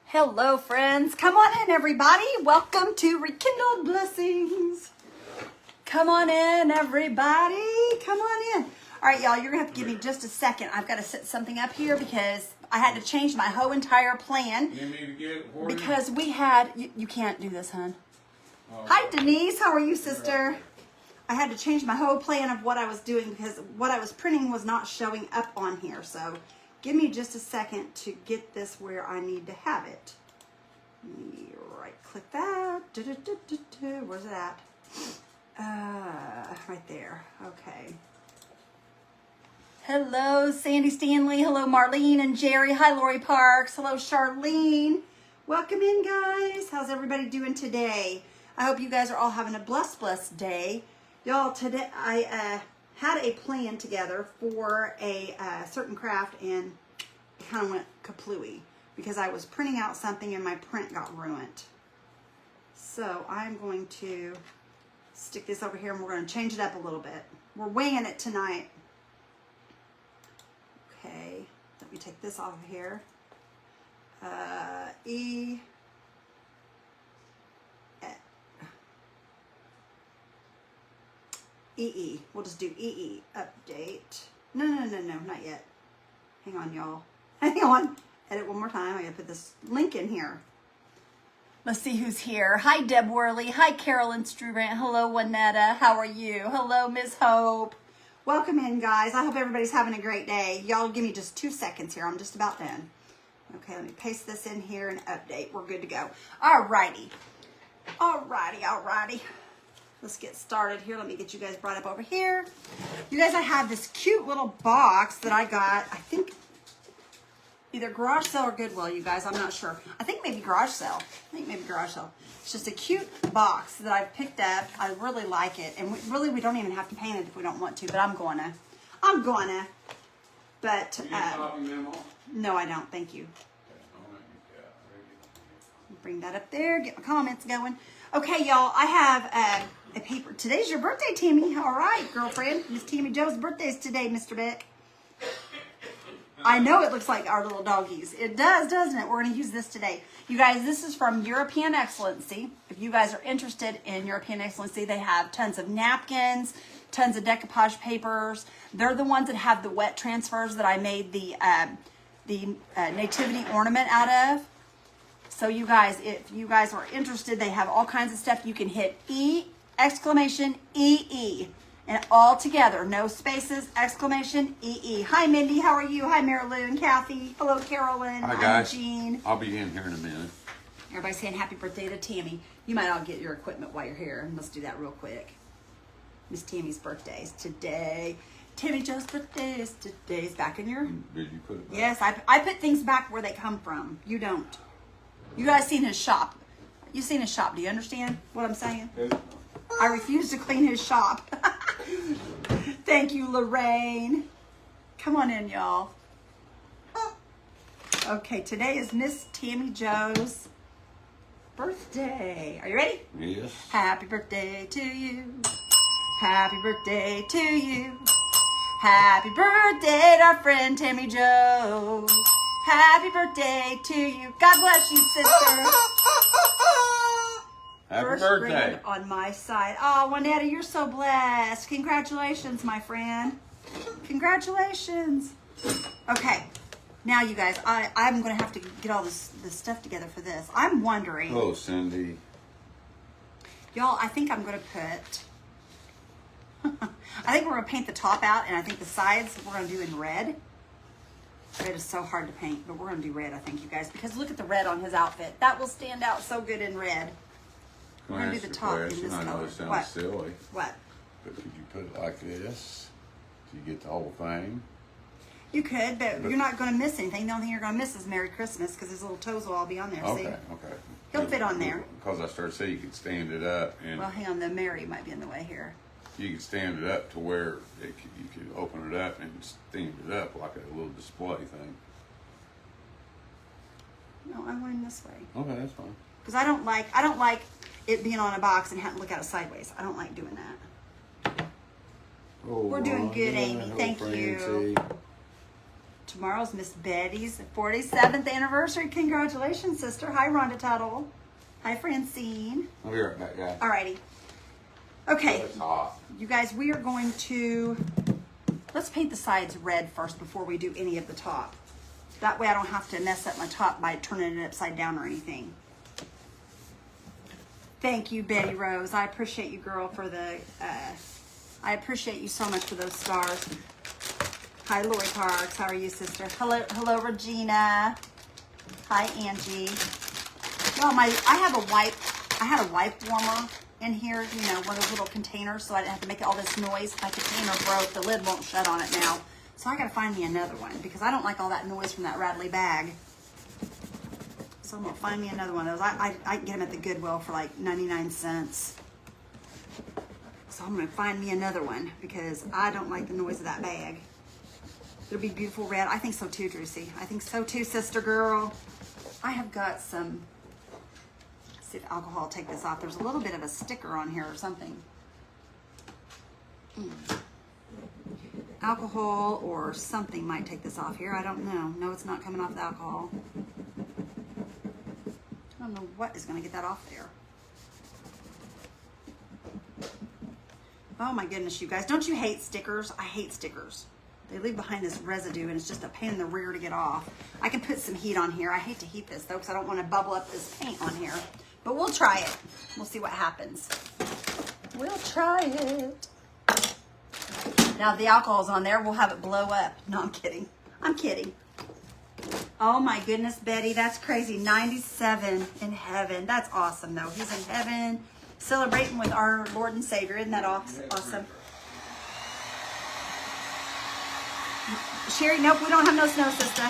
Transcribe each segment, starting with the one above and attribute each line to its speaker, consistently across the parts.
Speaker 1: Hello, friends. Come on in, everybody. Welcome to Rekindled Blessings. Come on in, everybody. Come on in. All right, y'all, you're going to have to give me just a second. I've got to set something up here because I had to change my whole entire plan.
Speaker 2: You need to get it for
Speaker 1: because we had... You can't do this, hon. Oh. Hi, Denise. How are you, sister? I had to change my whole plan of what I was doing because what I was printing was not showing up on here, so... Give me just a second to get this where I need to have it. Let me right click that. Where's it at? Right there. Okay. Hello, Sandy Stanley. Hello, Marlene and Jerry. Hi, Lori Parks. Hello, Charlene. Welcome in, guys. How's everybody doing today? I hope you guys are all having a blessed day. Y'all, today I had a plan together for a certain craft, and it kind of went kaplooey because I was printing out something and my print got ruined. So I'm going to stick this over here and we're going to change it up a little bit. We're winging it tonight. Okay, let me take this off of here. EE. We'll just do EE. Update. No, not yet. Hang on, y'all. Hang on. Edit one more time. I gotta put this link in here. Let's see who's here. Hi, Deb Worley. Hi, Carolyn Strubrand. Hello, Juanetta. How are you? Hello, Miss Hope. Welcome in, guys. I hope everybody's having a great day. Y'all give me just 2 seconds here. I'm just about done. Okay, let me paste this in here and update. We're good to go. Alrighty. Alrighty. Let's get started here. Let me get you guys brought up over here. You guys, I have this cute little box that I got, I think, either garage sale or Goodwill, you guys. I'm not sure. I think maybe garage sale. It's just a cute box that I've picked up. I really like it. And we don't even have to paint it if we don't want to, but I'm going to. But,
Speaker 2: you get a copy memo?
Speaker 1: No, I don't. Thank you. Bring that up there. Get my comments going. Okay, y'all, I have a paper. Today's your birthday, Tammy. All right, girlfriend. Miss Tammy Joe's birthday is today, Mr. Beck. I know it looks like our little doggies. It does, doesn't it? We're going to use this today. You guys, this is from European Excellency. If you guys are interested in European Excellency, they have tons of napkins, tons of decoupage papers. They're the ones that have the wet transfers that I made the nativity ornament out of. So you guys, if you guys are interested, they have all kinds of stuff. You can hit E! EE. And all together, no spaces, exclamation, EE. Hi, Mindy. How are you? Hi, Marilyn and Kathy. Hello, Carolyn.
Speaker 2: Hi, guys.
Speaker 1: I'm Jean.
Speaker 2: I'll be in here in a minute.
Speaker 1: Everybody's saying happy birthday to Tammy. You might all get your equipment while you're here. Let's do that real quick. Miss Tammy's birthday is today. Tammy Joe's birthday is today. Is back in your...
Speaker 2: Did you put it back?
Speaker 1: Yes, I put things back where they come from. You don't. You guys seen his shop. You seen his shop. Do you understand what I'm saying? I refuse to clean his shop. Thank you, Lorraine. Come on in, y'all. Okay, today is Miss Tammy Joe's birthday. Are you ready?
Speaker 2: Yes.
Speaker 1: Happy birthday to you. Happy birthday to you. Happy birthday to our friend Tammy Jo. Happy birthday to you. God bless you, sister.
Speaker 2: Happy
Speaker 1: First
Speaker 2: birthday.
Speaker 1: grade on my side. Oh, Juanetta, you're so blessed. Congratulations, my friend. Congratulations. Okay. Now, you guys, I'm going to have to get all this stuff together for this. I'm wondering.
Speaker 2: Hello, Cindy.
Speaker 1: Y'all, I think I'm going to put... I think we're going to paint the top out, and I think the sides we're going to do in red. Red is so hard to paint, but we're going to do red, I think, you guys, because look at the red on his outfit. That will stand out so good in red. We're going to do the top in this
Speaker 2: I know
Speaker 1: color.
Speaker 2: it sounds
Speaker 1: What?
Speaker 2: silly,
Speaker 1: What?
Speaker 2: but could you put it like this? So you get the whole thing?
Speaker 1: You could, but you're not going to miss anything. The only thing you're going to miss is Merry Christmas, because his little toes will all be on there.
Speaker 2: Okay,
Speaker 1: See?
Speaker 2: okay.
Speaker 1: He'll fit on there.
Speaker 2: Because I started to say you could stand it up, and
Speaker 1: Well, hang on. The Mary might be in the way here.
Speaker 2: you could stand it up to where you could open it up and stand it up like a little display thing.
Speaker 1: No, I'm going this way.
Speaker 2: Okay, that's fine.
Speaker 1: Because I don't like it being on a box and having to look at it sideways. I don't like doing that.
Speaker 2: Oh,
Speaker 1: We're doing good,
Speaker 2: yeah,
Speaker 1: Amy.
Speaker 2: oh,
Speaker 1: Thank you.
Speaker 2: Francie.
Speaker 1: Tomorrow's Miss Betty's 47th anniversary. Congratulations, sister. Hi, Rhonda Tuttle. Hi, Francine.
Speaker 2: I'll be right back, guys.
Speaker 1: Alrighty. Okay,
Speaker 2: It's hot.
Speaker 1: you guys, we are going to, let's paint the sides red first before we do any of the top. That way I don't have to mess up my top by turning it upside down or anything. Thank you, Betty Rose. I appreciate you, girl, for the, I appreciate you so much for those stars. Hi, Lori Parks. How are you, sister? Hello, Regina. Hi, Angie. Well, I had a wipe warmer in here, you know, one of those little containers, so I didn't have to make all this noise. My container broke. The lid won't shut on it now. So I got to find me another one because I don't like all that noise from that rattly bag. So I'm going to find me another one of those. I can get them at the Goodwill for like 99 cents. So I'm going to find me another one because I don't like the noise of that bag. It'll be beautiful red. I think so too, Drucy. I think so too, sister girl. I have got some, let's see if alcohol will take this off. There's a little bit of a sticker on here or something. Alcohol or something might take this off here. I don't know. No, it's not coming off the alcohol. I don't know what is going to get that off there. Oh my goodness, you guys. Don't you hate stickers? I hate stickers. They leave behind this residue and it's just a pain in the rear to get off. I can put some heat on here. I hate to heat this though because I don't want to bubble up this paint on here. But we'll try it. We'll see what happens. We'll try it. Now the alcohol's on there. We'll have it blow up. No, I'm kidding. I'm kidding. Oh my goodness, Betty. That's crazy. 97 in heaven. That's awesome though. He's in heaven celebrating with our Lord and Savior. Isn't that awesome? Sherry, nope, we don't have no snow, sister.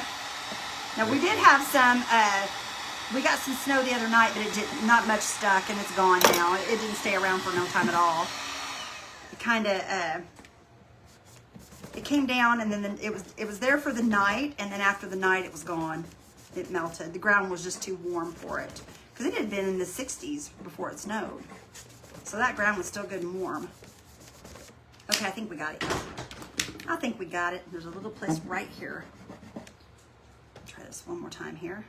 Speaker 1: Now we did have some, we got some snow the other night, but it did not much stuck and it's gone now. It didn't stay around for no time at all. It kind of, it came down and then it was there for the night, and then after the night it was gone. It melted. The ground was just too warm for it because it had been in the 60s before it snowed. So that ground was still good and warm. Okay, I think we got it. I think we got it. There's a little place right here. Try this one more time here.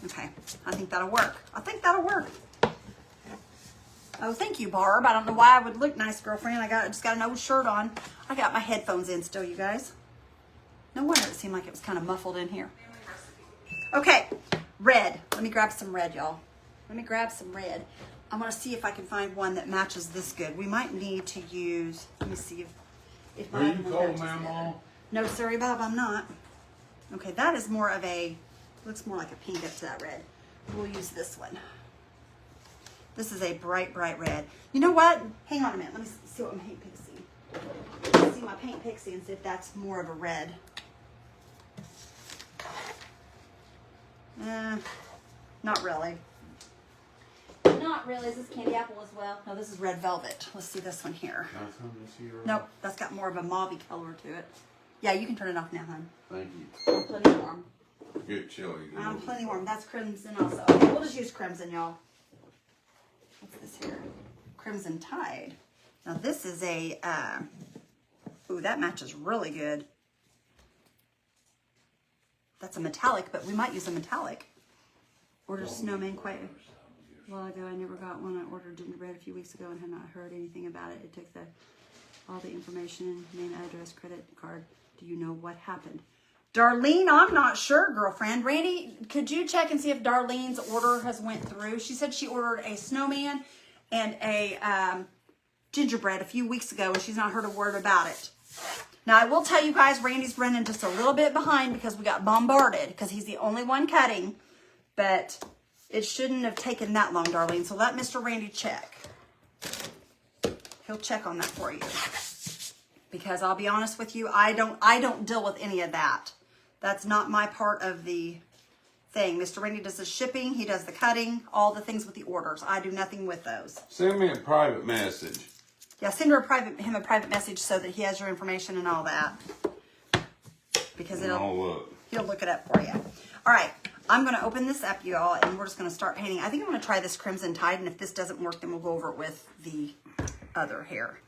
Speaker 1: Okay, I think that'll work. I think that'll work. Oh, thank you, Barb. I don't know why I would look nice, girlfriend. I just got an old shirt on. I got my headphones in still, you guys. No wonder it seemed like it was kind of muffled in here. Okay, red. Let me grab some red, y'all. Let me grab some red. I'm going to see if I can find one that matches this good. We might need to use, let me see if
Speaker 2: Are you cold, Mama?
Speaker 1: No, sorry, Bob, I'm not. Okay, that is more of a, looks more like a pink up to that red. We'll use this one. This is a bright, bright red. You know what? Hang on a minute. Let me see what my paint pixie. Let's see my paint pixie and see if that's more of a red. Not really. Not really. Is this candy apple as well? No, this is red velvet. Let's see this one here. Nope, that's got more of a mauve color to it. Yeah, you can turn it off now, hon.
Speaker 2: Thank you.
Speaker 1: I'm plenty warm.
Speaker 2: Get chilly.
Speaker 1: I'm plenty warm. That's crimson also. Okay, we'll just use crimson, y'all. What's this here? Crimson Tide. Now this is a, ooh, that matches really good. That's a metallic, but we might use a metallic. Ordered snowman quite a while ago. I never got one. I ordered gingerbread a few weeks ago and had not heard anything about it. It took all the information, name, address, credit card. Do you know what happened? Darlene, I'm not sure, girlfriend. Randy, could you check and see if Darlene's order has went through? She said she ordered a snowman and a gingerbread a few weeks ago, and she's not heard a word about it. Now, I will tell you guys, Randy's running just a little bit behind because we got bombarded because he's the only one cutting, but it shouldn't have taken that long, Darlene. So let Mr. Randy check. He'll check on that for you. Because I'll be honest with you, I don't deal with any of that. That's not my part of the thing. Mr. Randy does the shipping, he does the cutting, all the things with the orders. I do nothing with those.
Speaker 2: Send me a private message.
Speaker 1: Yeah, send him a private message so that he has your information and all that. Because he'll look it up for you. All right, I'm going to open this up, y'all, and we're just going to start painting. I think I'm going to try this Crimson Tide, and if this doesn't work, then we'll go over it with the other hair.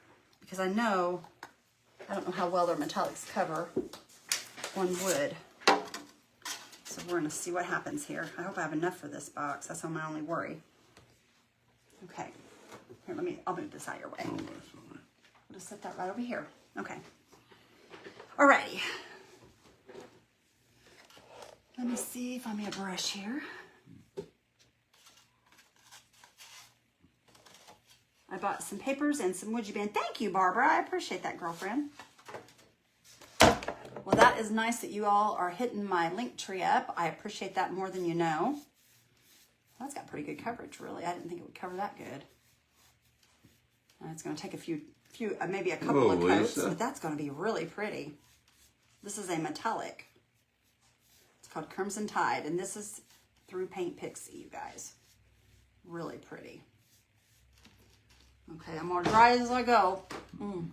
Speaker 1: because I don't know how well their metallics cover on wood. So we're gonna see what happens here. I hope I have enough for this box. That's my only worry. Okay, here, I'll move this out your way.
Speaker 2: Oh, that's fine.
Speaker 1: I'll just set that right over here. Okay. Alrighty. Let me see if I may have a brush here. I bought some papers and some wood band. Thank you, Barbara. I appreciate that, girlfriend. Well, that is nice that you all are hitting my link tree up. I appreciate that more than you know. That's got pretty good coverage, really. I didn't think it would cover that good. And it's going to take a few, maybe a couple of coats, but that's going to be really pretty. This is a metallic. It's called Crimson Tide, and this is through Paint Pixie, you guys. Really pretty. Okay, I'm going to dry as I go. I'm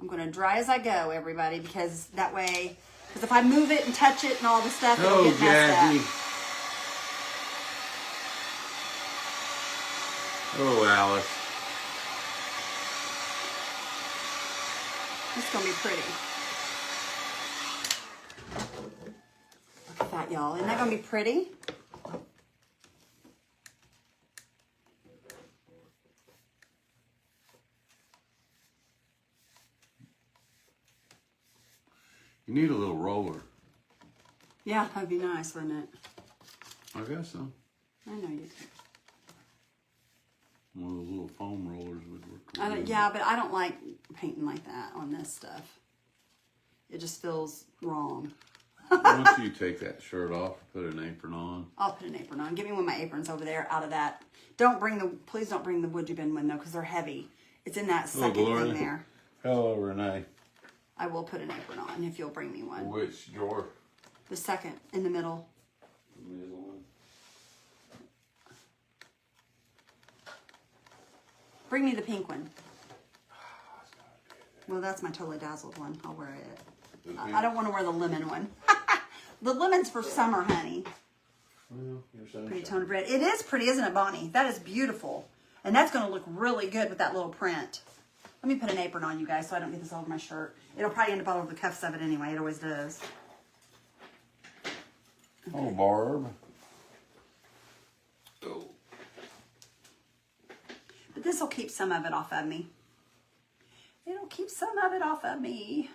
Speaker 1: going to dry as I go, everybody, because that way, because if I move it and touch it and all the stuff, it'll get messed up.
Speaker 2: Oh, Alice.
Speaker 1: It's going to be pretty. Look at that, y'all. Isn't that going to be pretty?
Speaker 2: You need a little roller.
Speaker 1: Yeah, that'd be nice, wouldn't it?
Speaker 2: I guess so.
Speaker 1: I know you do.
Speaker 2: One of those little foam rollers would work.
Speaker 1: Yeah, but I don't like painting like that on this stuff. It just feels wrong.
Speaker 2: Why don't you take that shirt off and put an apron on?
Speaker 1: I'll put an apron on. Give me one of my aprons over there out of that. Please don't bring the wood bin one though, because they're heavy. It's in that second thing there.
Speaker 2: Hello, Renee.
Speaker 1: I will put an apron on if you'll bring me one.
Speaker 2: Which drawer?
Speaker 1: The second, in the middle.
Speaker 2: The middle one.
Speaker 1: Bring me the pink one. Well, that's my Totally Dazzled one. I'll wear it. I don't want to wear the lemon one. The lemon's for summer, honey.
Speaker 2: Well, you're so
Speaker 1: Pretty tone of red. It is pretty, isn't it, Bonnie? That is beautiful. And that's going to look really good with that little print. Let me put an apron on, you guys, so I don't get this all over my shirt. It'll probably end up all over the cuffs of it anyway. It always does.
Speaker 2: Oh, Barb. Oh.
Speaker 1: But this will keep some of it off of me. It'll keep some of it off of me.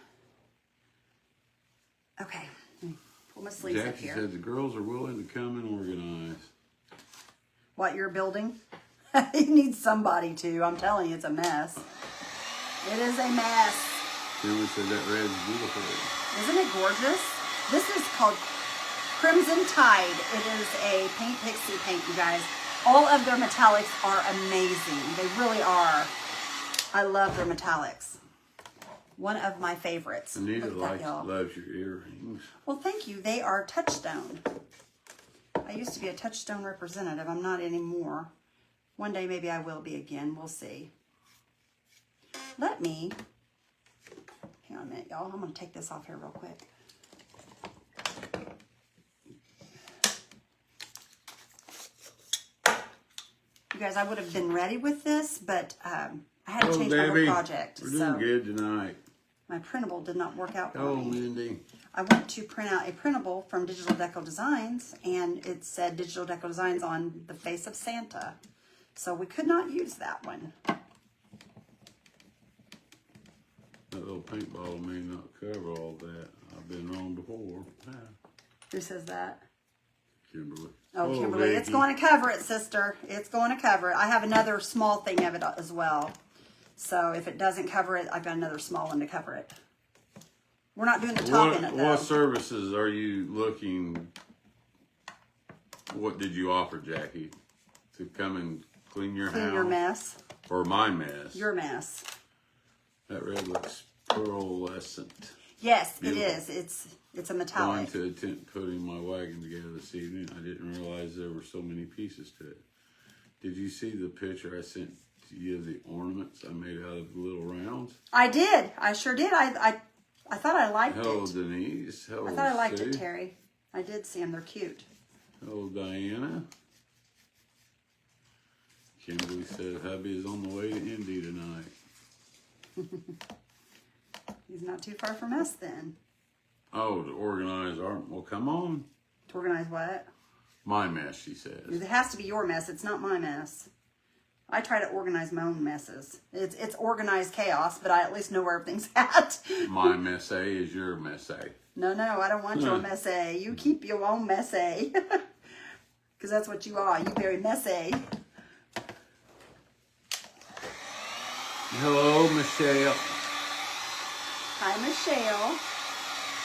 Speaker 1: Okay. Pull my sleeves up
Speaker 2: Jackie
Speaker 1: here.
Speaker 2: said the girls are willing to come and organize.
Speaker 1: What, you're building? You need somebody to. I'm telling you, it's a mess. It is a mess.
Speaker 2: Julie said that red's beautiful.
Speaker 1: Isn't it gorgeous? This is called Crimson Tide. It is a Paint Pixie paint, you guys. All of their metallics are amazing. They really are. I love their metallics. One of my favorites.
Speaker 2: Anita loves your earrings.
Speaker 1: Well, thank you. They are Touchstone. I used to be a Touchstone representative. I'm not anymore. One day maybe I will be again. We'll see. Let me, hang on a minute, y'all. I'm going to take this off here real quick. You guys, I would have been ready with this, but I had to change my whole project.
Speaker 2: We're doing good tonight.
Speaker 1: My printable did not work out for
Speaker 2: Oh,
Speaker 1: me.
Speaker 2: Mindy.
Speaker 1: I went to print out a printable from Digital Deco Designs, and it said Digital Deco Designs on the face of Santa. So we could not use that one.
Speaker 2: That little paint bottle may not cover all that. I've been wrong before. Yeah.
Speaker 1: Who says that?
Speaker 2: Kimberly.
Speaker 1: Oh, Kimberly, it's going to cover it, sister. It's going to cover it. I have another small thing of it as well. So if it doesn't cover it, I've got another small one to cover it. We're not doing the top in it, though.
Speaker 2: What services are you looking? What did you offer, Jackie? To come and clean your house?
Speaker 1: Clean your mess.
Speaker 2: Or my mess?
Speaker 1: Your mess.
Speaker 2: That red looks pearlescent.
Speaker 1: Yes,
Speaker 2: Beautiful.
Speaker 1: it is. It's a
Speaker 2: Going
Speaker 1: metallic.
Speaker 2: to attempt putting my wagon together this evening. I didn't realize there were so many pieces to it. Did you see the picture I sent to you of the ornaments I made out of the little rounds?
Speaker 1: I did. I sure did. I thought I liked
Speaker 2: Hello,
Speaker 1: it.
Speaker 2: Denise. Hello,
Speaker 1: I thought I liked
Speaker 2: Sue.
Speaker 1: it, Terry. I did see them. They're cute.
Speaker 2: Hello, Diana. Kimberly said hubby is on the way to Indy tonight.
Speaker 1: He's not too far from us then.
Speaker 2: Oh, to organize our, well, come on.
Speaker 1: To organize what?
Speaker 2: My mess, she says.
Speaker 1: It has to be your mess. It's not my mess. I try to organize my own messes. It's organized chaos, but I at least know where everything's at.
Speaker 2: My mess A is your mess A.
Speaker 1: No, I don't want your messy. You keep your own messy. Because that's what you are. You very messy.
Speaker 2: Hello, Michelle.
Speaker 1: Hi, Michelle.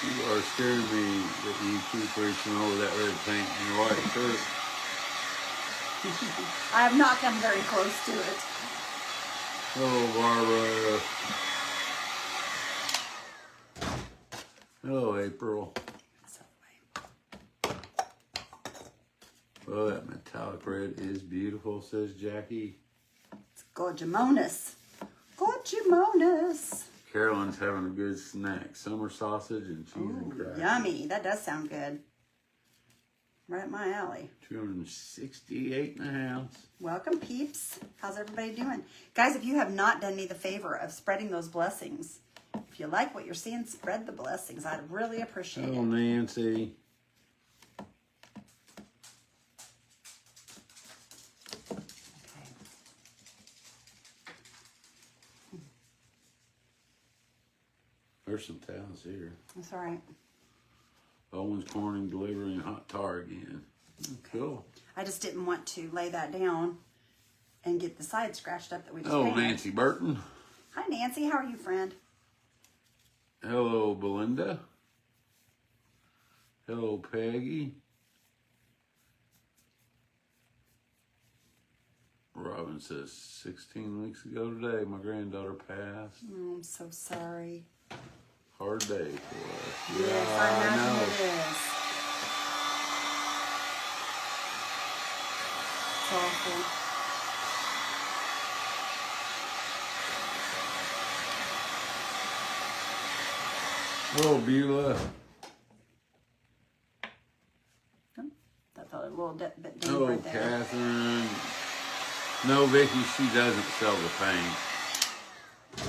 Speaker 2: You are scaring me that you keep reaching over that red paint in your white shirt.
Speaker 1: I have not come very close to it.
Speaker 2: Hello, Barbara. Hello, April. Well, that metallic red is beautiful, says Jackie.
Speaker 1: It's gorgeous. Gorgeous.
Speaker 2: Carolyn's having a good snack. Summer sausage and cheese and crackers.
Speaker 1: Yummy. That does sound good. Right up my alley.
Speaker 2: 268 in the house.
Speaker 1: Welcome, peeps. How's everybody doing? Guys, if you have not done me the favor of spreading those blessings, if you like what you're seeing, spread the blessings. I'd really appreciate
Speaker 2: Hello,
Speaker 1: it.
Speaker 2: Nancy. There's some towels here.
Speaker 1: That's all right.
Speaker 2: Owens Corning delivering hot tar again. Cool.
Speaker 1: I just didn't want to lay that down and get the side scratched up that we just
Speaker 2: Oh,
Speaker 1: painted.
Speaker 2: Nancy Burton.
Speaker 1: Hi, Nancy. How are you, friend?
Speaker 2: Hello, Belinda. Hello, Peggy. Robin says, 16 weeks ago today, my granddaughter passed.
Speaker 1: Oh, I'm so sorry.
Speaker 2: Hard day for us.
Speaker 1: Yes, I imagine it is. It's awful.
Speaker 2: Hello, Beulah.
Speaker 1: Oh, that felt a little bit dang
Speaker 2: Hello,
Speaker 1: right there.
Speaker 2: Catherine. No, Vicky, she doesn't sell the paint.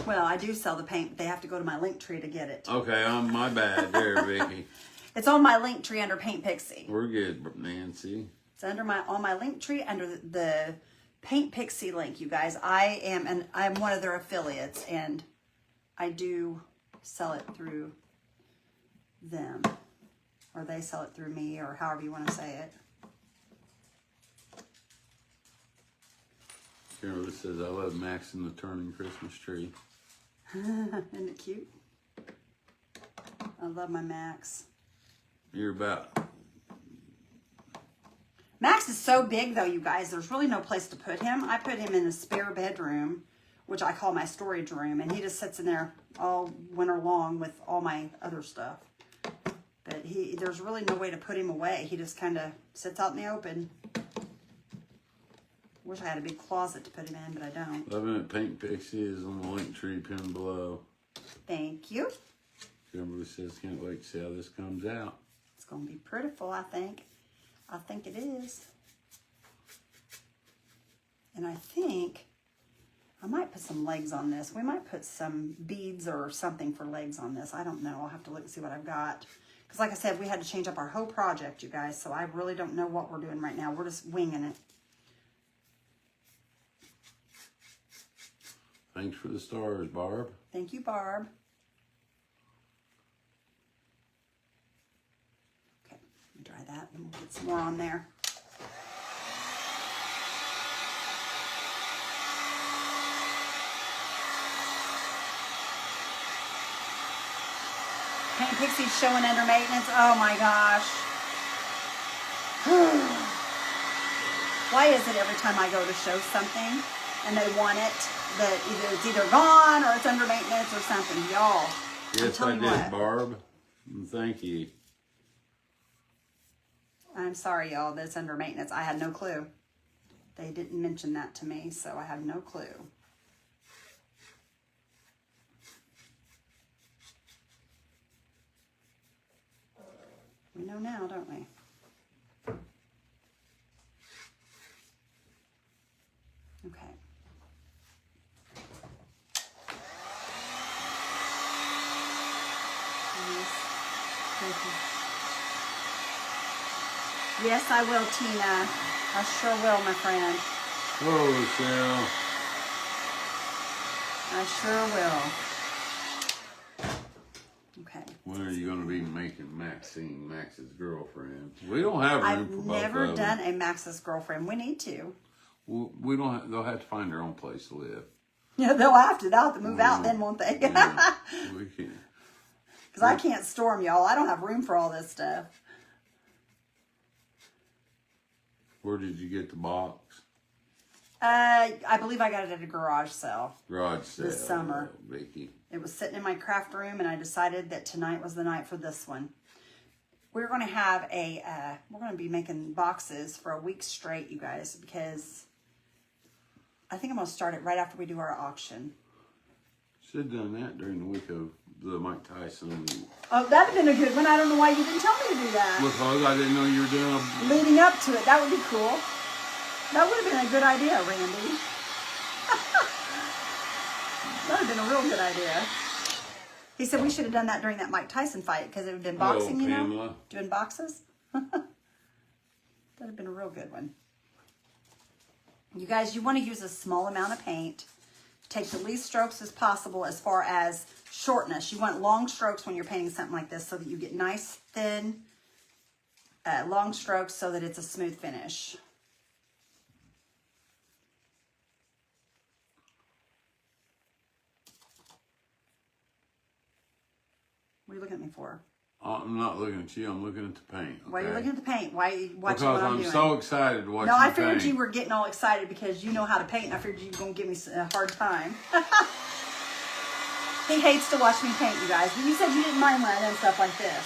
Speaker 1: Well, I do sell the paint, but they have to go to my link tree to get it.
Speaker 2: Okay, my bad there, Vicky.
Speaker 1: It's on my link tree under Paint Pixie.
Speaker 2: We're good, Nancy.
Speaker 1: It's under on my link tree under the Paint Pixie link, you guys. I'm one of their affiliates, and I do sell it through them, or they sell it through me, or however you want to say it.
Speaker 2: Carol says, I love Max and the turning Christmas tree.
Speaker 1: Isn't it cute? I love my Max.
Speaker 2: You're about...
Speaker 1: Max is so big, though, you guys. There's really no place to put him. I put him in a spare bedroom, which I call my storage room, and he just sits in there all winter long with all my other stuff. But there's really no way to put him away. He just kind of sits out in the open. Wish I had a big closet to put him in, but I don't.
Speaker 2: Loving it, Paint Pixie is on the link tree pinned below.
Speaker 1: Thank you.
Speaker 2: Kimberly says, can't wait to see how this comes out.
Speaker 1: It's going to be prettiful, I think. I think it is. And I think I might put some legs on this. We might put some beads or something for legs on this. I don't know. I'll have to look and see what I've got. Because like I said, we had to change up our whole project, you guys. So I really don't know what we're doing right now. We're just winging it.
Speaker 2: Thanks for the stars, Barb.
Speaker 1: Thank you, Barb. Okay, let me dry that and we'll get some more on there. Paint Pixie's showing under maintenance. Oh my gosh. Why is it every time I go to show something and they want it, that it's either gone or it's under maintenance or something? Y'all,
Speaker 2: Yes, I did, Barb. And thank you.
Speaker 1: I'm sorry, y'all, that it's under maintenance. I had no clue. They didn't mention that to me, so I had no clue. We know now, don't we? Okay. Thank you. Yes, I will, Tina. I sure will, my friend.
Speaker 2: Oh, Sal.
Speaker 1: I sure will. Okay.
Speaker 2: When are you going to be making Maxine Max's girlfriend? We don't have room
Speaker 1: I've
Speaker 2: for both
Speaker 1: never
Speaker 2: of
Speaker 1: done
Speaker 2: them.
Speaker 1: a Max's girlfriend. We need to.
Speaker 2: We don't. They'll have to find their own place to live.
Speaker 1: Yeah, they'll have to move out then, won't they?
Speaker 2: Yeah, we can't.
Speaker 1: Because I can't store them, y'all. I don't have room for all this stuff.
Speaker 2: Where did you get the box?
Speaker 1: I believe I got it at a garage sale.
Speaker 2: Garage sale.
Speaker 1: This summer.
Speaker 2: Vicky.
Speaker 1: It was sitting in my craft room, and I decided that tonight was the night for this one. We're going to have we're going to be making boxes for a week straight, you guys, because I think I'm going to start it right after we do our auction.
Speaker 2: Should have done that during the week of the Mike Tyson.
Speaker 1: Oh, that'd have been a good one. I don't know why you didn't tell me to do that.
Speaker 2: Because I didn't know you were doing a...
Speaker 1: Leading up to it, that would be cool. That would have been a good idea, Randy. That would have been a real good idea. He said we should have done that during that Mike Tyson fight because it would have been boxing, you know?
Speaker 2: Pamela.
Speaker 1: Doing boxes. That would have been a real good one. You guys, you want to use a small amount of paint. Take the least strokes as possible as far as shortness. You want long strokes when you're painting something like this so that you get nice, thin, long strokes so that it's a smooth finish. What are you looking at me for?
Speaker 2: I'm not looking at you. I'm looking at the paint. Okay?
Speaker 1: Why are you looking at the paint? Why are you watching
Speaker 2: because
Speaker 1: what I'm
Speaker 2: I'm
Speaker 1: doing?
Speaker 2: so excited to watch
Speaker 1: No,
Speaker 2: you
Speaker 1: I figured
Speaker 2: paint.
Speaker 1: you were getting all excited because you know how to paint, and I figured you were going to give me a hard time. He hates to watch me paint, you guys. But you said you didn't mind when I done stuff like this.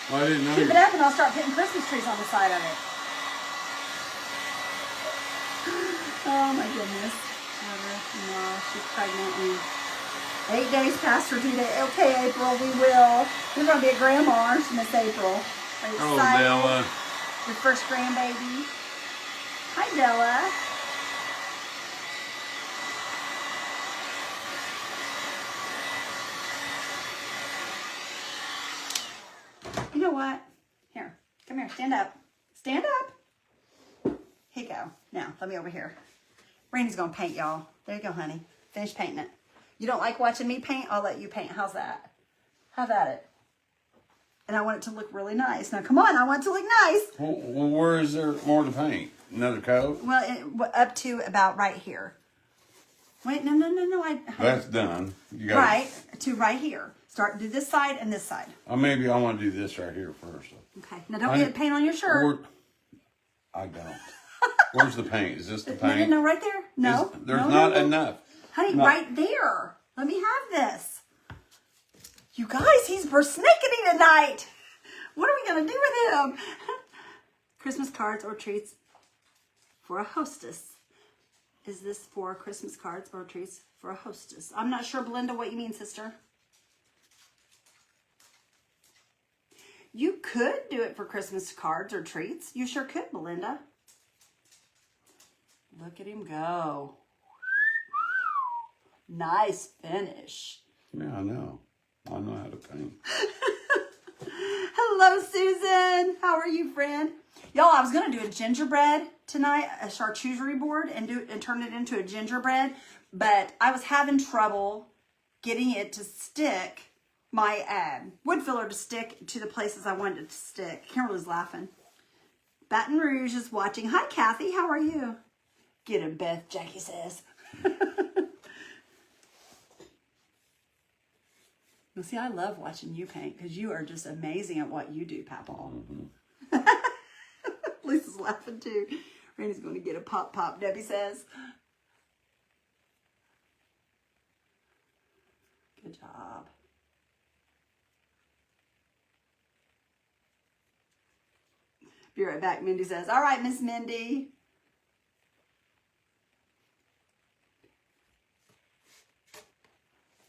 Speaker 2: Well, I didn't know
Speaker 1: Keep
Speaker 2: you.
Speaker 1: it up and I'll start putting Christmas trees on the side of it. Oh my goodness. No, she's pregnant and 8 days past her due date. Okay, April, we will. You're going to be a grandma, aren't you, Miss April? Are you
Speaker 2: Oh,
Speaker 1: excited?
Speaker 2: Della.
Speaker 1: Your first grandbaby. Hi, Della. You know what? Here, come here, stand up. Stand up. Here you go. Now, let me over here. Randy's gonna paint, y'all. There you go, honey. Finish painting it. You don't like watching me paint? I'll let you paint. How's that? Have at it. And I want it to look really nice. Now, come on, I want it to look nice.
Speaker 2: Well, where is there more to paint? Another coat?
Speaker 1: Well, up to about right here. Wait, no.
Speaker 2: That's done. You got
Speaker 1: Right, to right here. Do this side and this side.
Speaker 2: Maybe I want to do this right here first.
Speaker 1: Okay. Now, don't get paint on your shirt.
Speaker 2: I don't. Where's the paint? Is this the paint?
Speaker 1: No, right there. No.
Speaker 2: There's
Speaker 1: no,
Speaker 2: not
Speaker 1: no.
Speaker 2: enough.
Speaker 1: Honey,
Speaker 2: No.
Speaker 1: right there. Let me have this. You guys, he's persnickety tonight. What are we going to do with him? Christmas cards or treats for a hostess. Is this for Christmas cards or treats for a hostess? I'm not sure, Belinda, what you mean, sister. You could do it for Christmas cards or treats. You sure could, Belinda. Look at him go. Nice finish.
Speaker 2: Yeah, I know. I know how to paint.
Speaker 1: Hello, Susan. How are you, friend? Y'all, I was going to do a gingerbread tonight, a charcuterie board, and turn it into a gingerbread, but I was having trouble getting it to stick, my wood filler to stick to the places I wanted it to stick. Kimberly's laughing. Baton Rouge is watching. Hi, Kathy. How are you? Get him, Beth, Jackie says. Well, see, I love watching you paint because you are just amazing at what you do, Papa. Lisa's laughing too. Randy's going to get a pop, Debbie says. Good job. Be right back, Mindy says. All right, Miss Mindy.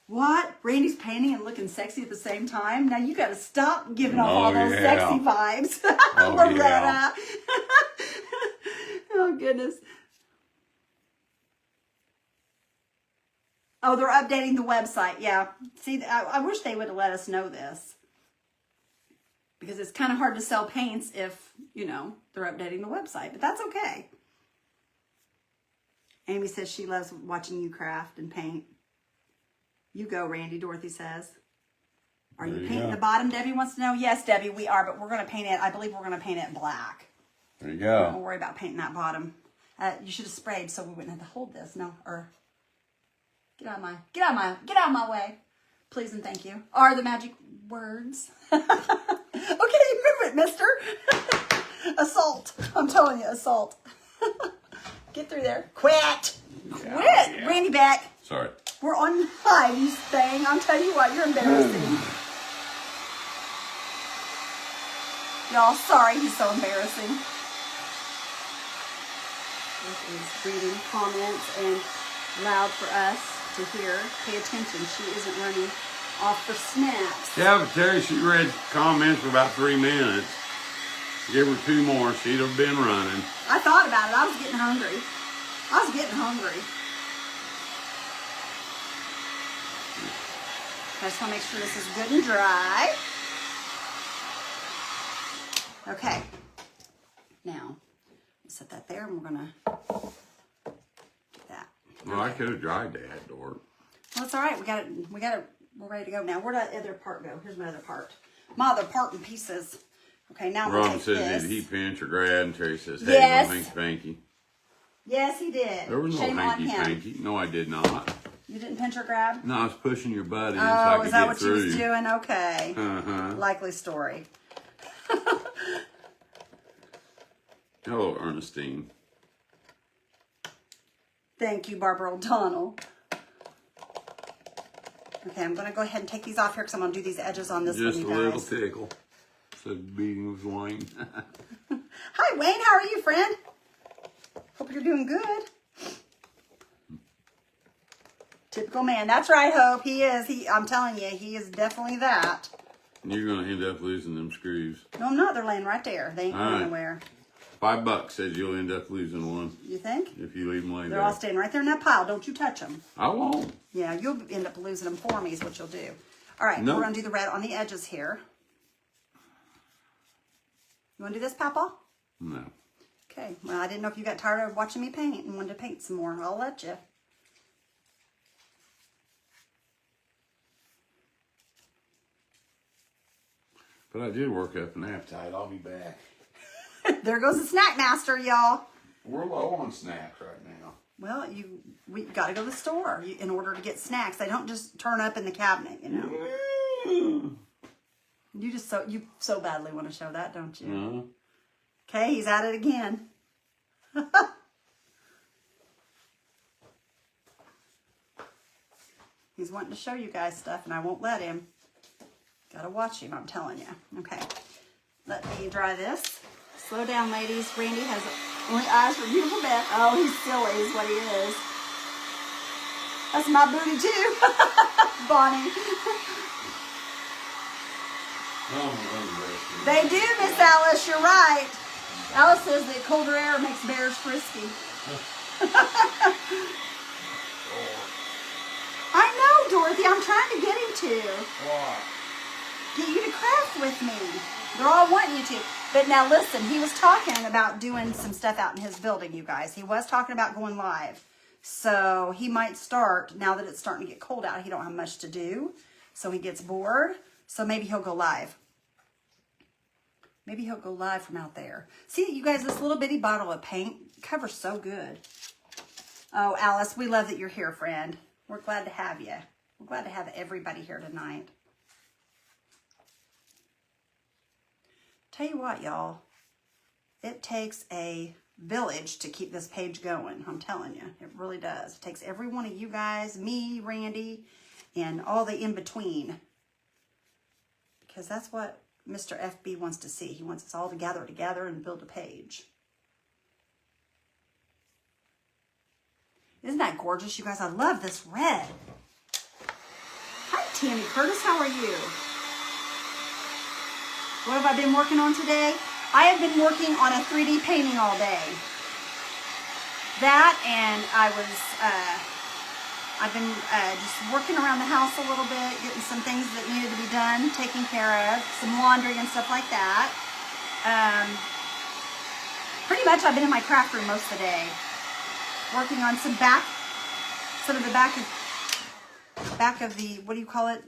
Speaker 1: What? Randy's painting and looking sexy at the same time? Now you got to stop giving off all those sexy vibes. Loretta. Oh, goodness. Oh, they're updating the website. Yeah. See, I wish they would have let us know this. because it's kind of hard to sell paints if, you know, they're updating the website, but that's okay. Amy says she loves watching you craft and paint. You go, Randy, Dorothy says. Are you painting the bottom? Debbie wants to know. Yes, Debbie, we are, but we're going to paint it. I believe we're going to paint it black.
Speaker 2: There you go.
Speaker 1: Don't worry about painting that bottom. You should have sprayed so we wouldn't have to hold this. No, or get out of my way. Please and thank you are the magic words. Okay, move it, mister. Assault. I'm telling you, assault. Get through there. Quit.
Speaker 2: Yeah.
Speaker 1: Randy back.
Speaker 2: Sorry.
Speaker 1: We're on Heidi's thing. I'll tell you what, you're embarrassing. Y'all, sorry, he's so embarrassing. This is reading comments and loud for us to hear. Pay attention. She isn't running off for snacks.
Speaker 2: Yeah, but Terry, she read comments for about 3 minutes. Give her 2 more, she'd have been running.
Speaker 1: I thought about it. I was getting hungry. I just want to make sure this is good and dry. Okay. Now, set that there, and we're gonna get that.
Speaker 2: Well, I could have dried that, Dort.
Speaker 1: Well, it's all right. We got it. We're ready to go now. Where'd that other part go? Here's my other part. My other part in pieces. Okay, now we'll
Speaker 2: Ron
Speaker 1: take
Speaker 2: says,
Speaker 1: this.
Speaker 2: did he pinch or grab? And Terry says, hey,
Speaker 1: Yes.
Speaker 2: no hanky-panky.
Speaker 1: Yes, he did.
Speaker 2: There was no
Speaker 1: Shame on him.
Speaker 2: hanky-panky. No, I did not.
Speaker 1: You didn't pinch or grab?
Speaker 2: No, I was pushing your butt in so I
Speaker 1: Oh,
Speaker 2: could
Speaker 1: is that
Speaker 2: get
Speaker 1: what
Speaker 2: through.
Speaker 1: you was doing? Okay.
Speaker 2: Uh-huh.
Speaker 1: Likely story.
Speaker 2: Hello, Ernestine.
Speaker 1: Thank you, Barbara O'Donnell. Okay, I'm going to go ahead and take these off here because I'm going to do these edges on this
Speaker 2: Just a
Speaker 1: one, you
Speaker 2: little
Speaker 1: guys.
Speaker 2: tickle. Said beating with Wayne.
Speaker 1: Hi, Wayne. How are you, friend? Hope you're doing good. Typical man. That's right, Hope. He is. I'm telling you, he is definitely that.
Speaker 2: You're going to end up losing them screws.
Speaker 1: No, I'm not. They're laying right there. They ain't going
Speaker 2: All right.
Speaker 1: anywhere.
Speaker 2: $5 says you'll end up losing one
Speaker 1: You think?
Speaker 2: if you leave them laying
Speaker 1: They're
Speaker 2: there.
Speaker 1: all staying right there in that pile. Don't you touch them.
Speaker 2: I won't.
Speaker 1: Yeah, you'll end up losing them for me is what you'll do. All right,
Speaker 2: Nope.
Speaker 1: we're going to do the red on the edges here. You want to do this, Papa?
Speaker 2: No.
Speaker 1: Okay. Well, I didn't know if you got tired of watching me paint and wanted to paint some more. I'll let you.
Speaker 2: But I did work up an appetite. I'll be back.
Speaker 1: There goes the snack master, y'all.
Speaker 2: We're low on snacks right now.
Speaker 1: Well, we got to go to the store in order to get snacks. They don't just turn up in the cabinet, you know. You so badly want to show that, don't you?
Speaker 2: Uh-huh.
Speaker 1: Okay, he's at it again. He's wanting to show you guys stuff, and I won't let him. Gotta watch him, I'm telling you. Okay, let me dry this. Slow down, ladies. Randy has only eyes for beautiful Beth. Oh, he's silly is what he is. That's my booty too, Bonnie. They do, Miss Alice, you're right. Alice says that colder air makes bears frisky. I know, Dorothy, I'm trying to get him to.
Speaker 2: What?
Speaker 1: Get you to craft with me. They're all wanting you to. But now listen, he was talking about doing some stuff out in his building, you guys. He was talking about going live. So he might start, now that it's starting to get cold out, he don't have much to do. So he gets bored. So maybe he'll go live. Maybe he'll go live from out there. See, you guys, this little bitty bottle of paint covers so good. Oh, Alice, we love that you're here, friend. We're glad to have you. We're glad to have everybody here tonight. Tell you what, y'all. It takes a village to keep this page going. I'm telling you. It really does. It takes every one of you guys, me, Randy, and all the in-between. Because that's what Mr. FB wants to see. He wants us all to gather together and build a page. Isn't that gorgeous, you guys? I love this red. Hi, Tammy Curtis. How are you? What have I been working on today? I have been working on a 3D painting all day. That, and I was I've been just working around the house a little bit, getting some things that needed to be done, taken care of, some laundry and stuff like that. Pretty much I've been in my craft room most of the day, working on some of the back of the, what do you call it,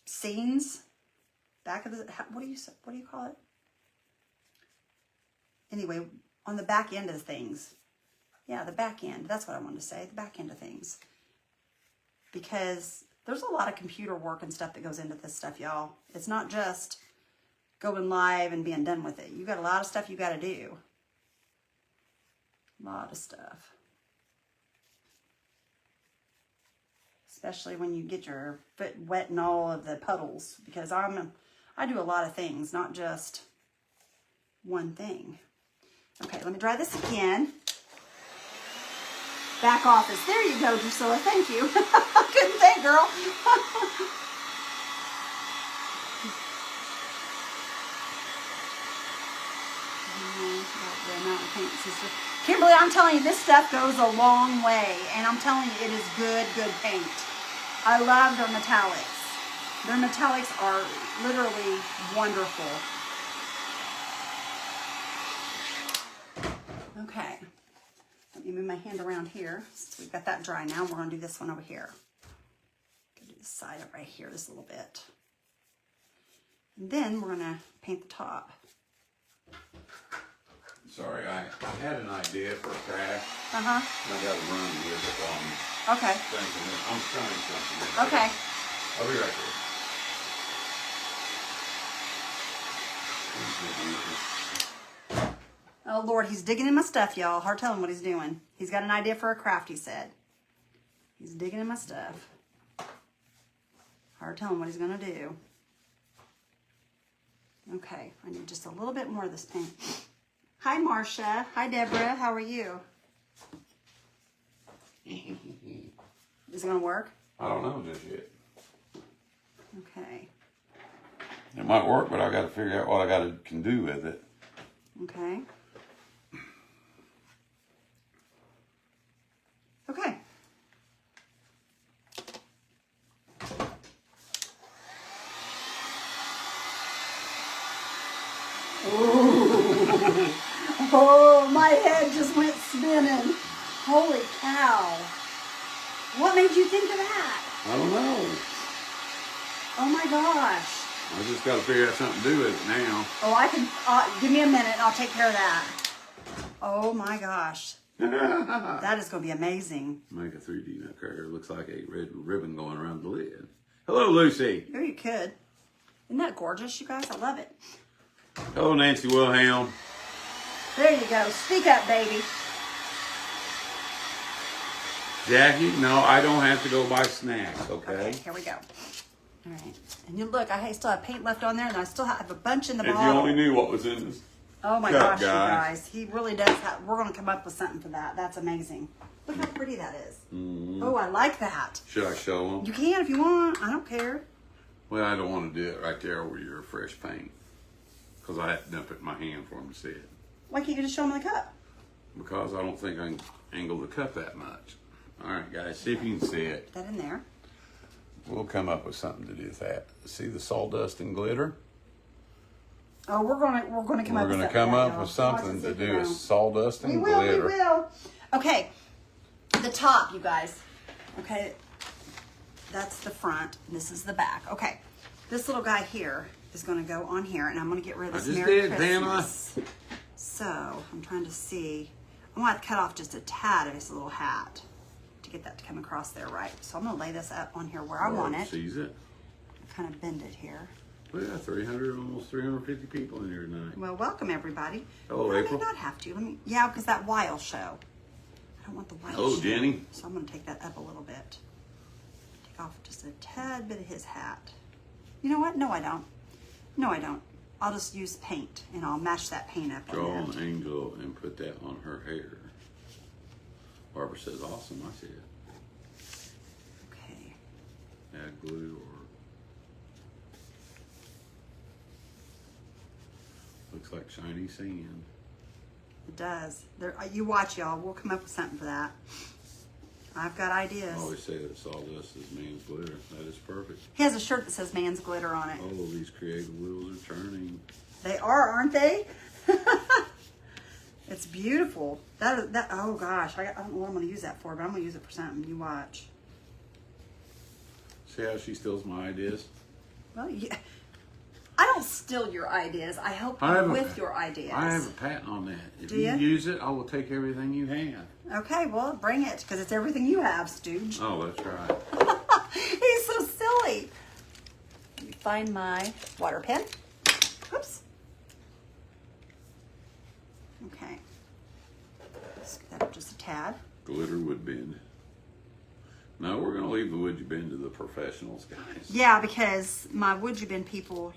Speaker 1: scenes? Back of the, what do you call it? Anyway, on the back end of things. Yeah, the back end. That's what I wanted to say, the back end of things. Because there's a lot of computer work and stuff that goes into this stuff, y'all. It's not just going live and being done with it. You got a lot of stuff you got to do. A lot of stuff. Especially when you get your foot wet in all of the puddles. Because I do a lot of things, not just one thing. Okay, let me try this again. Back office. There you go, Drusilla. Thank you. Couldn't think, girl. Kimberly, I'm telling you, this stuff goes a long way. And I'm telling you, it is good paint. I love their metallics. Their metallics are literally wonderful. Okay. Let me move my hand around here. So we've got that dry now. We're going to do this one over here. Go do this side up right here just a little bit. And then we're going to paint the top.
Speaker 2: Sorry, I had an idea for a craft.
Speaker 1: Uh-huh.
Speaker 2: I got to run with it.
Speaker 1: Okay.
Speaker 2: I'm trying something.
Speaker 1: Okay.
Speaker 2: I'll be right there.
Speaker 1: Oh, Lord, he's digging in my stuff, y'all. Hard telling what he's doing. He's got an idea for a craft, he said. He's digging in my stuff. Hard telling what he's going to do. Okay, I need just a little bit more of this paint. Hi, Marcia. Hi, Deborah. How are you? Is it going to work?
Speaker 2: I don't know just yet.
Speaker 1: Okay.
Speaker 2: It might work, but I got to figure out what I can do with it.
Speaker 1: Okay. Okay. Ooh. Oh, my head just went spinning. Holy cow. What made you think of that?
Speaker 2: I don't know.
Speaker 1: Oh my gosh.
Speaker 2: I just got to figure out something to do with it now.
Speaker 1: Oh, I can, give me a minute and I'll take care of that. Oh my gosh. That is going to be amazing.
Speaker 2: Make a 3D nutcracker. Looks like a red ribbon going around the lid. Hello, Lucy.
Speaker 1: Oh, you could. Isn't that gorgeous, you guys? I love it.
Speaker 2: Hello, Nancy Wilhelm.
Speaker 1: There you go. Speak up, baby.
Speaker 2: Jackie, no, I don't have to go buy snacks, okay?
Speaker 1: Okay, here we go. All right. And you look, I still have paint left on there, and I still have a bunch in the
Speaker 2: If
Speaker 1: bottle.
Speaker 2: you only knew what was in this.
Speaker 1: Oh my
Speaker 2: cup,
Speaker 1: gosh, you guys. He really does have, we're going to come up with something for that. That's amazing. Look how pretty that is.
Speaker 2: Mm-hmm.
Speaker 1: Oh, I like that.
Speaker 2: Should I show them?
Speaker 1: You can if you want. I don't care.
Speaker 2: Well, I don't want to do it right there over your fresh paint. Because I have to dump it in my hand for them to see it.
Speaker 1: Why can't you just show them the cup?
Speaker 2: Because I don't think I can angle the cup that much. All right, guys, see if you can see it.
Speaker 1: Put that in there.
Speaker 2: We'll come up with something to do with that. See the sawdust and glitter?
Speaker 1: Oh, we're gonna come
Speaker 2: We're
Speaker 1: up with
Speaker 2: going
Speaker 1: something.
Speaker 2: to come up
Speaker 1: y'all.
Speaker 2: with something
Speaker 1: Watch
Speaker 2: to
Speaker 1: and see
Speaker 2: do
Speaker 1: if
Speaker 2: with
Speaker 1: we
Speaker 2: sawdust and
Speaker 1: will.
Speaker 2: glitter.
Speaker 1: We will. Okay, the top, you guys. Okay, that's the front. And this is the back. Okay, this little guy here is going to go on here, and I'm going to get rid of
Speaker 2: I
Speaker 1: this
Speaker 2: just
Speaker 1: Merry
Speaker 2: did,
Speaker 1: Christmas. So I'm trying to see. I'm going to have to cut off just a tad of his little hat to get that to come across there right. So I'm going to lay this up on here where I want it.
Speaker 2: Sees it.
Speaker 1: Kind of bend it here.
Speaker 2: We got 300, almost 350 people in here tonight.
Speaker 1: Well, welcome everybody.
Speaker 2: Hello,
Speaker 1: I
Speaker 2: April.
Speaker 1: may not have to. Let me. Yeah, because that Y will show. I don't want the Y to
Speaker 2: Hello,
Speaker 1: show.
Speaker 2: Jenny.
Speaker 1: So I'm going to take that up a little bit. Take off just a tad bit of his hat. You know what? No, I don't. No, I don't. I'll just use paint and I'll match that paint up.
Speaker 2: Draw
Speaker 1: on
Speaker 2: an angel and put that on her hair. Barbara says, awesome. I see it.
Speaker 1: Okay.
Speaker 2: Add glue or. Looks like shiny sand.
Speaker 1: It does. There. You watch, y'all. We'll come up with something for that. I've got ideas.
Speaker 2: I always say that sawdust is man's glitter. That is perfect.
Speaker 1: He has a shirt that says man's glitter on it.
Speaker 2: Oh, these creative wheels are turning.
Speaker 1: They are, aren't they? It's beautiful. Oh gosh, I don't know what I'm going to use that for, but I'm going to use it for something. You watch.
Speaker 2: See how she steals my ideas?
Speaker 1: Well, yeah. I don't steal your ideas. I help you with your ideas.
Speaker 2: I have a patent on that. If
Speaker 1: Do
Speaker 2: you
Speaker 1: ya?
Speaker 2: use it, I will take everything you have.
Speaker 1: Okay, well, bring it, because it's everything you have, Stooge.
Speaker 2: Oh, that's right.
Speaker 1: He's so silly. Let me find my water pen. Oops. Okay. Scoot that up just a tad.
Speaker 2: Glitter would bend. No, we're going to leave the would you bend to the professionals, guys.
Speaker 1: Yeah, because my would you been people,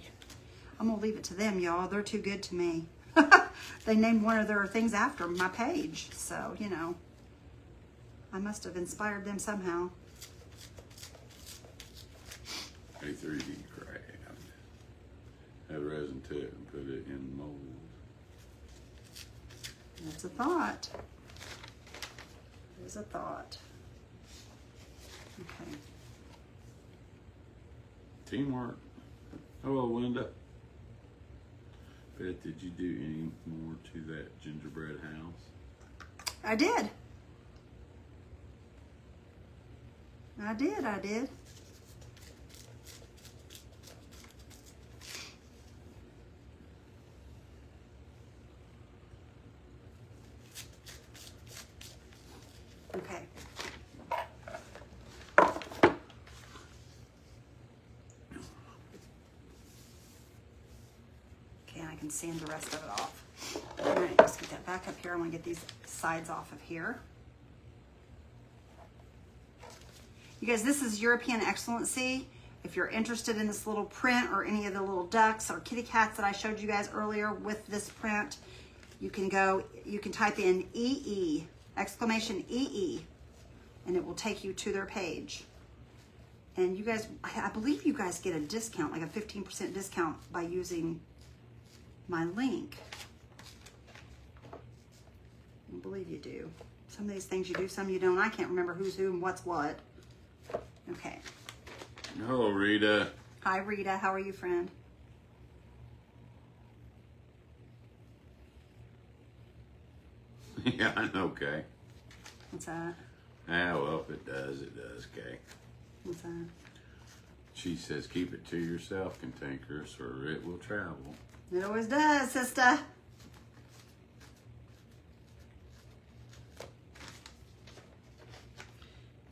Speaker 1: I'm going to leave it to them, y'all. They're too good to me. They named one of their things after my page. So, you know, I must have inspired them somehow.
Speaker 2: A 3D craft. Add resin to it and put it in mold.
Speaker 1: That's a thought. There's a thought. Okay.
Speaker 2: Teamwork. Hello, Linda. Beth, did you do any more to that gingerbread house?
Speaker 1: I did. I did. Okay. Okay, and I can sand the rest of it off. All right, let's get that back up here. I want to get these sides off of here. You guys, this is European Excellency. If you're interested in this little print or any of the little ducks or kitty cats that I showed you guys earlier with this print, you can type in EE, exclamation EE, and it will take you to their page. And you guys, I believe you guys get a discount, like a 15% discount by using my link. I believe you do. Some of these things you do, some you don't. I can't remember who's who and what's what. Okay.
Speaker 2: Hello, Rita.
Speaker 1: Hi, Rita. How are you, friend?
Speaker 2: Yeah, I know, Kay.
Speaker 1: What's that?
Speaker 2: Ah, well, if it does, Kay.
Speaker 1: What's that?
Speaker 2: She says, keep it to yourself, cantankerous, or it will travel.
Speaker 1: It always does, sister.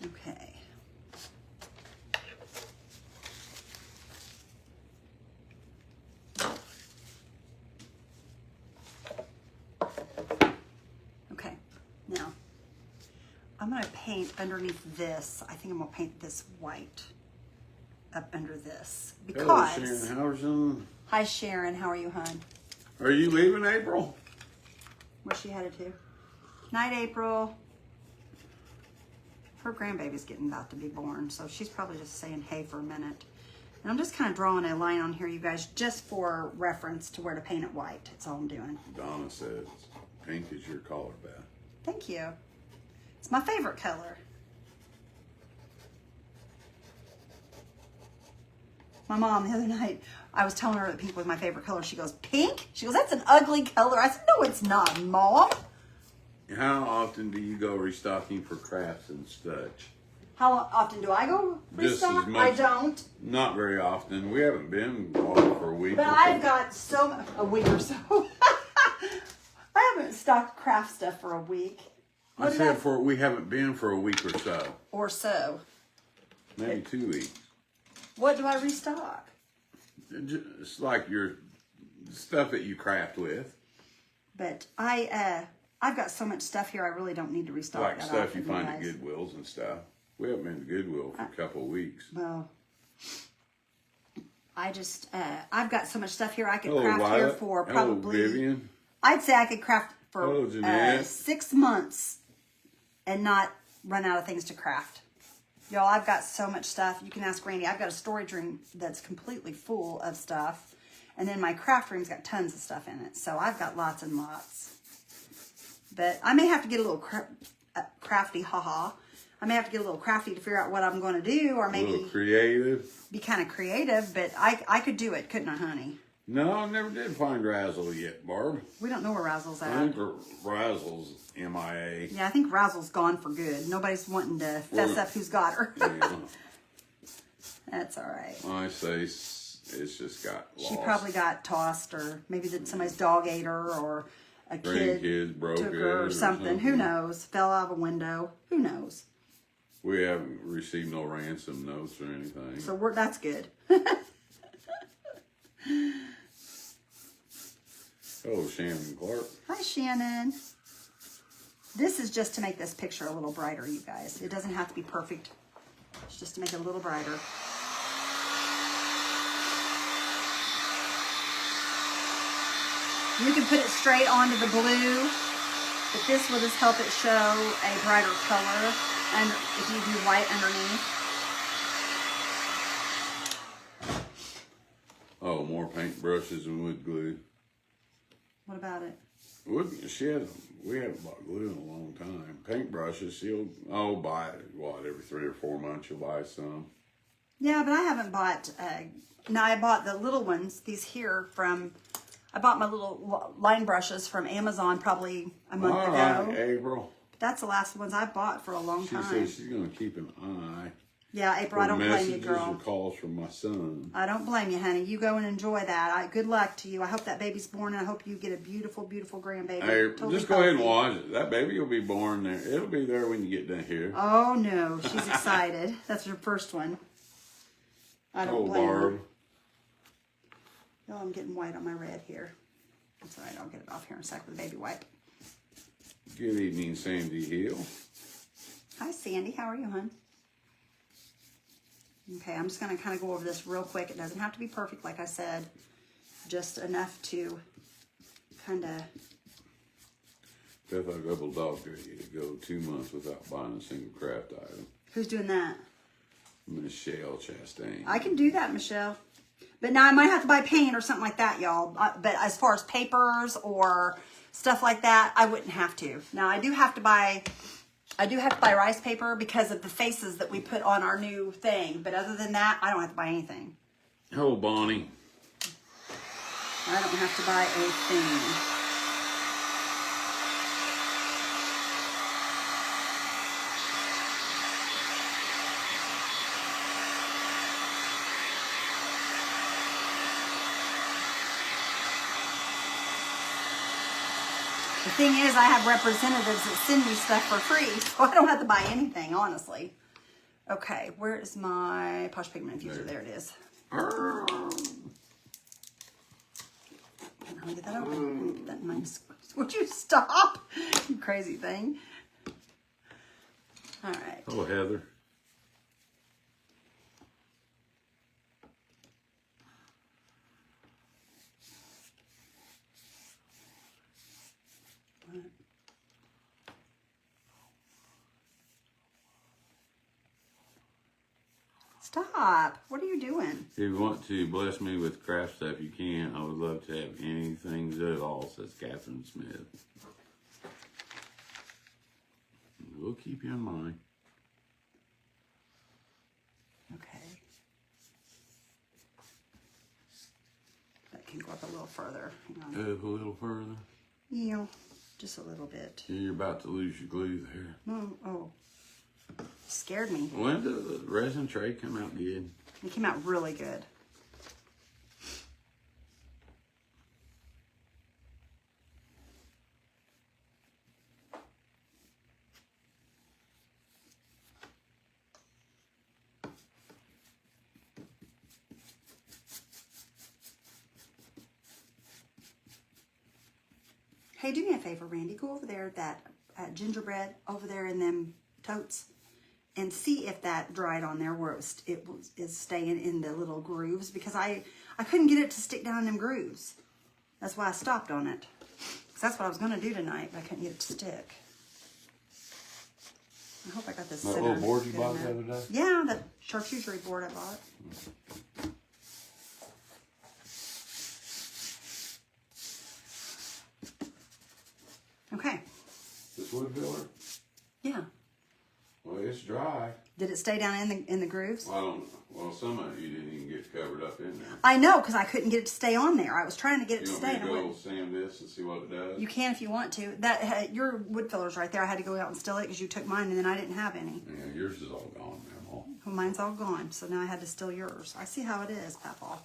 Speaker 1: Okay. Okay, now I'm going to paint underneath this. I think I'm going to paint this white up under this
Speaker 2: Hello,
Speaker 1: because...
Speaker 2: Sharon Howerson.
Speaker 1: Hi, Sharon. How are you, hon?
Speaker 2: Are you leaving, April?
Speaker 1: Where's she headed to? Night, April. Her grandbaby's getting about to be born, so she's probably just saying hey for a minute. And I'm just kind of drawing a line on here, you guys, just for reference to where to paint it white. That's all I'm doing.
Speaker 2: Donna says, pink is your color, Beth.
Speaker 1: Thank you. It's my favorite color. My mom, the other night, I was telling her that pink was my favorite color. She goes, pink? She goes, that's an ugly color. I said, no, it's not, Mom.
Speaker 2: How often do you go restocking for crafts and such?
Speaker 1: How often do I go
Speaker 2: Just as
Speaker 1: restock?
Speaker 2: much-
Speaker 1: I don't.
Speaker 2: Not very often. We haven't been for a week.
Speaker 1: But
Speaker 2: or
Speaker 1: I've
Speaker 2: so.
Speaker 1: got a week or so. I haven't stocked craft stuff for a week.
Speaker 2: I said we haven't been for a week or so.
Speaker 1: Or so.
Speaker 2: Maybe 2 weeks.
Speaker 1: What do I restock?
Speaker 2: Just like your stuff that you craft with.
Speaker 1: But I've got so much stuff here I really don't need to restock.
Speaker 2: Like
Speaker 1: that
Speaker 2: stuff
Speaker 1: often,
Speaker 2: you find
Speaker 1: guys.
Speaker 2: at Goodwill's and stuff. We haven't been to Goodwill for a couple of weeks.
Speaker 1: Well, I just I've got so much stuff here I could
Speaker 2: Hello,
Speaker 1: craft here
Speaker 2: Violet.
Speaker 1: for
Speaker 2: Hello,
Speaker 1: probably.
Speaker 2: Vivian.
Speaker 1: I'd say I could craft
Speaker 2: Hello,
Speaker 1: for
Speaker 2: Jeanette.
Speaker 1: 6 months and not run out of things to craft. Y'all, I've got so much stuff. You can ask Randy. I've got a storage room that's completely full of stuff. And then my craft room's got tons of stuff in it. So I've got lots and lots. But I may have to get a little crafty, haha. I may have to get a little crafty to figure out what I'm going to do, or
Speaker 2: A
Speaker 1: maybe
Speaker 2: little creative.
Speaker 1: be kind of creative, but I could do it, couldn't I, honey?
Speaker 2: No, I never did find Razzle yet, Barb.
Speaker 1: We don't know where Razzle's
Speaker 2: I
Speaker 1: at.
Speaker 2: think Razzle's MIA.
Speaker 1: Yeah, I think Razzle's gone for good. Nobody's wanting to fess up who's got her.
Speaker 2: Yeah.
Speaker 1: That's all right.
Speaker 2: I say it's just got lost.
Speaker 1: She probably got tossed, or maybe that somebody's dog ate her, or a kid
Speaker 2: Grandkids broke
Speaker 1: took
Speaker 2: it
Speaker 1: her, or
Speaker 2: or
Speaker 1: something. Who knows? Fell out of a window. Who knows?
Speaker 2: We haven't received no ransom notes or anything.
Speaker 1: So that's good.
Speaker 2: Oh, Shannon Clark.
Speaker 1: Hi, Shannon. This is just to make this picture a little brighter, you guys. It doesn't have to be perfect. It's just to make it a little brighter. You can put it straight onto the blue, but this will just help it show a brighter color, and if you do white underneath.
Speaker 2: Oh, more paintbrushes and wood glue.
Speaker 1: What about it?
Speaker 2: We haven't bought glue in a long time. Paintbrushes, she'll buy it, every 3 or 4 months you'll buy some.
Speaker 1: Yeah, but I haven't bought, now I bought the little ones, these here I bought my little line brushes from Amazon probably a month
Speaker 2: All
Speaker 1: ago.
Speaker 2: right, April.
Speaker 1: That's the last ones I've bought for a long
Speaker 2: She
Speaker 1: time.
Speaker 2: says she's going to keep an eye
Speaker 1: Yeah, April, I
Speaker 2: for
Speaker 1: don't blame you,
Speaker 2: messages or
Speaker 1: girl.
Speaker 2: calls from my son.
Speaker 1: I don't blame you, honey. You go and enjoy that. Good luck to you. I hope that baby's born, and I hope you get a beautiful, beautiful grandbaby.
Speaker 2: Hey,
Speaker 1: Totally
Speaker 2: just go ahead and
Speaker 1: healthy.
Speaker 2: watch it. That baby will be born there. It'll be there when you get down here.
Speaker 1: Oh, no. She's excited. That's her first one. I don't blame her.
Speaker 2: Barb.
Speaker 1: Oh, I'm getting white on my red here. That's all right. I'll get it off here in a sec with a baby wipe.
Speaker 2: Good evening, Sandy Hill.
Speaker 1: Hi, Sandy. How are you, hon? Okay, I'm just going to kind of go over this real quick. It doesn't have to be perfect, like I said. Just enough to kind of...
Speaker 2: Beth, our double dog ready to go 2 months without buying a single craft item.
Speaker 1: Who's doing that?
Speaker 2: Michelle Chastain.
Speaker 1: I can do that, Michelle. But now I might have to buy paint or something like that, y'all. But as far as papers or stuff like that, I wouldn't have to. Now I do have to buy rice paper because of the faces that we put on our new thing. But other than that, I don't have to buy anything.
Speaker 2: Oh, Bonnie.
Speaker 1: I don't have to buy a thing. The thing is, I have representatives that send me stuff for free, so I don't have to buy anything, honestly. Okay, where is my Posh Pigment Infuser? There it is. Let me get that open. Let me get that in my... Would you stop? You crazy thing. All right.
Speaker 2: Oh, Heather.
Speaker 1: Stop. What are you doing?
Speaker 2: If you want to bless me with craft stuff, you can. I would love to have anything at all, says Catherine Smith. We'll keep you in mind.
Speaker 1: Okay. That can go up a little further. Hang on.
Speaker 2: Up a little further.
Speaker 1: Yeah, just a little bit.
Speaker 2: You're about to lose your glue there.
Speaker 1: Oh. Scared me.
Speaker 2: When did the resin tray come out good?
Speaker 1: It came out really good. Hey, do me a favor, Randy. Go over there, that gingerbread over there in them totes, and see if that dried on there where is staying in the little grooves, because I couldn't get it to stick down in them grooves. That's why I stopped on it. Because that's what I was going to do tonight, but I couldn't get it to stick. I hope I got this
Speaker 2: That
Speaker 1: center
Speaker 2: little board you
Speaker 1: good
Speaker 2: bought
Speaker 1: enough.
Speaker 2: the other day?
Speaker 1: Yeah, that charcuterie board I bought. Okay.
Speaker 2: This wood filler?
Speaker 1: Yeah.
Speaker 2: Well, it's dry.
Speaker 1: Did it stay down in the grooves?
Speaker 2: Well, I don't know. Well, some of it you didn't even get covered up in there.
Speaker 1: I know, because I couldn't get it to stay on there. I was trying to get it
Speaker 2: You
Speaker 1: to
Speaker 2: want me
Speaker 1: stay.
Speaker 2: to
Speaker 1: And I
Speaker 2: go
Speaker 1: wouldn't.
Speaker 2: sand this and see what it does?
Speaker 1: You can if you want to. That your wood filler's right there. I had to go out and still it because you took mine and then I didn't have any.
Speaker 2: Yeah, yours is all gone, Mama.
Speaker 1: Well, mine's all gone, so now I had to steal yours. I see how it is, Papa.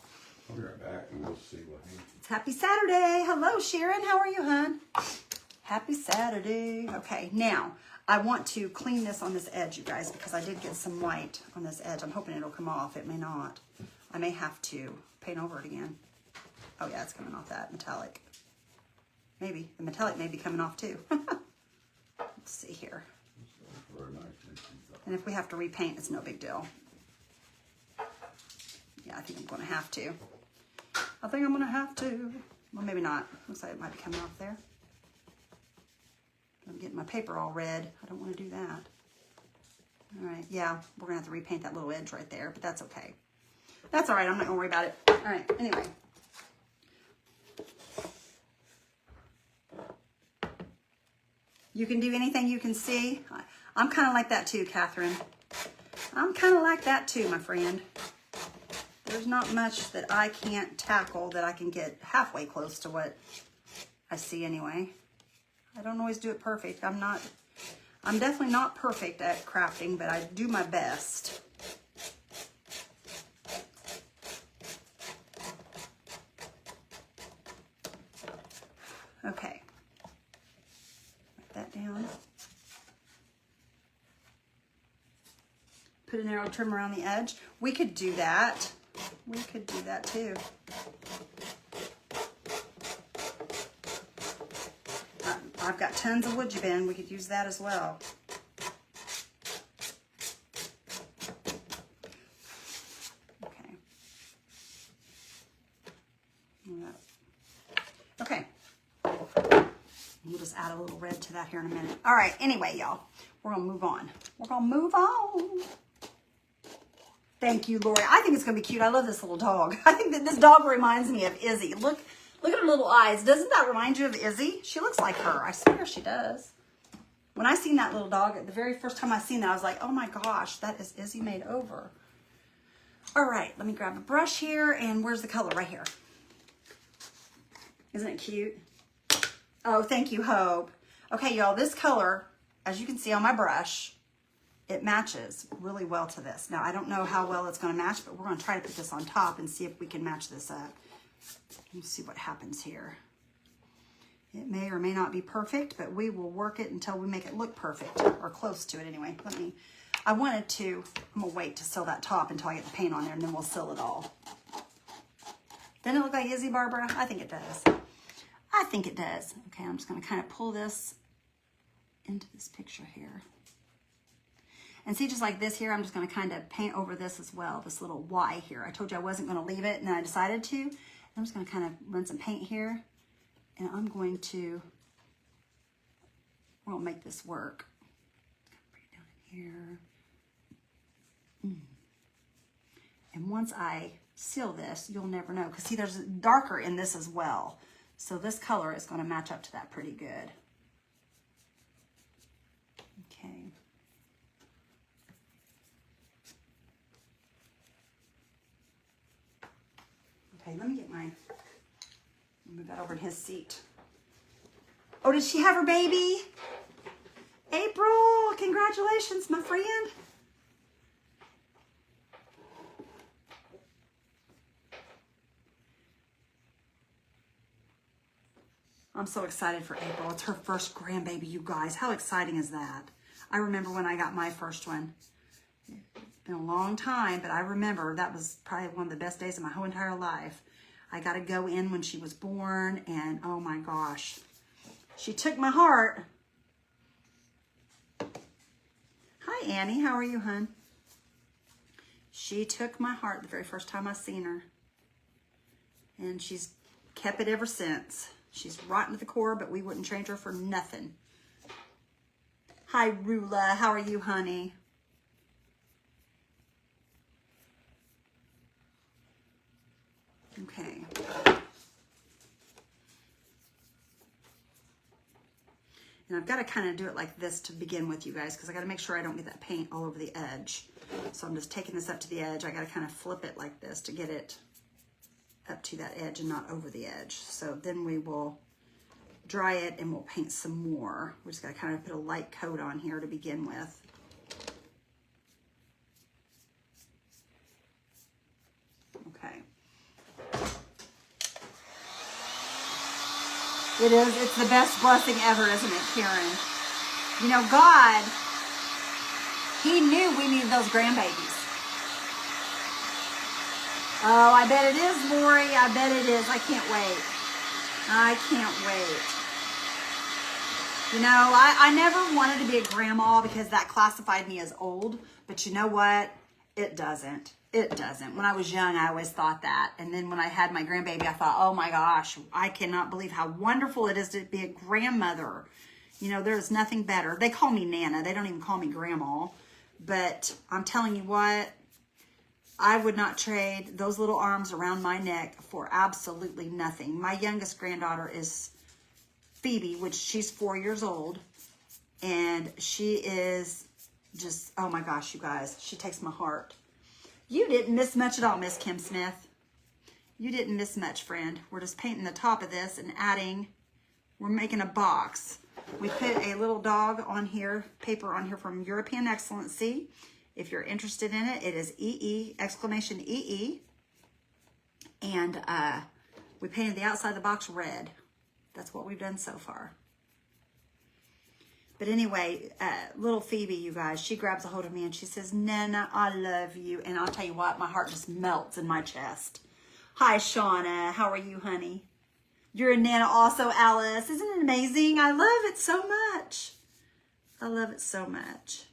Speaker 2: I'll be right back and we'll see what he...
Speaker 1: It's happy Saturday. Hello, Sharon. How are you, hon? Happy Saturday. Okay, now I want to clean this on this edge, you guys, because I did get some white on this edge. I'm hoping it'll come off. It may not. I may have to paint over it again. Oh, yeah, it's coming off that metallic. Maybe. The metallic may be coming off, too. Let's see here.
Speaker 2: Very nice.
Speaker 1: And if we have to repaint, it's no big deal. Yeah, I think I'm going to have to. I think I'm going to have to. Well, maybe not. Looks like it might be coming off there. I'm getting my paper all red. I don't want to do that. All right, yeah, we're going to have to repaint that little edge right there, but that's okay. That's all right. I'm not going to worry about it. All right, anyway. You can do anything you can see. I'm kind of like that too, Catherine. I'm kind of like that too, my friend. There's not much that I can't tackle that I can get halfway close to what I see anyway. I don't always do it perfect. I'm definitely not perfect at crafting, but I do my best. Okay. Write that down. Put an arrow trim around the edge. We could do that. We could do that too. I've got tons of wood bin. We could use that as well. Okay. Okay. We'll just add a little red to that here in a minute. All right. Anyway, y'all, we're going to move on. We're going to move on. Thank you, Lori. I think it's going to be cute. I love this little dog. I think that this dog reminds me of Izzy. Look at her little eyes. Doesn't that remind you of Izzy? She looks like her. I swear she does. When I seen that little dog, the very first time I seen that, I was like, oh my gosh, that is Izzy made over. All right, let me grab a brush here. And where's the color? Right here. Isn't it cute? Oh, thank you, Hope. Okay, y'all, this color, as you can see on my brush, it matches really well to this. Now, I don't know how well it's going to match, but we're going to try to put this on top and see if we can match this up. Let's see what happens here. It may or may not be perfect, but we will work it until we make it look perfect, or close to it anyway. I'm going to wait to seal that top until I get the paint on there, and then we'll seal it all. Doesn't it look like Izzy, Barbara? I think it does. I think it does. Okay, I'm just going to kind of pull this into this picture here. And see, just like this here, I'm just going to kind of paint over this as well, this little Y here. I told you I wasn't going to leave it, and then I decided to. I'm just going to kind of run some paint here, and I'm going to, we'll make this work. Bring it down in here. And once I seal this, you'll never know, because see, there's darker in this as well. So this color is going to match up to that pretty good. Okay. Okay, let me get mine. Move that over in his seat. Oh, did she have her baby? April, congratulations, my friend. I'm so excited for April. It's her first grandbaby, you guys. How exciting is that? I remember when I got my first one. It's been a long time, but I remember that was probably one of the best days of my whole entire life. I got to go in when she was born, and oh my gosh. She took my heart. Hi, Annie. How are you, hon? She took my heart the very first time I seen her. And she's kept it ever since. She's rotten to the core, but we wouldn't change her for nothing. Hi, Rula. How are you, honey? Okay. And I've got to kind of do it like this to begin with, you guys, because I got to make sure I don't get that paint all over the edge. So I'm just taking this up to the edge. I got to kind of flip it like this to get it up to that edge and not over the edge. So then we will dry it and we'll paint some more. We're just got to kind of put a light coat on here to begin with. Okay. It's the best blessing ever, isn't it, Karen? You know, God, He knew we needed those grandbabies. Oh, I bet it is, Lori. I bet it is. I can't wait. I can't wait. You know, I never wanted to be a grandma because that classified me as old. But you know what? It doesn't. It doesn't. When I was young, I always thought that. And then when I had my grandbaby, I thought, oh my gosh, I cannot believe how wonderful it is to be a grandmother. You know, there's nothing better. They call me Nana. They don't even call me Grandma. But I'm telling you what, I would not trade those little arms around my neck for absolutely nothing. My youngest granddaughter is Phoebe, which she's 4 years old. And she is just, oh my gosh, you guys, she takes my heart. You didn't miss much at all, Miss Kim Smith. You didn't miss much, friend. We're just painting the top of this and adding, we're making a box. We put a little dog on here, paper on here from European Excellency. If you're interested in it, it is EE, exclamation EE. And we painted the outside of the box red. That's what we've done so far. But anyway, little Phoebe, you guys, she grabs a hold of me and she says, Nana, I love you. And I'll tell you what, my heart just melts in my chest. Hi, Shauna. How are you, honey? You're a Nana also, Alice. Isn't it amazing? I love it so much. I love it so much.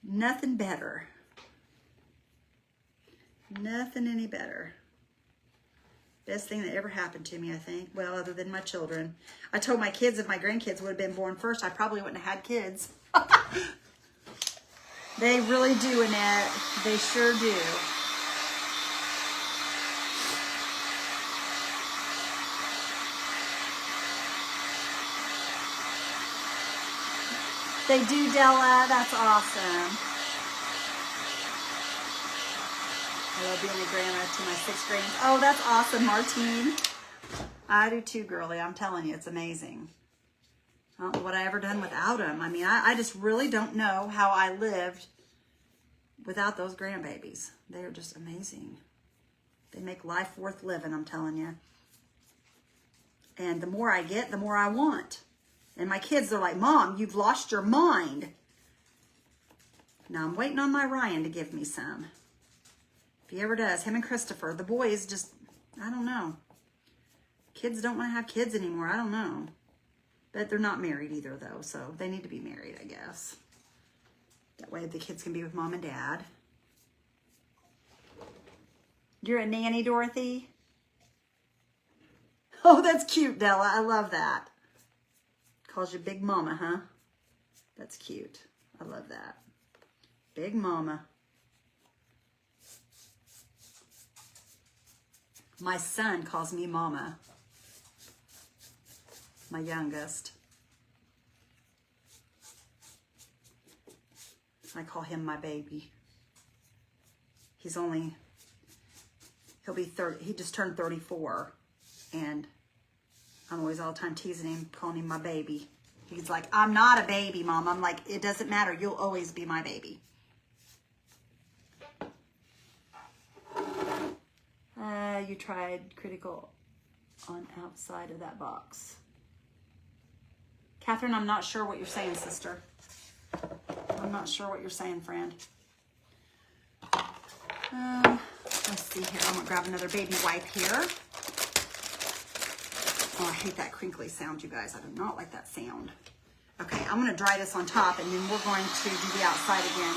Speaker 1: Nothing better. Nothing any better. Best thing that ever happened to me, I think. Well, other than my children. I told my kids if my grandkids would have been born first, I probably wouldn't have had kids. They really do, Annette. They sure do. They do, Della. That's awesome. I love being a grandma to my 6 grands. Oh, that's awesome, Martine. I do too, girly. I'm telling you, it's amazing. I don't know what I ever done without them. I mean, I just really don't know how I lived without those grandbabies. They're just amazing. They make life worth living, I'm telling you. And the more I get, the more I want. And my kids are like, Mom, you've lost your mind. Now I'm waiting on my Ryan to give me some. If he ever does, him and Christopher, the boys just, I don't know. Kids don't want to have kids anymore. I don't know. But they're not married either, though, so they need to be married, I guess. That way the kids can be with Mom and Dad. You're a nanny, Dorothy? Oh, that's cute, Della. I love that. Calls you Big Mama, huh? That's cute. I love that. Big Mama. My son calls me Mama. My youngest. I call him my baby. He'll be 30, he just turned 34. And I'm always all the time teasing him, calling him my baby. He's like, I'm not a baby, Mom. I'm like, it doesn't matter. You'll always be my baby. You tried critical on outside of that box. Catherine, I'm not sure what you're saying, sister. I'm not sure what you're saying, friend. Let's see here. I'm gonna grab another baby wipe here. Oh, I hate that crinkly sound, you guys. I do not like that sound. Okay, I'm gonna dry this on top and then we're going to do the outside again.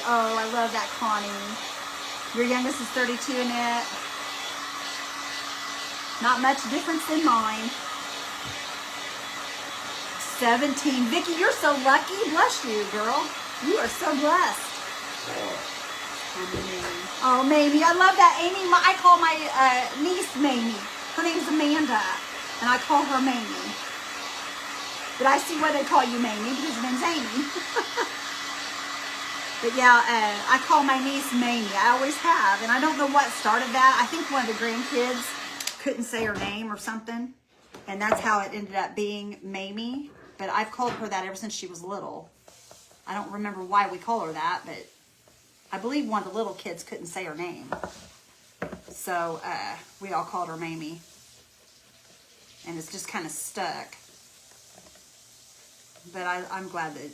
Speaker 1: Oh, I love that, Connie. Your youngest is 32, Annette. Not much difference in mine. 17. Vicki, you're so lucky. Bless you, girl. You are so blessed. Oh, Mamie. I love that. Amy, I call my niece Mamie. Her name's Amanda. and I call her Mamie. But I see why they call you Mamie, because your name's Amy. But yeah, I call my niece Mamie. I always have, and I don't know what started that. I think one of the grandkids couldn't say her name or something, and that's how it ended up being Mamie. But I've called her that ever since she was little. I don't remember why we call her that, but I believe one of the little kids couldn't say her name. So we all called her Mamie. And it's just kind of stuck. But I'm glad that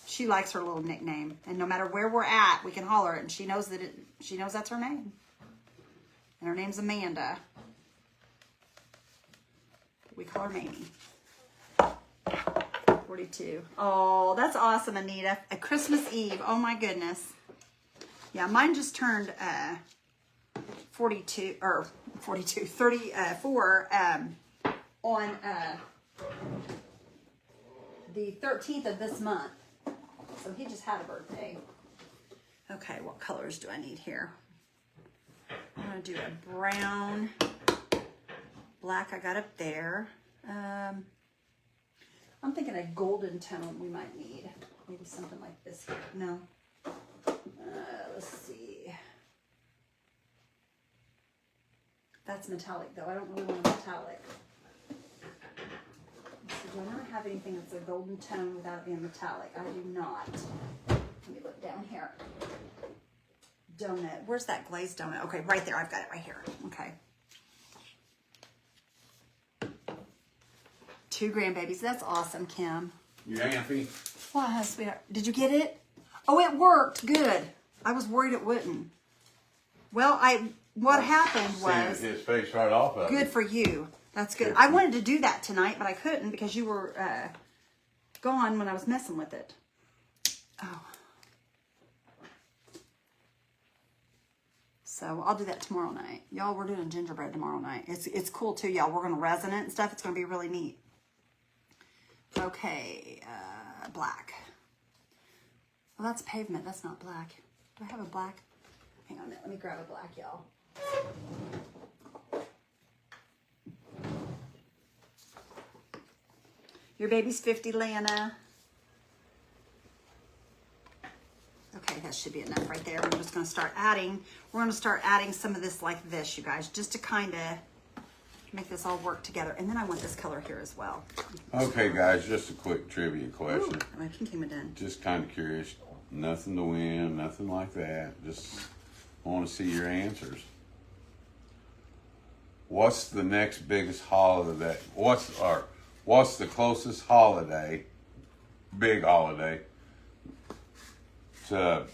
Speaker 1: she likes her little nickname. And no matter where we're at, we can holler it, and she knows that she knows that's her name. And her name's Amanda. We call her Mamie. 42. Oh, that's awesome, Anita. A Christmas Eve. Oh my goodness. Yeah, mine just turned 34 on the 13th of this month. So he just had a birthday. Okay, what colors do I need here? I'm gonna do a brown, black I got up there. I'm thinking a golden tone we might need. Maybe something like this here. No. Let's see. That's metallic though. I don't really want a metallic. So do I not have anything that's a golden tone without it being metallic? I do not. Let me look down here. Donut. Where's that glazed donut? Okay, right there. I've got it right here. Okay. 2 grandbabies. That's awesome, Kim.
Speaker 2: You happy?
Speaker 1: Why, sweetheart? Did you get it? Oh, it worked. Good. I was worried it wouldn't. Well, what happened was
Speaker 2: his face right off of
Speaker 1: good
Speaker 2: it.
Speaker 1: for you. That's good. I wanted to do that tonight, but I couldn't because you were gone when I was messing with it. Oh. So I'll do that tomorrow night. Y'all, we're doing gingerbread tomorrow night. It's cool too, y'all. We're going to resin it and stuff. It's going to be really neat. Okay, black. Well, that's pavement. That's not black. Do I have a black? Hang on a minute. Let me grab a black, y'all. Your baby's 50, Lana. Okay, that should be enough right there. We're just going to start adding. We're going to start adding some of this like this, you guys, just to kind of make this all work together. And then I want this color here as well.
Speaker 2: Okay, guys, just a quick trivia question.
Speaker 1: Ooh, my pinky went in.
Speaker 2: Just kind of curious. Nothing to win, nothing like that. Just want to see your answers. What's the next biggest holiday? What's the closest holiday, big holiday, to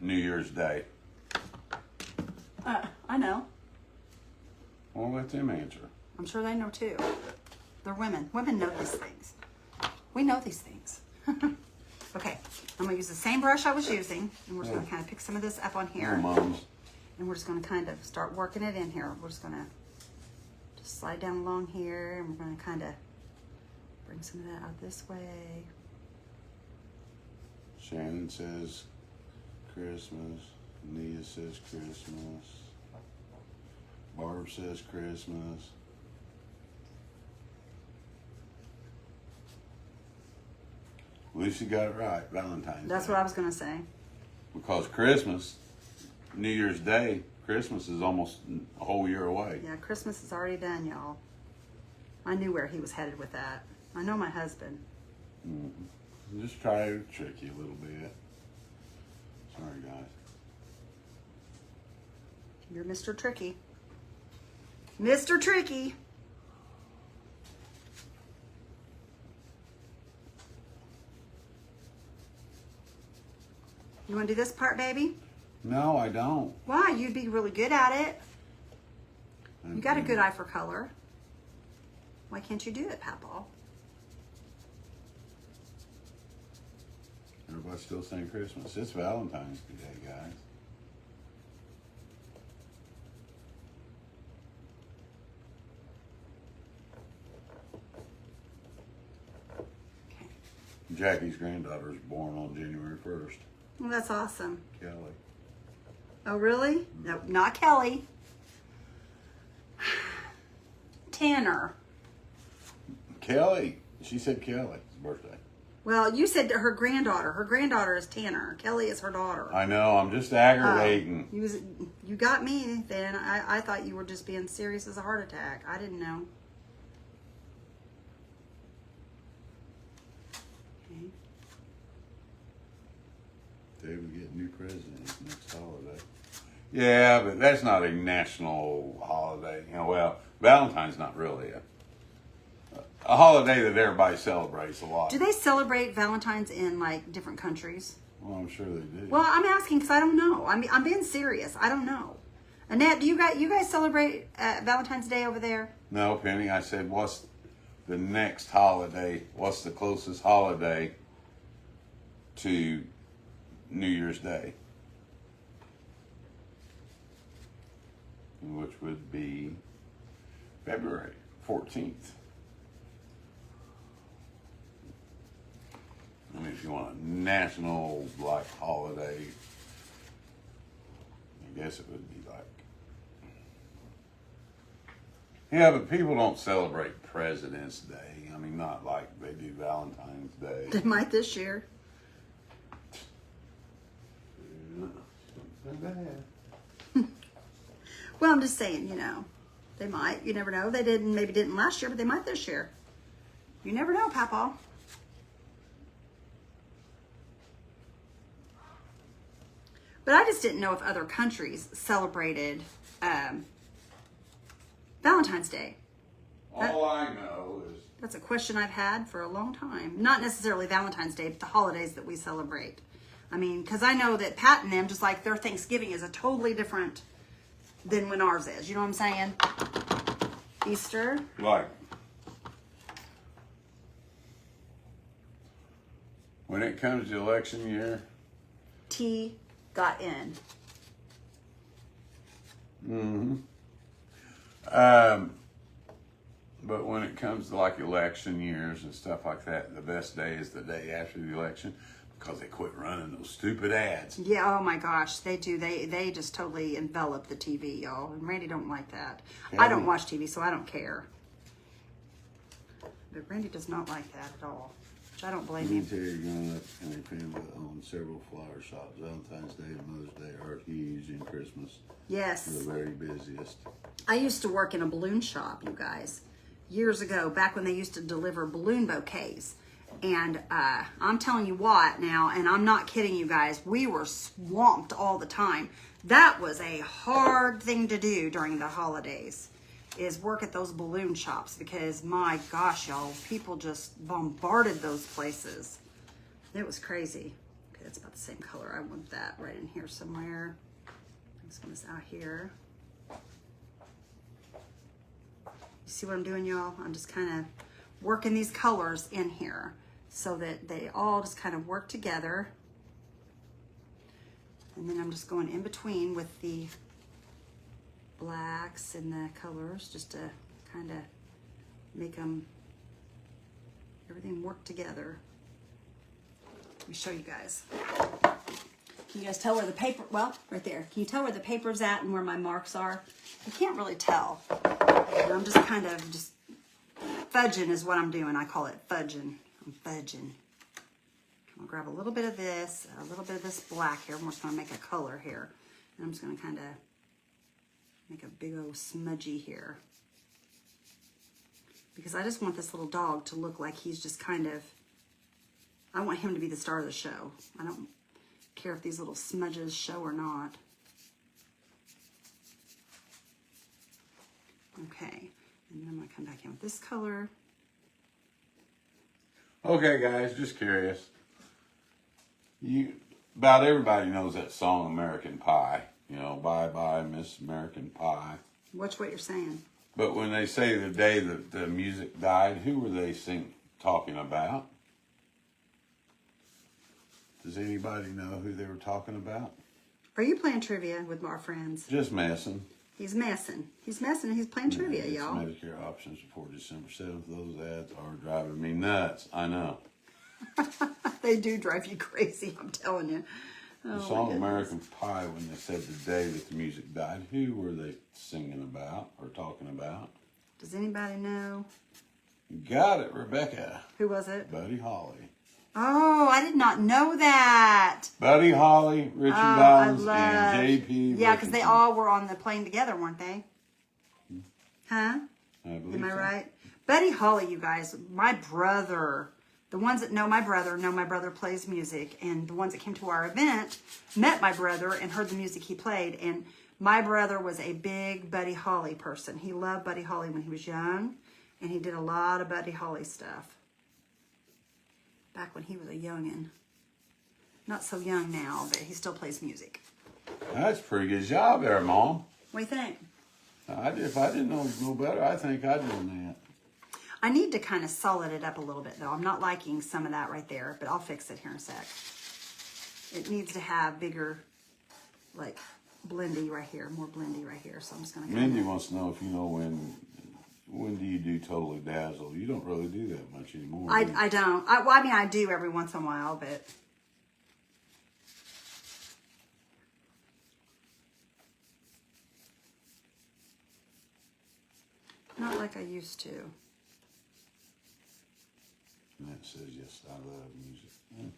Speaker 2: New Year's Day?
Speaker 1: I know.
Speaker 2: Well, let them answer.
Speaker 1: I'm sure they know too. They're women. Women know these things. We know these things. Okay, I'm gonna use the same brush I was using, and we're just gonna kind of pick some of this up on here.
Speaker 2: Moms.
Speaker 1: And we're just gonna kind of start working it in here. We're just gonna just slide down along here, and we're gonna kind of bring some of that out this way.
Speaker 2: Shannon says Christmas. Nia says Christmas. Barb says Christmas. Lucy got it right. Valentine's
Speaker 1: That's
Speaker 2: Day.
Speaker 1: what I was gonna say.
Speaker 2: Because Christmas, New Year's Day, Christmas is almost a whole year away.
Speaker 1: Yeah, Christmas is already done, y'all. I knew where he was headed with that. I know my husband.
Speaker 2: Mm-hmm. Just try to trick you a little bit. Sorry, guys.
Speaker 1: You're Mr. Tricky. Mr. Tricky. You want to do this part, baby?
Speaker 2: No, I don't.
Speaker 1: Why? You'd be really good at it. You got a good eye for color. Why can't you do it, Papa?
Speaker 2: Everybody's still saying Christmas. It's Valentine's Day, guys.
Speaker 1: Okay.
Speaker 2: Jackie's granddaughter is born on January 1st.
Speaker 1: Well, that's awesome.
Speaker 2: Kelly.
Speaker 1: Oh, really? No, not Kelly. Tanner.
Speaker 3: Kelly. She said Kelly's birthday.
Speaker 1: Well, you said her granddaughter. Her granddaughter is Tanner. Kelly is her daughter.
Speaker 3: I know. I'm just aggravating.
Speaker 1: You got me then. I thought you were just being serious as a heart attack. I didn't know. Okay.
Speaker 3: They would get new president next holiday. Yeah, but that's not a national holiday. You know, well, Valentine's not really a holiday that everybody celebrates a lot.
Speaker 1: Do they celebrate Valentine's in like different countries?
Speaker 3: Well, I'm sure they do.
Speaker 1: Well, I'm asking because I don't know. I'm being serious. I don't know. Annette, do you guys celebrate Valentine's Day over there?
Speaker 3: No, Penny. I said, what's the next holiday? What's the closest holiday to New Year's Day? Which would be February 14th. I mean, if you want a national, like, holiday, I guess it would be like... Yeah, but people don't celebrate President's Day. I mean, not like they do Valentine's Day.
Speaker 1: They might this year. Well, I'm just saying, they might. You never know. They maybe didn't last year, but they might this year. You never know, Papa. But I just didn't know if other countries celebrated Valentine's Day.
Speaker 3: All I know is...
Speaker 1: That's a question I've had for a long time. Not necessarily Valentine's Day, but the holidays that we celebrate. I mean, because I know that Pat and them, just like their Thanksgiving is a totally different than when ours is. You know what I'm saying? Easter.
Speaker 3: Like, when it comes to election year...
Speaker 1: T got in.
Speaker 3: But when it comes to like election years and stuff like that, the best day is the day after the election because they quit running those stupid ads.
Speaker 1: Yeah, oh my gosh, they do. They just totally envelop the TV, y'all. And Randy don't like that.
Speaker 3: Yeah.
Speaker 1: I don't watch TV, so I don't care. But Randy does not like that at all, which I don't blame
Speaker 3: Me
Speaker 1: him.
Speaker 3: and Terry growing up in a family that owned several flower shops. Valentine's Day and Mother's Day are huge, and Christmas
Speaker 1: Yes.
Speaker 3: are the very busiest.
Speaker 1: I used to work in a balloon shop, you guys, years ago, back when they used to deliver balloon bouquets. And I'm telling you what now, and I'm not kidding you guys, we were swamped all the time. That was a hard thing to do during the holidays, is work at those balloon shops, because my gosh, y'all, people just bombarded those places. It was crazy. Okay, that's about the same color. I want that right in here somewhere. This one is out here. You see what I'm doing, y'all? I'm just kind of working these colors in here so that they all just kind of work together. And then I'm just going in between with the blacks and the colors just to kind of make them, everything work together. Let me show you guys. Can you guys tell where the paper, well, right there. Can you tell where the paper's at and where my marks are? I can't really tell. And I'm just kind of just fudging is what I'm doing. I call it fudging. I'm fudging. I'll grab a little bit of this, a little bit of this black here. I'm just going to make a color here. And I'm just going to kind of make a big old smudgy here. Because I just want this little dog to look like he's just kind of, I want him to be the star of the show. I don't care if these little smudges show or not. Okay, and then I'm going to come back in with this color.
Speaker 3: Okay, guys, just curious. About everybody knows that song American Pie. You know, bye bye Miss American Pie.
Speaker 1: Watch what you're saying.
Speaker 3: But when they say the day that the music died, who were they talking about? Does anybody know who they were talking about?
Speaker 1: Are you playing trivia with our friends?
Speaker 3: Just messing.
Speaker 1: He's messing. He's messing and he's playing trivia,
Speaker 3: It's
Speaker 1: y'all.
Speaker 3: Medicare options before December 7th. Those ads are driving me nuts. I know.
Speaker 1: They do drive you crazy, I'm telling you.
Speaker 3: The
Speaker 1: Oh,
Speaker 3: song
Speaker 1: my goodness.
Speaker 3: American Pie, when they said the day that the music died, who were they singing about or talking about?
Speaker 1: Does anybody know?
Speaker 3: Got it, Rebecca.
Speaker 1: Who was it?
Speaker 3: Buddy Holly.
Speaker 1: Oh, I did not know that.
Speaker 3: Buddy Holly, Richie Valens, and J.P.
Speaker 1: Yeah, because they
Speaker 3: Richardson.
Speaker 1: all were on the plane together, weren't they? Huh?
Speaker 3: I believe
Speaker 1: Am I
Speaker 3: so.
Speaker 1: right? Buddy Holly, you guys, my brother, the ones that know my brother plays music, and the ones that came to our event met my brother and heard the music he played, and my brother was a big Buddy Holly person. He loved Buddy Holly when he was young, and he did a lot of Buddy Holly stuff back when he was a youngin'. Not so young now, but he still plays music.
Speaker 3: That's a pretty good job there, Mom.
Speaker 1: What do you think?
Speaker 3: If I didn't know no better, I think I'd done that.
Speaker 1: I need to kind of solid it up a little bit, though. I'm not liking some of that right there, but I'll fix it here in a sec. It needs to have bigger, like, blendy right here, more blendy right here. So I'm just going to
Speaker 3: Mindy wants to know if you know when do you do Totally Dazzle? You don't really do that much anymore. do you?
Speaker 1: I don't. I mean, I do every once in a while, but... not like I used to.
Speaker 3: And that says, yes, I love music.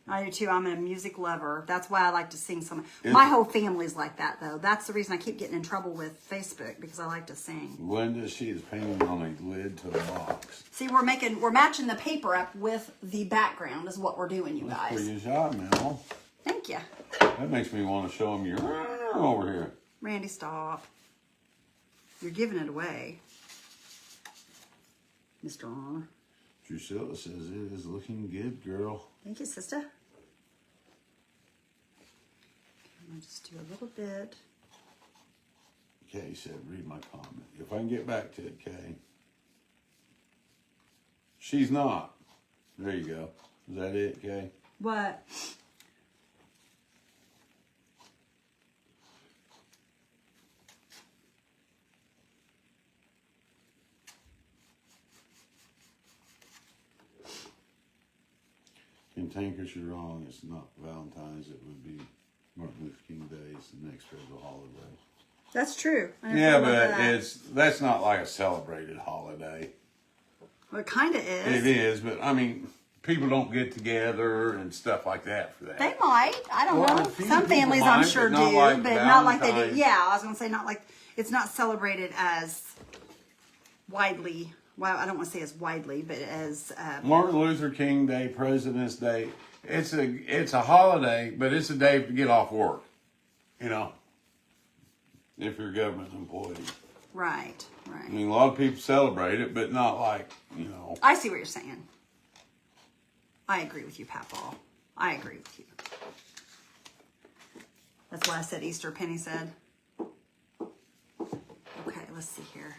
Speaker 1: I do too. I'm a music lover. That's why I like to sing some.
Speaker 3: Is
Speaker 1: My
Speaker 3: it-
Speaker 1: whole family's like that, though. That's the reason I keep getting in trouble with Facebook, because I like to sing.
Speaker 3: Linda, she is painting on a lid to the box.
Speaker 1: See, we're matching the paper up with the background is what we're doing, you
Speaker 3: That's
Speaker 1: guys.
Speaker 3: pretty good job, Mel.
Speaker 1: Thank you.
Speaker 3: That makes me want to show them your over here.
Speaker 1: Randy, stop. You're giving it away. Mr. Honor.
Speaker 3: Drusilla says it is looking good, girl.
Speaker 1: Thank you, sister. I'm going to just do a little bit.
Speaker 3: Kay said, read my comment. If I can get back to it, Kay. She's not. There you go. Is that it, Kay?
Speaker 1: What?
Speaker 3: Kim Tankers, you're wrong. It's not Valentine's. It would be Martin Luther King Day. It's the next federal holiday.
Speaker 1: That's true. I never
Speaker 3: Yeah,
Speaker 1: thought about
Speaker 3: but
Speaker 1: that.
Speaker 3: that's not like a celebrated holiday.
Speaker 1: Well, it kind of is.
Speaker 3: It is, but I mean, people don't get together and stuff like that for that.
Speaker 1: They might. I don't
Speaker 3: Well,
Speaker 1: know.
Speaker 3: a few
Speaker 1: Some
Speaker 3: people
Speaker 1: families,
Speaker 3: might,
Speaker 1: I'm sure,
Speaker 3: but not
Speaker 1: do,
Speaker 3: like
Speaker 1: but not like they do.
Speaker 3: Valentine's.
Speaker 1: Yeah, I was going to say not like it's not celebrated as widely. Well, I don't want to say as widely, but as
Speaker 3: Martin Luther King Day, President's Day. It's a holiday, but it's a day to get off work. You know, if you're a government employee.
Speaker 1: right.
Speaker 3: I mean, a lot of people celebrate it, but not like, you know.
Speaker 1: I see what you're saying. I agree with you, Papaw. I agree with you. That's why I said Easter. Penny said. Okay, let's see here.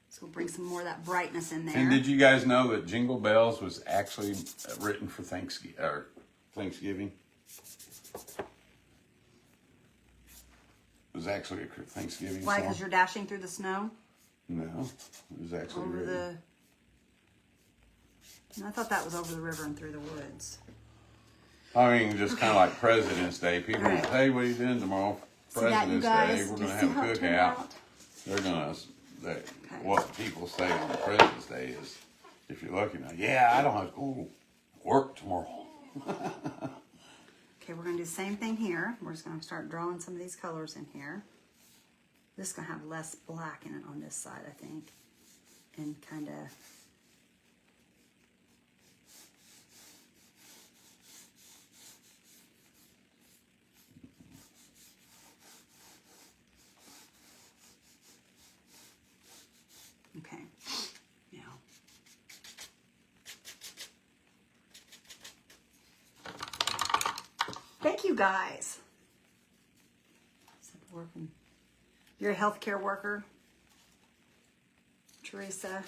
Speaker 1: So we'll bring some more of that brightness in there.
Speaker 3: And did you guys know that Jingle Bells was actually written for Thanksgiving? It was actually a Thanksgiving
Speaker 1: Why?
Speaker 3: song.
Speaker 1: Because you're dashing through the snow
Speaker 3: No, it was actually
Speaker 1: over
Speaker 3: written.
Speaker 1: I thought that was over the river and through the woods.
Speaker 3: I mean, just kind of like President's Day. People,
Speaker 1: Right.
Speaker 3: hey, what are you doing tomorrow?
Speaker 1: See that, you
Speaker 3: President's
Speaker 1: guys?
Speaker 3: Day. We're
Speaker 1: Do you
Speaker 3: going to
Speaker 1: see
Speaker 3: have
Speaker 1: how
Speaker 3: a
Speaker 1: it turned
Speaker 3: cookout.
Speaker 1: out?
Speaker 3: They're going to, what people say on President's Day is, if you're lucky now, yeah, I don't have to go work tomorrow.
Speaker 1: Okay, we're going to do the same thing here. We're just going to start drawing some of these colors in here. This is going to have less black in it on this side, I think. And kind of... Okay, now... Thank you, guys. Working. You're a healthcare worker, Teresa.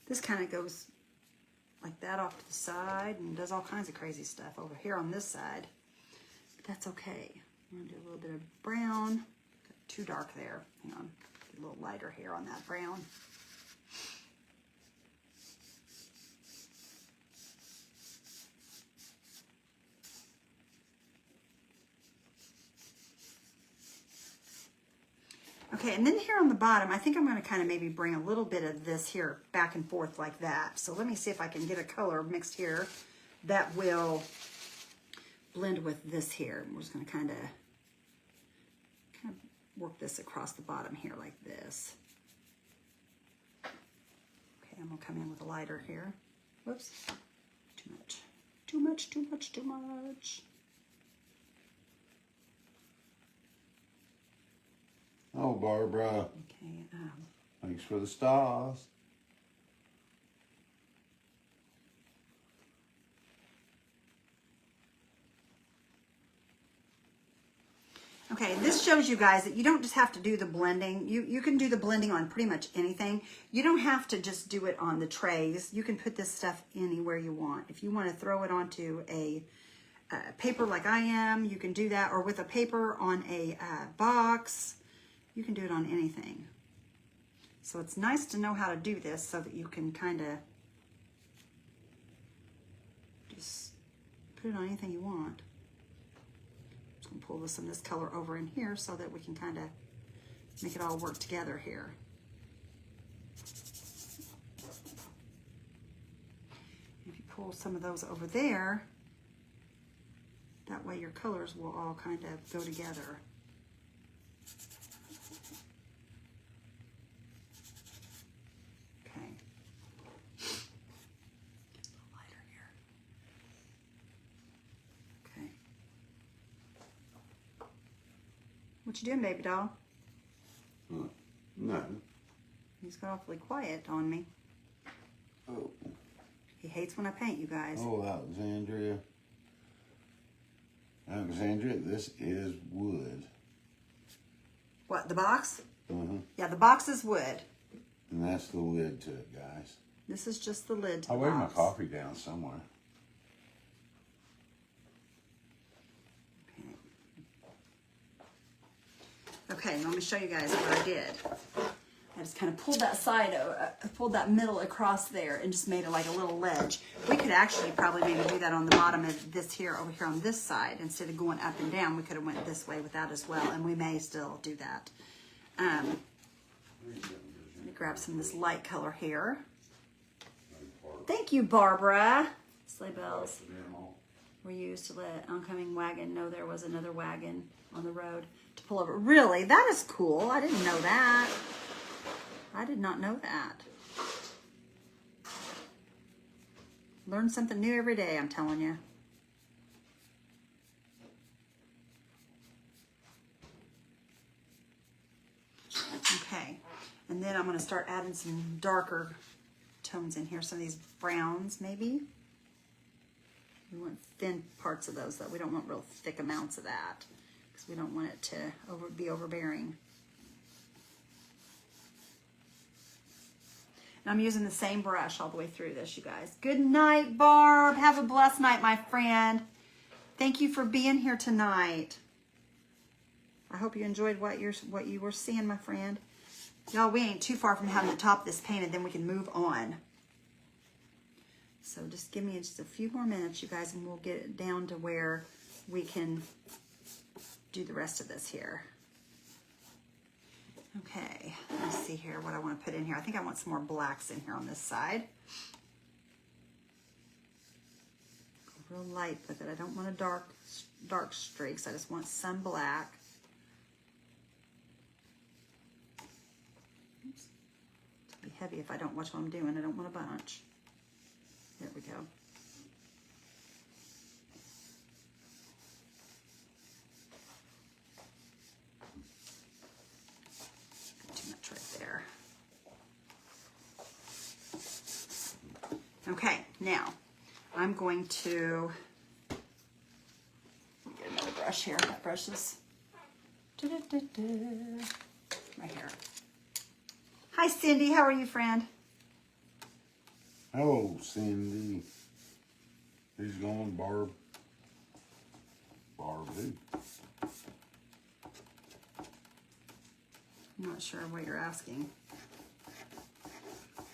Speaker 1: This kind of goes like that off to the side and does all kinds of crazy stuff over here on this side. But that's okay. I'm gonna do a little bit of brown. Got too dark there. Hang on. Get a little lighter here on that brown. Okay, and then here on the bottom, I think I'm going to kind of maybe bring a little bit of this here back and forth like that. So let me see if I can get a color mixed here that will blend with this here. We're just going to kind of work this across the bottom here like this. Okay, I'm going to come in with a lighter here. Whoops, too much, too much, too much, too much.
Speaker 3: Oh, Barbara.
Speaker 1: Okay,
Speaker 3: Thanks for the stars.
Speaker 1: okay, this shows you guys that you don't just have to do the blending. You can do the blending on pretty much anything. You don't have to just do it on the trays. You can put this stuff anywhere you want. If you want to throw it onto a paper like I am, you can do that, or with a paper on a box. You can do it on anything. So it's nice to know how to do this so that you can kind of just put it on anything you want. I'm just going to pull some of this color over in here so that we can kind of make it all work together here. If you pull some of those over there, that way your colors will all kind of go together. What you doing, baby doll?
Speaker 3: No.
Speaker 1: He's got awfully quiet on me.
Speaker 3: Oh.
Speaker 1: He hates when I paint, you guys.
Speaker 3: Oh, Alexandria. Alexandria, this is wood.
Speaker 1: What, the box?
Speaker 3: Uh-huh.
Speaker 1: Yeah, the box is wood.
Speaker 3: And that's the lid to it, guys.
Speaker 1: This is just the lid to
Speaker 3: I'll
Speaker 1: the
Speaker 3: weigh my
Speaker 1: box.
Speaker 3: coffee down somewhere.
Speaker 1: Okay, let me show you guys what I did. I just kind of pulled that side, pulled that middle across there and just made it like a little ledge. We could actually probably maybe do that on the bottom of this here, over here on this side. Instead of going up and down, we could have went this way with that as well, and we may still do that. Let me grab some of this light color here. Thank you, Barbara. Sleigh bells were used to let oncoming wagon know there was another wagon on the road to pull over. Really? That is cool. I didn't know that. I did not know that. Learn something new every day, I'm telling you. Okay, and then I'm going to start adding some darker tones in here. Some of these browns, maybe. We want thin parts of those, though. We don't want real thick amounts of that because we don't want it to be overbearing. And I'm using the same brush all the way through this, you guys. Good night, Barb. Have a blessed night, my friend. Thank you for being here tonight. I hope you enjoyed what you were seeing, my friend. Y'all, we ain't too far from having the top of this painted, then we can move on. So just give me just a few more minutes, you guys, and we'll get it down to where we can do the rest of this here. Okay, let's see here what I want to put in here. I think I want some more blacks in here on this side. Real light with it. I don't want a dark streaks. I just want some black. Oops. It'll be heavy if I don't watch what I'm doing. I don't want a bunch. There we go. Too much right there. Okay, now I'm going to get another brush here. That brush is right here. Hi, Cindy. How are you, friend?
Speaker 3: Oh, Cindy. Who's going, Barb? Barb who?
Speaker 1: I'm not sure what you're asking.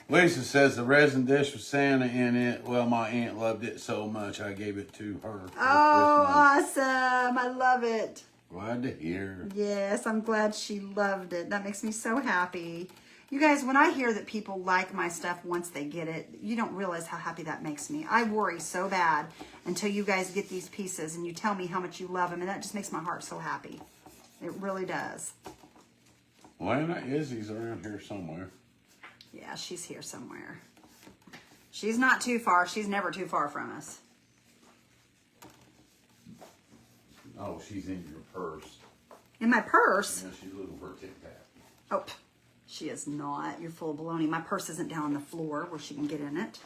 Speaker 3: Lisa says the resin dish with Santa in it. Well, my aunt loved it so much I gave it to her. for
Speaker 1: Oh,
Speaker 3: Christmas.
Speaker 1: awesome. I love it.
Speaker 3: Glad to hear.
Speaker 1: Yes, I'm glad she loved it. That makes me so happy. You guys, when I hear that people like my stuff once they get it, you don't realize how happy that makes me. I worry so bad until you guys get these pieces and you tell me how much you love them, and that just makes my heart so happy. It really does.
Speaker 3: Lana Izzy's around here somewhere.
Speaker 1: Yeah, she's here somewhere. She's not too far. She's never too far from us.
Speaker 3: Oh, she's in your purse.
Speaker 1: In my purse?
Speaker 3: Yeah, she's looking for a Tic Tac.
Speaker 1: Oh, she is not. You're full of baloney. My purse isn't down on the floor where she can get in it.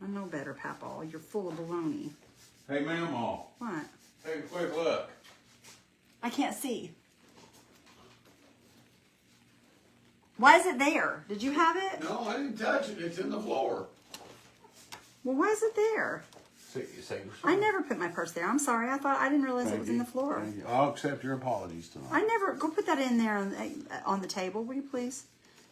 Speaker 1: I know better, Papaw. You're full of baloney.
Speaker 3: Hey, Mamaw.
Speaker 1: What?
Speaker 3: Take a quick look.
Speaker 1: I can't see. Why is it there? Did you have it?
Speaker 3: No, I didn't touch it. It's in the floor.
Speaker 1: Well, why is it there?
Speaker 3: Say
Speaker 1: I never put my purse there. I'm sorry. I didn't realize it was in the floor.
Speaker 3: I'll accept your apologies tonight.
Speaker 1: I never. Go put that in there on the table, will you please?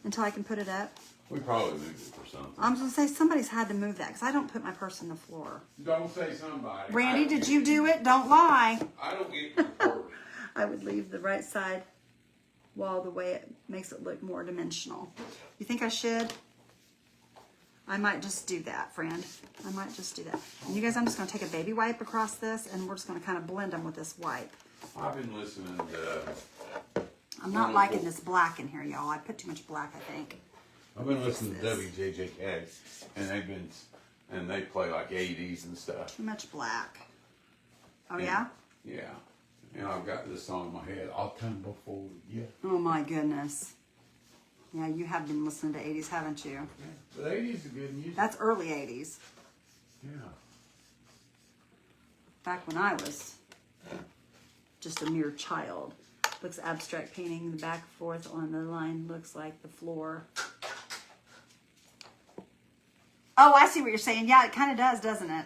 Speaker 1: Until I can put it up.
Speaker 3: We probably moved it for something.
Speaker 1: I'm going to say somebody's had to move that because I don't put my purse in the floor.
Speaker 3: Don't say somebody.
Speaker 1: Randy, did you do it? Don't lie.
Speaker 3: I don't get your purse.
Speaker 1: I would leave the right side wall the way it makes it look more dimensional. You think I should? I might just do that, friend. I might just do that. And you guys, I'm just going to take a baby wipe across this, and we're just going to kind of blend them with this wipe.
Speaker 3: I've been listening to...
Speaker 1: I'm not liking this black in here, y'all. I put too much black, I think.
Speaker 3: I've been listening to
Speaker 1: This.
Speaker 3: WJJK, and they play like 80s and stuff.
Speaker 1: Too much black. Oh, yeah?
Speaker 3: Yeah. And I've got this song in my head. I'll tumble forward, yeah.
Speaker 1: Oh, my goodness. Yeah, you have been listening to 80s, haven't you?
Speaker 3: But 80s is good music.
Speaker 1: That's early 80s.
Speaker 3: Yeah.
Speaker 1: Back when I was just a mere child. Looks abstract painting. The back and forth on the line looks like the floor. Oh, I see what you're saying. Yeah, it kind of does, doesn't it?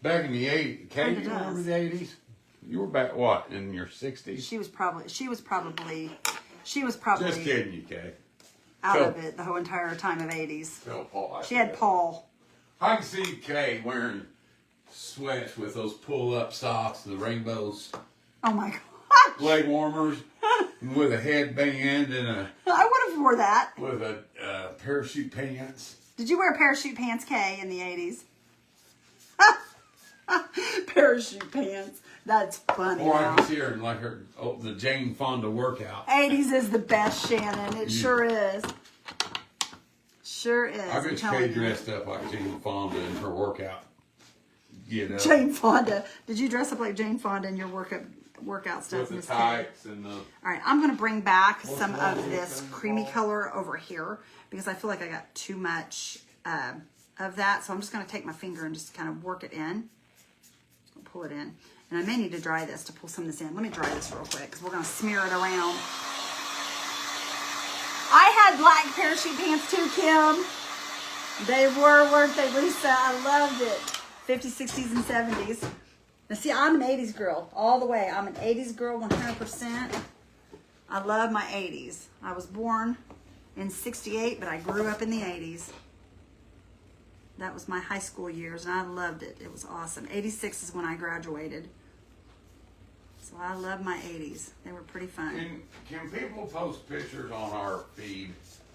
Speaker 3: Back in the 80s. Kay,
Speaker 1: Kinda
Speaker 3: you remember
Speaker 1: does.
Speaker 3: the 80s? You were back, what, in your 60s?
Speaker 1: She was probably
Speaker 3: Just kidding you, Kay.
Speaker 1: out
Speaker 3: Phil.
Speaker 1: of it the whole entire time of 80s.
Speaker 3: Phil Paul.
Speaker 1: She had Paul.
Speaker 3: I can see Kay wearing sweats with those pull-up socks, the rainbows,
Speaker 1: Oh my gosh.
Speaker 3: leg warmers, with a headband and
Speaker 1: I would have wore that.
Speaker 3: with a parachute pants.
Speaker 1: Did you wear parachute pants, Kay, in the 80s? Parachute pants. That's funny.
Speaker 3: Or I
Speaker 1: Now.
Speaker 3: can see her in like the Jane Fonda workout.
Speaker 1: 80s is the best, Shannon. It sure is. Sure is.
Speaker 3: I
Speaker 1: I'm
Speaker 3: bet
Speaker 1: telling
Speaker 3: Kay
Speaker 1: you.
Speaker 3: dressed up like Jane Fonda in her workout. You know,
Speaker 1: Jane Fonda. Did you dress up like Jane Fonda in your workout stuff?
Speaker 3: with the
Speaker 1: Miss Kay?
Speaker 3: tights and the.
Speaker 1: All right, I'm going to bring back
Speaker 3: What's
Speaker 1: some
Speaker 3: wrong
Speaker 1: of
Speaker 3: with
Speaker 1: this
Speaker 3: that
Speaker 1: creamy
Speaker 3: ball?
Speaker 1: color over here because I feel like I got too much of that. So I'm just going to take my finger and just kind of work it in. I'll pull it in. And I may need to dry this to pull some of this in. Let me dry this real quick because we're going to smear it around. I had black parachute pants too, Kim. They were, weren't they, Lisa? I loved it. 50s, 60s, and 70s. Now, see, I'm an 80s girl all the way. I'm an 80s girl 100%. I love my 80s. I was born in 68, but I grew up in the 80s. That was my high school years, and I loved it. It was awesome. 86 is when I graduated. So I love my 80s. They were pretty fun.
Speaker 3: Can people post pictures on our feed?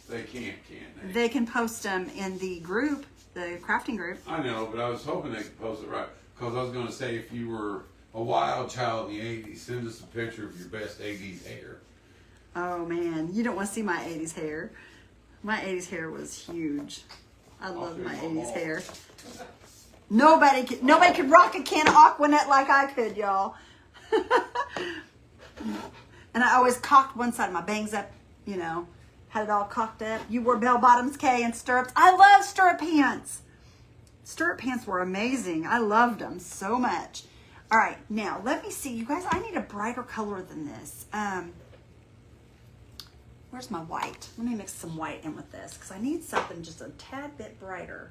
Speaker 3: They can't they?
Speaker 1: They can post them in the group, the crafting group.
Speaker 3: I know, but I was hoping they could post it right. Because I was going to say, if you were a wild child in the 80s, send us a picture of your best 80s hair.
Speaker 1: Oh man, you don't want to see my 80s hair. My 80s hair was huge. I love my 80s hair. Nobody could rock a can of Aquanet like I could, y'all. And I always cocked one side of my bangs up, you know, had it all cocked up. You wore bell bottoms, Kay, and stirrups. I love stirrup pants. Stirrup pants were amazing. I loved them so much. All right, now let me see. You guys, I need a brighter color than this. Where's my white? Let me mix some white in with this because I need something just a tad bit brighter.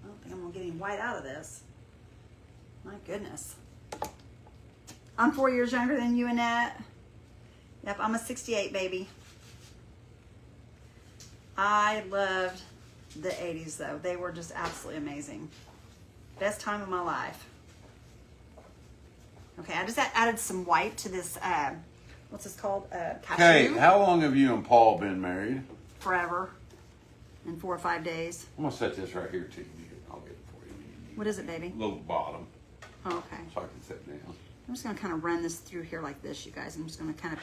Speaker 1: I don't think I'm going to get any white out of this. My goodness. I'm 4 years younger than you, Annette. Yep, I'm a 68 baby. I loved the 80s though. They were just absolutely amazing. Best time of my life. Okay, I just added some white to this, what's this called? Cashew.
Speaker 3: Kate, how long have you and Paul been married?
Speaker 1: Forever. In 4 or 5 days.
Speaker 3: I'm gonna set this right here too. I'll get it for you.
Speaker 1: What is it, baby?
Speaker 3: Little bottom,
Speaker 1: Oh, okay.
Speaker 3: so I can sit down.
Speaker 1: I'm just gonna kind of run this through here like this, you guys. I'm just gonna kind of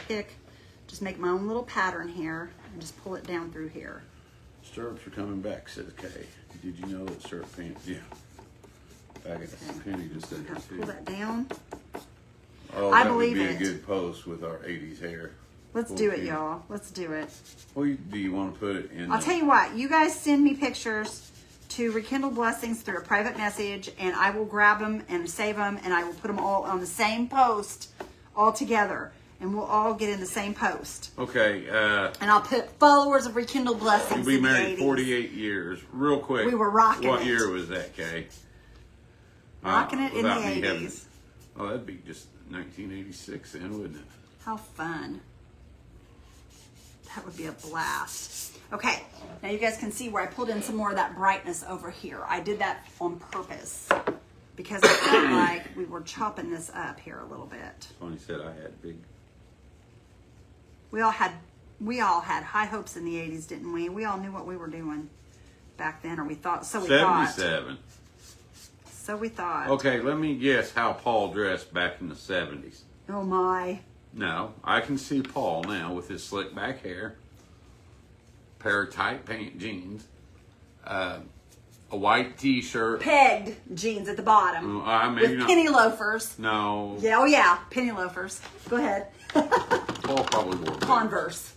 Speaker 1: just make my own little pattern here and just pull it down through here.
Speaker 2: Stirrups are coming back, says Kay. Did you know that stirrup pants? Yeah. Back at the penny just said
Speaker 1: Kind
Speaker 2: that
Speaker 1: of pull
Speaker 2: too.
Speaker 1: that down.
Speaker 2: Oh,
Speaker 1: I
Speaker 2: that
Speaker 1: believe
Speaker 2: would be
Speaker 1: it.
Speaker 2: a good post with our 80s hair.
Speaker 1: Let's
Speaker 2: Full
Speaker 1: do it,
Speaker 2: penny.
Speaker 1: y'all. Let's do it.
Speaker 2: Well, do you want to put it in?
Speaker 1: I'll tell you what, you guys send me pictures to Rekindle Blessings through a private message, and I will grab them and save them, and I will put them all on the same post all together, and we'll all get in the same post.
Speaker 2: Okay.
Speaker 1: And I'll put followers of Rekindle Blessings
Speaker 2: We
Speaker 1: in the
Speaker 2: married
Speaker 1: 80s.
Speaker 2: 48 years. Real quick.
Speaker 1: We were rocking
Speaker 2: What
Speaker 1: it.
Speaker 2: year was that, Kay?
Speaker 1: Rocking it in the
Speaker 2: Without me having-
Speaker 1: 80s.
Speaker 2: Oh, that'd be just 1986 then, wouldn't it?
Speaker 1: How fun. That would be a blast. Okay, now you guys can see where I pulled in some more of that brightness over here. I did that on purpose because I felt like we were chopping this up here a little bit.
Speaker 2: Tony said I had big.
Speaker 1: We all had high hopes in the 80s, didn't we? We all knew what we were doing back then, or we thought. So we thought.
Speaker 2: 77.
Speaker 1: So we thought.
Speaker 2: Okay, let me guess how Paul dressed back in the 70s.
Speaker 1: Oh my.
Speaker 2: No, I can see Paul now with his slick back hair, pair of tight pant jeans, a white T-shirt.
Speaker 1: Pegged jeans at the bottom
Speaker 2: Maybe
Speaker 1: with
Speaker 2: not.
Speaker 1: penny loafers.
Speaker 2: No,
Speaker 1: Yeah, oh yeah, penny loafers. Go ahead.
Speaker 2: Paul probably wore
Speaker 1: Converse.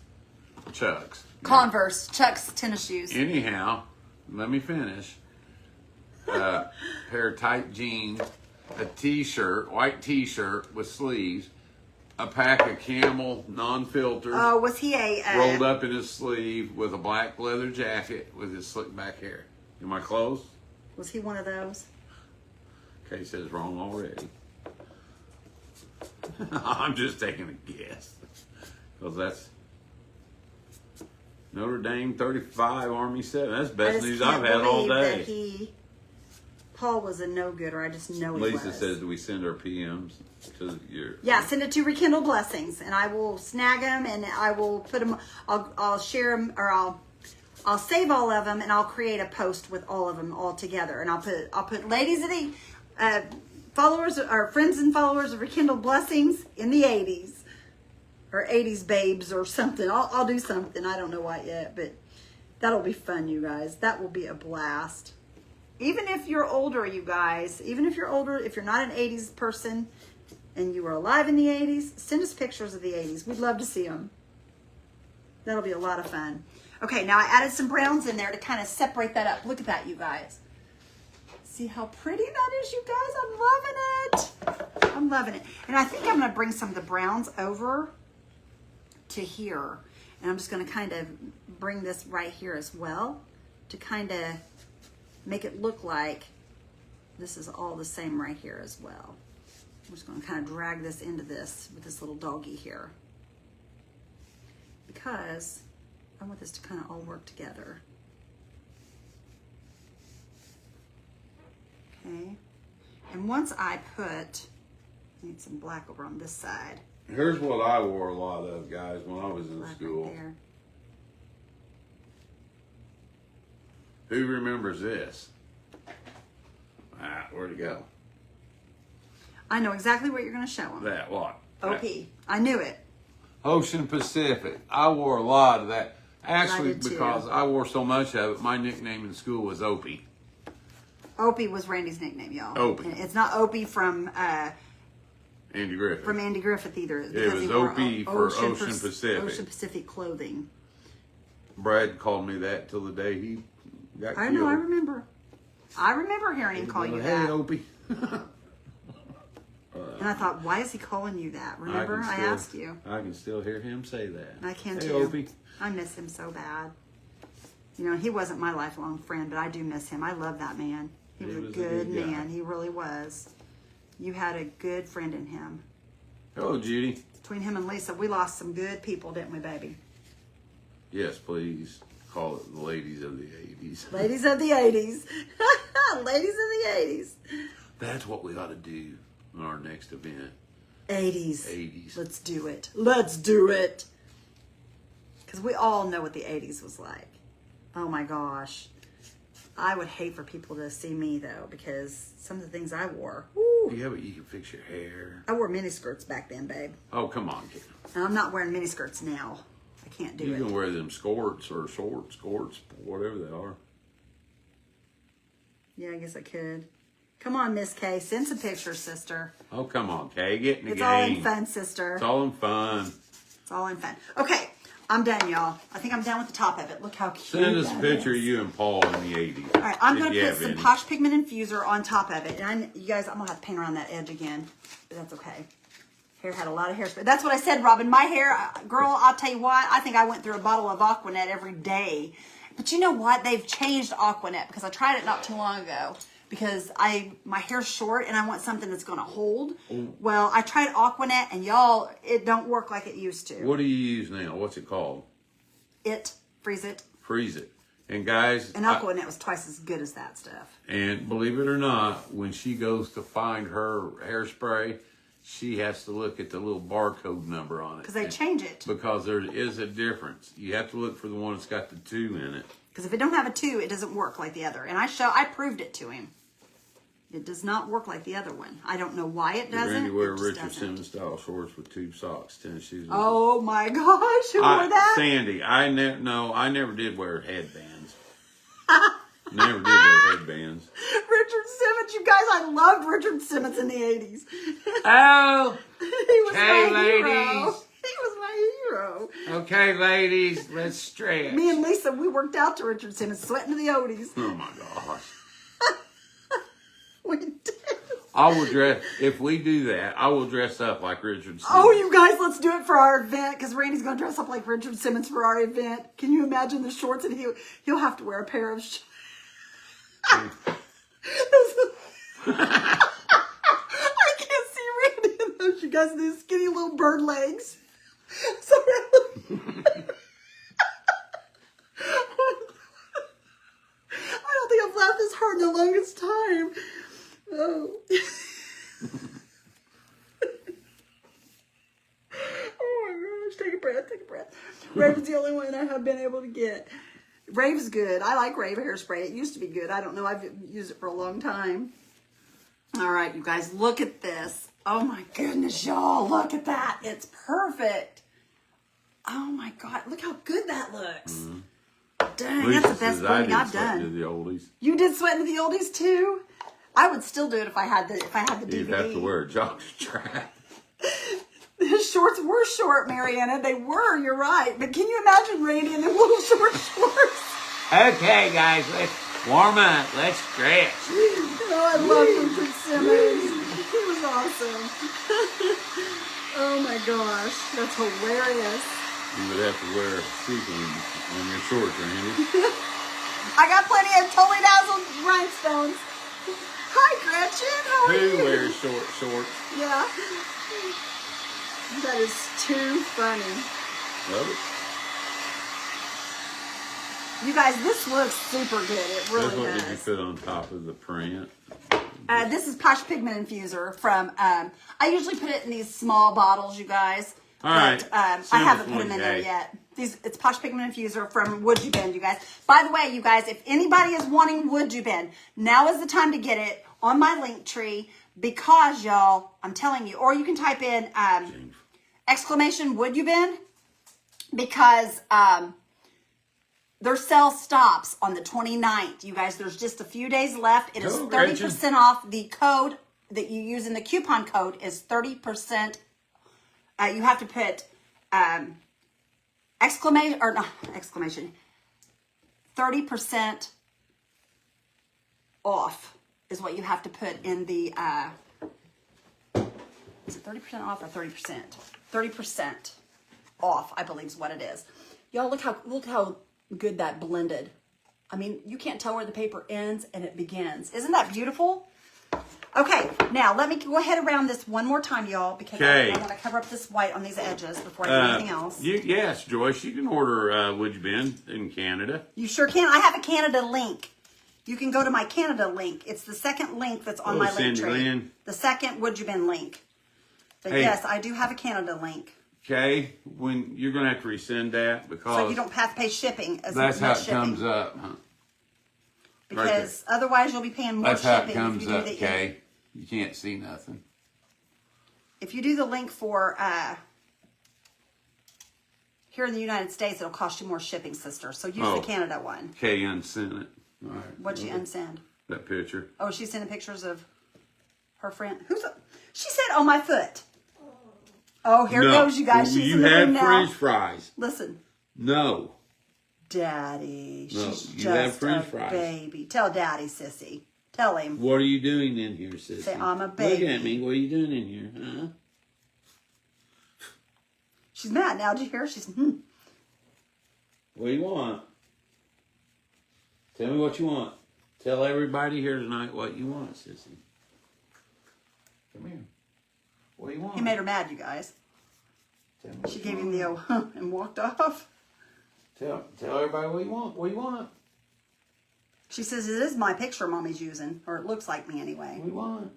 Speaker 2: Chucks.
Speaker 1: Converse. Chuck's tennis shoes.
Speaker 2: Anyhow, let me finish. Pair of tight jeans, a T-shirt, white T-shirt with sleeves, a pack of Camel non-filters.
Speaker 1: Oh, was he a
Speaker 2: rolled up in his sleeve with a black leather jacket with his slick back hair. Am I close?
Speaker 1: Was he one of those?
Speaker 2: Kay says wrong already. I'm just taking a guess. Because that's Notre Dame 35, Army 7. That's the best news I've had all day.
Speaker 1: Paul was a no-gooder. I just know he
Speaker 2: Lisa
Speaker 1: was.
Speaker 2: says we send our PMs to your...
Speaker 1: Yeah, send it to Rekindle Blessings, and I will snag them, and I will put them. I'll share them, or I'll save all of them, and I'll create a post with all of them all together, and I'll put ladies of the followers or friends and followers of Rekindle Blessings in the 80s, or 80s babes or something. I'll do something. I don't know what yet, but that'll be fun, you guys. That will be a blast. Even if you're older, you guys, even if you're older, if you're not an 80s person and you were alive in the 80s, send us pictures of the 80s. We'd love to see them. That'll be a lot of fun. Okay, now I added some browns in there to kind of separate that up. Look at that, you guys. See how pretty that is, you guys? I'm loving it. I'm loving it. And I think I'm going to bring some of the browns over to here. And I'm just going to kind of bring this right here as well to kind of make it look like this is all the same right here as well. I'm just going to kind of drag this into this with this little doggy here because I want this to kind of all work together. Okay. And once I I need some black over on this side.
Speaker 2: Here's what I wore a lot of, guys, when I was in
Speaker 1: Black
Speaker 2: school.
Speaker 1: right there.
Speaker 2: Who remembers this? Where'd it go?
Speaker 1: I know exactly what you're going to show them.
Speaker 2: That what?
Speaker 1: OP. I knew it.
Speaker 2: Ocean Pacific. I wore a lot of that. Actually,
Speaker 1: did too.
Speaker 2: because I wore so much of it, my nickname in school was Opie.
Speaker 1: Opie was Randy's nickname, y'all.
Speaker 2: Opie.
Speaker 1: And it's not Opie from
Speaker 2: Andy Griffith.
Speaker 1: Andy Griffith either.
Speaker 2: It
Speaker 1: because
Speaker 2: was
Speaker 1: he wore
Speaker 2: OP for Ocean
Speaker 1: Pac-
Speaker 2: Pacific.
Speaker 1: Ocean Pacific clothing.
Speaker 2: Brad called me that till the day he got
Speaker 1: I
Speaker 2: killed.
Speaker 1: know, I remember. I remember hearing him call you
Speaker 2: Hey,
Speaker 1: that.
Speaker 2: Opie.
Speaker 1: And I thought, why is he calling you that? Remember, I asked you.
Speaker 2: I can still hear him say that.
Speaker 1: I can
Speaker 2: hey,
Speaker 1: too.
Speaker 2: Opie.
Speaker 1: I miss him so bad. You know, he wasn't my lifelong friend, but I do miss him. I love that man. He was a good
Speaker 2: guy.
Speaker 1: man. He really was. You had a good friend in him.
Speaker 2: Hello, Judy.
Speaker 1: Between him and Lisa, we lost some good people, didn't we, baby?
Speaker 2: Yes, please call it the ladies of the 80s.
Speaker 1: Ladies of the 80s. Ladies of the 80s.
Speaker 2: That's what we ought to do on our next event.
Speaker 1: 80s.
Speaker 2: 80s.
Speaker 1: Let's do it. Let's do it. Because we all know what the 80s was like. Oh my gosh. I would hate for people to see me though, because some of the things I wore. Woo.
Speaker 2: Yeah, but you can fix your hair.
Speaker 1: I wore miniskirts back then, babe.
Speaker 2: Oh, come on, kid.
Speaker 1: And I'm not wearing miniskirts now. I can't do
Speaker 2: You
Speaker 1: it.
Speaker 2: can wear them skirts or shorts, whatever they are.
Speaker 1: Yeah, I guess I could. Come on, Miss Kay. Send some pictures, sister.
Speaker 2: Oh, come on, Kay. Get in the
Speaker 1: It's
Speaker 2: game.
Speaker 1: all in fun, sister.
Speaker 2: It's all in fun.
Speaker 1: It's all in fun. Okay, I'm done, y'all. I think I'm done with the top of it. Look how cute
Speaker 2: Send us a
Speaker 1: that
Speaker 2: picture
Speaker 1: is.
Speaker 2: of you and Paul in the 80s.
Speaker 1: All right, I'm
Speaker 2: if
Speaker 1: going
Speaker 2: you
Speaker 1: to put
Speaker 2: have
Speaker 1: some
Speaker 2: any.
Speaker 1: Posh Pigment Infuser on top of it. And you guys, I'm going to have to paint around that edge again. But that's okay. Hair had a lot of hairspray. That's what I said, Robin. My hair, girl, I'll tell you what. I think I went through a bottle of Aquanet every day. But you know what? They've changed Aquanet because I tried it not too long ago. Because my hair's short and I want something that's going to hold. Well, I tried Aquanet and y'all, it don't work like it used to.
Speaker 2: What do you use now? What's it called?
Speaker 1: Freeze it.
Speaker 2: Freeze it. And guys,
Speaker 1: And Aquanet was twice as good as that stuff.
Speaker 2: and believe it or not, when she goes to find her hairspray, she has to look at the little barcode number on it.
Speaker 1: Because they change it.
Speaker 2: Because there is a difference. You have to look for the one that's got the 2 in it.
Speaker 1: Because if it don't have a 2, it doesn't work like the other. And I proved it to him. It does not work like the other one. I don't know why it doesn't.
Speaker 2: Randy wear
Speaker 1: It just
Speaker 2: Richard
Speaker 1: doesn't.
Speaker 2: Simmons style shorts with tube socks, tennis shoes.
Speaker 1: Oh my gosh, who wore that?
Speaker 2: Sandy, I never did wear headbands. Never did wear headbands.
Speaker 1: Richard Simmons, you guys, I loved Richard Simmons in the 80s.
Speaker 2: Oh,
Speaker 1: He was
Speaker 2: hey,
Speaker 1: my hero.
Speaker 2: ladies.
Speaker 1: He was my hero.
Speaker 2: Okay, ladies, let's stretch.
Speaker 1: Me and Lisa, we worked out to Richard Simmons, sweating to the oldies.
Speaker 2: Oh my gosh.
Speaker 1: We did.
Speaker 2: I will dress, if we do that, I will dress up like Richard Simmons.
Speaker 1: Oh, you guys, let's do it for our event because Randy's going to dress up like Richard Simmons for our event. Can you imagine the shorts? And he'll have to wear a pair of I can't see Randy in those, you guys, these skinny little bird legs. Sorry. I don't think I've laughed this hard in the longest time. Oh. Oh my gosh, take a breath, take a breath. Rave is the only one I have been able to get. Rave's good. I like Rave hairspray. It used to be good. I don't know. I've used it for a long time. All right, you guys, look at this. Oh my goodness, y'all. Look at that. It's perfect. Oh my God. Look how good that looks. Dang,
Speaker 2: Lisa
Speaker 1: that's the best
Speaker 2: says I
Speaker 1: thing
Speaker 2: did
Speaker 1: I've
Speaker 2: sweat to
Speaker 1: done.
Speaker 2: the oldies.
Speaker 1: You did Sweat into the Oldies too? I would still do it if I had the DVD.
Speaker 2: You'd have to wear a jogger strap.
Speaker 1: His shorts were short, Mariana. They were, you're right. But can you imagine Randy in them little short shorts?
Speaker 2: Okay, guys, let's warm up. Let's stretch.
Speaker 1: Oh, I love Richard Simmons. He was awesome. Oh my gosh, that's hilarious.
Speaker 2: You would have to wear sequins on your shorts, Randy.
Speaker 1: I got plenty of totally dazzled rhinestones. Hi, Gretchen. How are you?
Speaker 2: Who wears short shorts?
Speaker 1: Yeah. That is too funny.
Speaker 2: Love it.
Speaker 1: You guys, this looks super good. It really
Speaker 2: That's what did you
Speaker 1: does.
Speaker 2: put on top of the print?
Speaker 1: This is Posh Pigment Infuser from, I usually put it in these small bottles, you guys.
Speaker 2: All right.
Speaker 1: I
Speaker 2: Send us
Speaker 1: haven't put
Speaker 2: one,
Speaker 1: them in there
Speaker 2: Kay.
Speaker 1: yet. It's Posh Pigment Infuser from Would You Bend, you guys. By the way, you guys, if anybody is wanting Would You Bend, now is the time to get it on my link tree because, y'all, I'm telling you, or you can type in exclamation Would You Bend because their sale stops on the 29th. You guys, there's just a few days left. It is
Speaker 2: Go,
Speaker 1: 30%
Speaker 2: Gretchen.
Speaker 1: off. The code that you use in the coupon code is 30%. You have to put exclamation, or not exclamation, 30% off is what you have to put in the, is it 30% off or 30%? 30% off, I believe is what it is. Y'all, look how good that blended. I mean, you can't tell where the paper ends and it begins. Isn't that beautiful? Okay, now let me go ahead around this one more time, y'all, because
Speaker 3: Okay.
Speaker 1: I want to cover up this white on these edges before I do anything else.
Speaker 3: Yes, Joyce, you can order Would You Been in Canada.
Speaker 1: You sure can. I have a Canada link. You can go to my Canada link. It's the second link that's on my link
Speaker 3: Cindy
Speaker 1: tree.
Speaker 3: Lynn.
Speaker 1: The second Would You Been link. But
Speaker 3: Hey.
Speaker 1: yes, I do have a Canada link.
Speaker 3: Okay, when you're gonna have to resend that because
Speaker 1: So you don't have to pay shipping as
Speaker 3: that's how
Speaker 1: much
Speaker 3: it
Speaker 1: shipping.
Speaker 3: comes up. Huh?
Speaker 1: Because otherwise you'll be paying more
Speaker 3: That's how
Speaker 1: shipping
Speaker 3: it comes
Speaker 1: if you do
Speaker 3: up,
Speaker 1: the
Speaker 3: Kay. You can't see nothing.
Speaker 1: If you do the link for here in the United States, it'll cost you more shipping, sister. So use the Canada one.
Speaker 3: Kay unsent it. All right.
Speaker 1: What'd you unsend?
Speaker 3: That picture.
Speaker 1: Oh, she's sending pictures of her friend. She said, "Oh, my foot." Oh, here goes, you guys. She's
Speaker 3: you
Speaker 1: in the room
Speaker 3: have
Speaker 1: now.
Speaker 3: French fries.
Speaker 1: Listen,
Speaker 3: No.
Speaker 1: Daddy,
Speaker 3: No,
Speaker 1: she's
Speaker 3: you have
Speaker 1: just
Speaker 3: French
Speaker 1: a
Speaker 3: fries.
Speaker 1: baby. Tell Daddy, sissy. Tell him.
Speaker 3: What are you doing in here, sissy?
Speaker 1: Say, I'm a baby.
Speaker 3: Look at me. What are you doing in here, huh?
Speaker 1: She's mad now. Did you hear her? She's,
Speaker 3: What do you want? Tell me what you want. Tell everybody here tonight what you want, sissy. Come here. What do you want?
Speaker 1: He made her mad, you guys.
Speaker 3: Tell me what
Speaker 1: She
Speaker 3: you
Speaker 1: gave him
Speaker 3: want.
Speaker 1: the old huh and walked off.
Speaker 3: Tell everybody what you want. What do you want?
Speaker 1: She says, it is my picture Mommy's using, or it looks like me anyway.
Speaker 3: What do you want?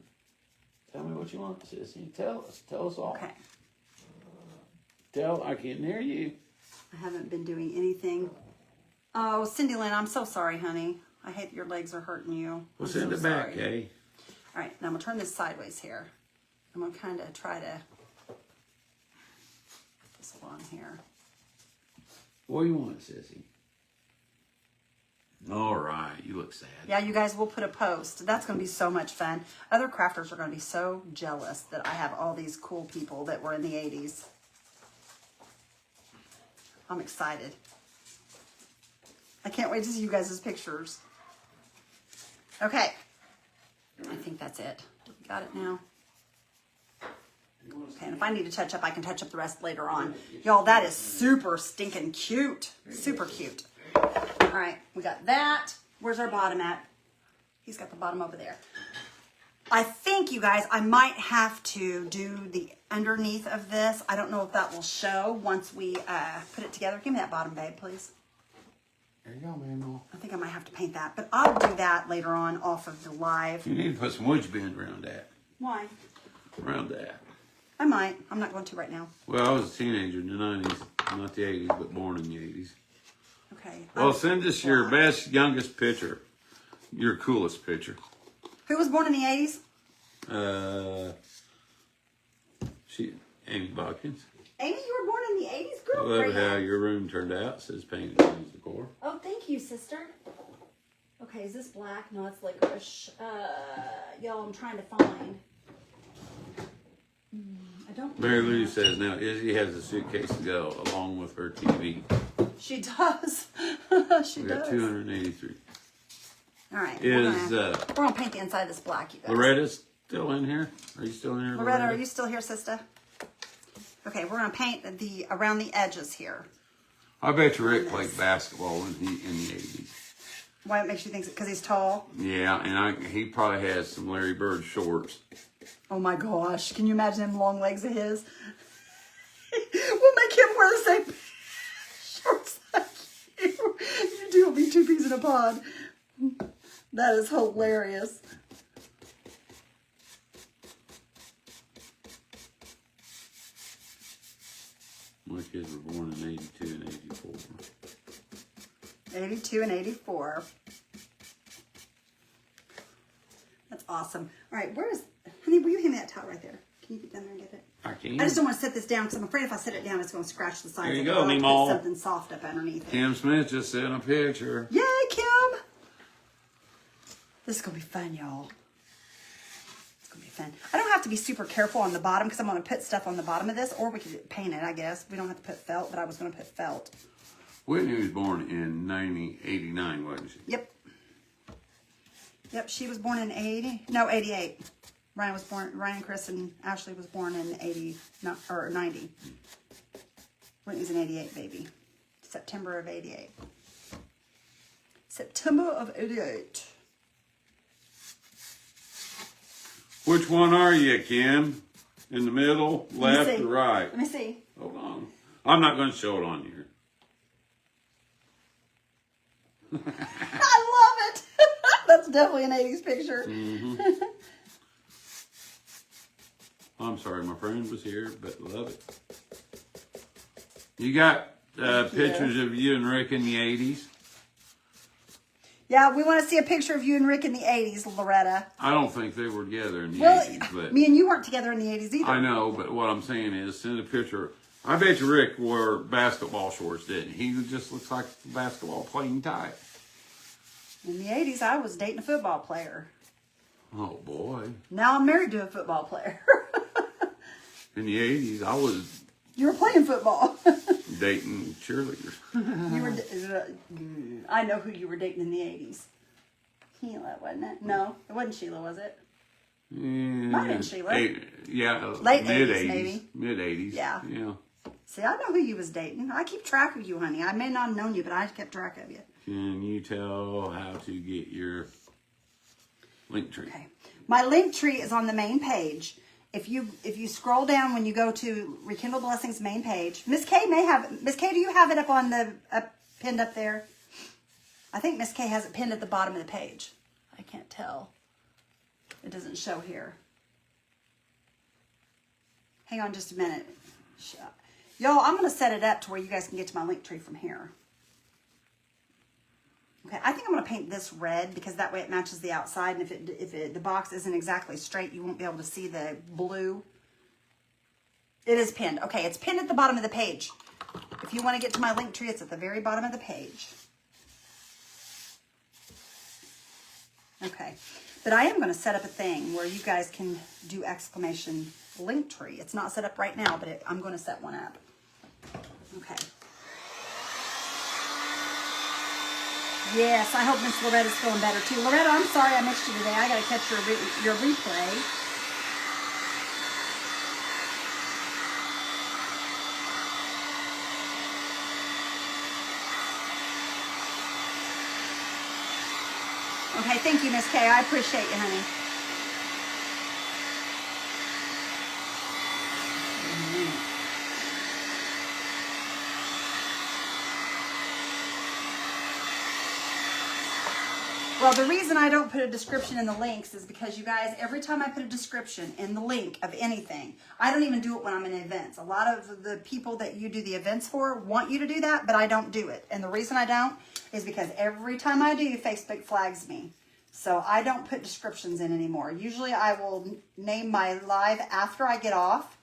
Speaker 3: Tell me what you want, sissy. Tell us. Tell us all.
Speaker 1: Okay.
Speaker 3: I can't hear you.
Speaker 1: I haven't been doing anything. Oh, Cindy Lynn, I'm so sorry, honey. I hate that your legs are hurting you.
Speaker 3: We'll
Speaker 1: I'm
Speaker 3: send
Speaker 1: so
Speaker 3: it back,
Speaker 1: sorry.
Speaker 3: Kay.
Speaker 1: All right, now I'm going to turn this sideways here. I'm going to kind of try to put this on here.
Speaker 3: What do you want, sissy? All right, you look sad.
Speaker 1: Yeah, you guys will put a post. That's going to be so much fun. Other crafters are going to be so jealous that I have all these cool people that were in the 80s. I'm excited. I can't wait to see you guys' pictures. Okay. I think that's it. Got it now? Okay, and if I need to touch up, I can touch up the rest later on. Y'all, that is super stinking cute. Super cute. All right, we got that. Where's our bottom at? He's got the bottom over there. I think, you guys, I might have to do the underneath of this. I don't know if that will show once we put it together. Give me that bottom, babe, please.
Speaker 3: There you go, man.
Speaker 1: I think I might have to paint that, but I'll do that later on off of the live.
Speaker 3: You need to put some wood bend around that.
Speaker 1: Why?
Speaker 3: Around that.
Speaker 1: I might. I'm not going to right now.
Speaker 3: Well, I was a teenager in the 90s. Not the 80s, but born in the 80s.
Speaker 1: Okay.
Speaker 3: Well, send us your best, youngest picture. Your coolest picture.
Speaker 1: Who was born in the 80s?
Speaker 3: Amy Bodkins.
Speaker 1: Amy, you were born in the 80s, girl?
Speaker 3: Love
Speaker 1: Great.
Speaker 3: how your room turned out. It says painted homes decor.
Speaker 1: Oh, thank you, sister. Okay, is this black? No, it's licorice. Y'all, I'm trying to find. I don't
Speaker 3: Mary Lou says now Izzy has a suitcase to go along with her TV.
Speaker 1: She does. She
Speaker 3: We got
Speaker 1: does.
Speaker 3: 283.
Speaker 1: All right.
Speaker 3: Is
Speaker 1: we're gonna paint the inside of this black, you guys.
Speaker 3: Loretta still in here? Are you still in here,
Speaker 1: Loretta, are you still here, sister? Okay, we're gonna paint the around the edges here.
Speaker 3: I bet you Rick played basketball in the 80s.
Speaker 1: Why it makes you think? Because he's tall.
Speaker 3: Yeah, and he probably has some Larry Bird shorts.
Speaker 1: Oh my gosh! Can you imagine them long legs of his? We'll make him wear the same shorts like you. You two will be two peas in a pod. That is hilarious.
Speaker 3: My kids were born in 82 and 84.
Speaker 1: 82 and 84. That's awesome. All right, where is, honey, will you hand me that towel right there? Can you get down there and get it?
Speaker 3: I can.
Speaker 1: I just don't want to set this down because I'm afraid if I set it down, it's going to scratch the sides.
Speaker 3: There you
Speaker 1: of it.
Speaker 3: go,
Speaker 1: I like to
Speaker 3: Meemaw.
Speaker 1: put something soft up underneath it.
Speaker 3: Kim Smith just sent a picture.
Speaker 1: Yay, Kim! This is going to be fun, y'all. It's going to be fun. I don't have to be super careful on the bottom because I'm going to put stuff on the bottom of this, or we could paint it, I guess. We don't have to put felt, but I was going to put felt.
Speaker 3: Whitney was born in 89, wasn't she?
Speaker 1: Yep. Yep, she was born in 88. Ryan, Chris, and Ashley was born in 90. Whitney's an 88 baby. September of 88. September of 88.
Speaker 2: Which one are you, Kim? In the middle, left,
Speaker 1: see.
Speaker 2: or right?
Speaker 1: Let me see.
Speaker 2: Hold on. I'm not going to show it on here.
Speaker 1: I love it. That's definitely an 80s picture.
Speaker 2: I'm sorry, my friend was here, but love it. You got pictures of you and Rick in the 80s?
Speaker 1: Yeah, we want to see a picture of you and Rick in the 80s, Loretta.
Speaker 2: I don't think they were together in the
Speaker 1: Well,
Speaker 2: 80s, but
Speaker 1: me and you weren't together in the 80s either.
Speaker 2: I know, but what I'm saying is send a picture. I bet you Rick wore basketball shorts, didn't he? He just looks like a basketball playing type.
Speaker 1: In the 80s, I was dating a football player.
Speaker 2: Oh, boy.
Speaker 1: Now I'm married to a football player.
Speaker 2: In the 80s, I was
Speaker 1: You were playing football.
Speaker 2: dating cheerleaders.
Speaker 1: You were. I know who you were dating in the 80s. Sheila, wasn't it? No, it wasn't Sheila, was it? Might have been Sheila. Late
Speaker 2: mid
Speaker 1: 80s, maybe.
Speaker 2: Mid 80s.
Speaker 1: Yeah.
Speaker 2: Yeah.
Speaker 1: See, I know who you was dating. I keep track of you, honey. I may not have known you, but I kept track of you.
Speaker 2: Can you tell how to get your link tree?
Speaker 1: Okay. My link tree is on the main page. If you scroll down when you go to Rekindle Blessings main page, Miss K, do you have it up on the pinned up there? I think Miss K has it pinned at the bottom of the page. I can't tell. It doesn't show here. Hang on just a minute. Y'all, I'm going to set it up to where you guys can get to my link tree from here. Okay, I think I'm going to paint this red because that way it matches the outside. And if the box isn't exactly straight, you won't be able to see the blue. It is pinned. Okay, it's pinned at the bottom of the page. If you want to get to my link tree, it's at the very bottom of the page. Okay, but I am going to set up a thing where you guys can do exclamation link tree. It's not set up right now, but I'm going to set one up. Okay. Yes, I hope Miss Loretta's feeling better too. Loretta, I'm sorry I missed you today. I got to catch your replay. Okay, thank you, Miss K. I appreciate you, honey. Well, the reason I don't put a description in the links is because you guys, every time I put a description in the link of anything, I don't even do it when I'm in events. A lot of the people that you do the events for want you to do that, but I don't do it. And the reason I don't is because every time I do, Facebook flags me. So I don't put descriptions in anymore. Usually I will name my live after I get off.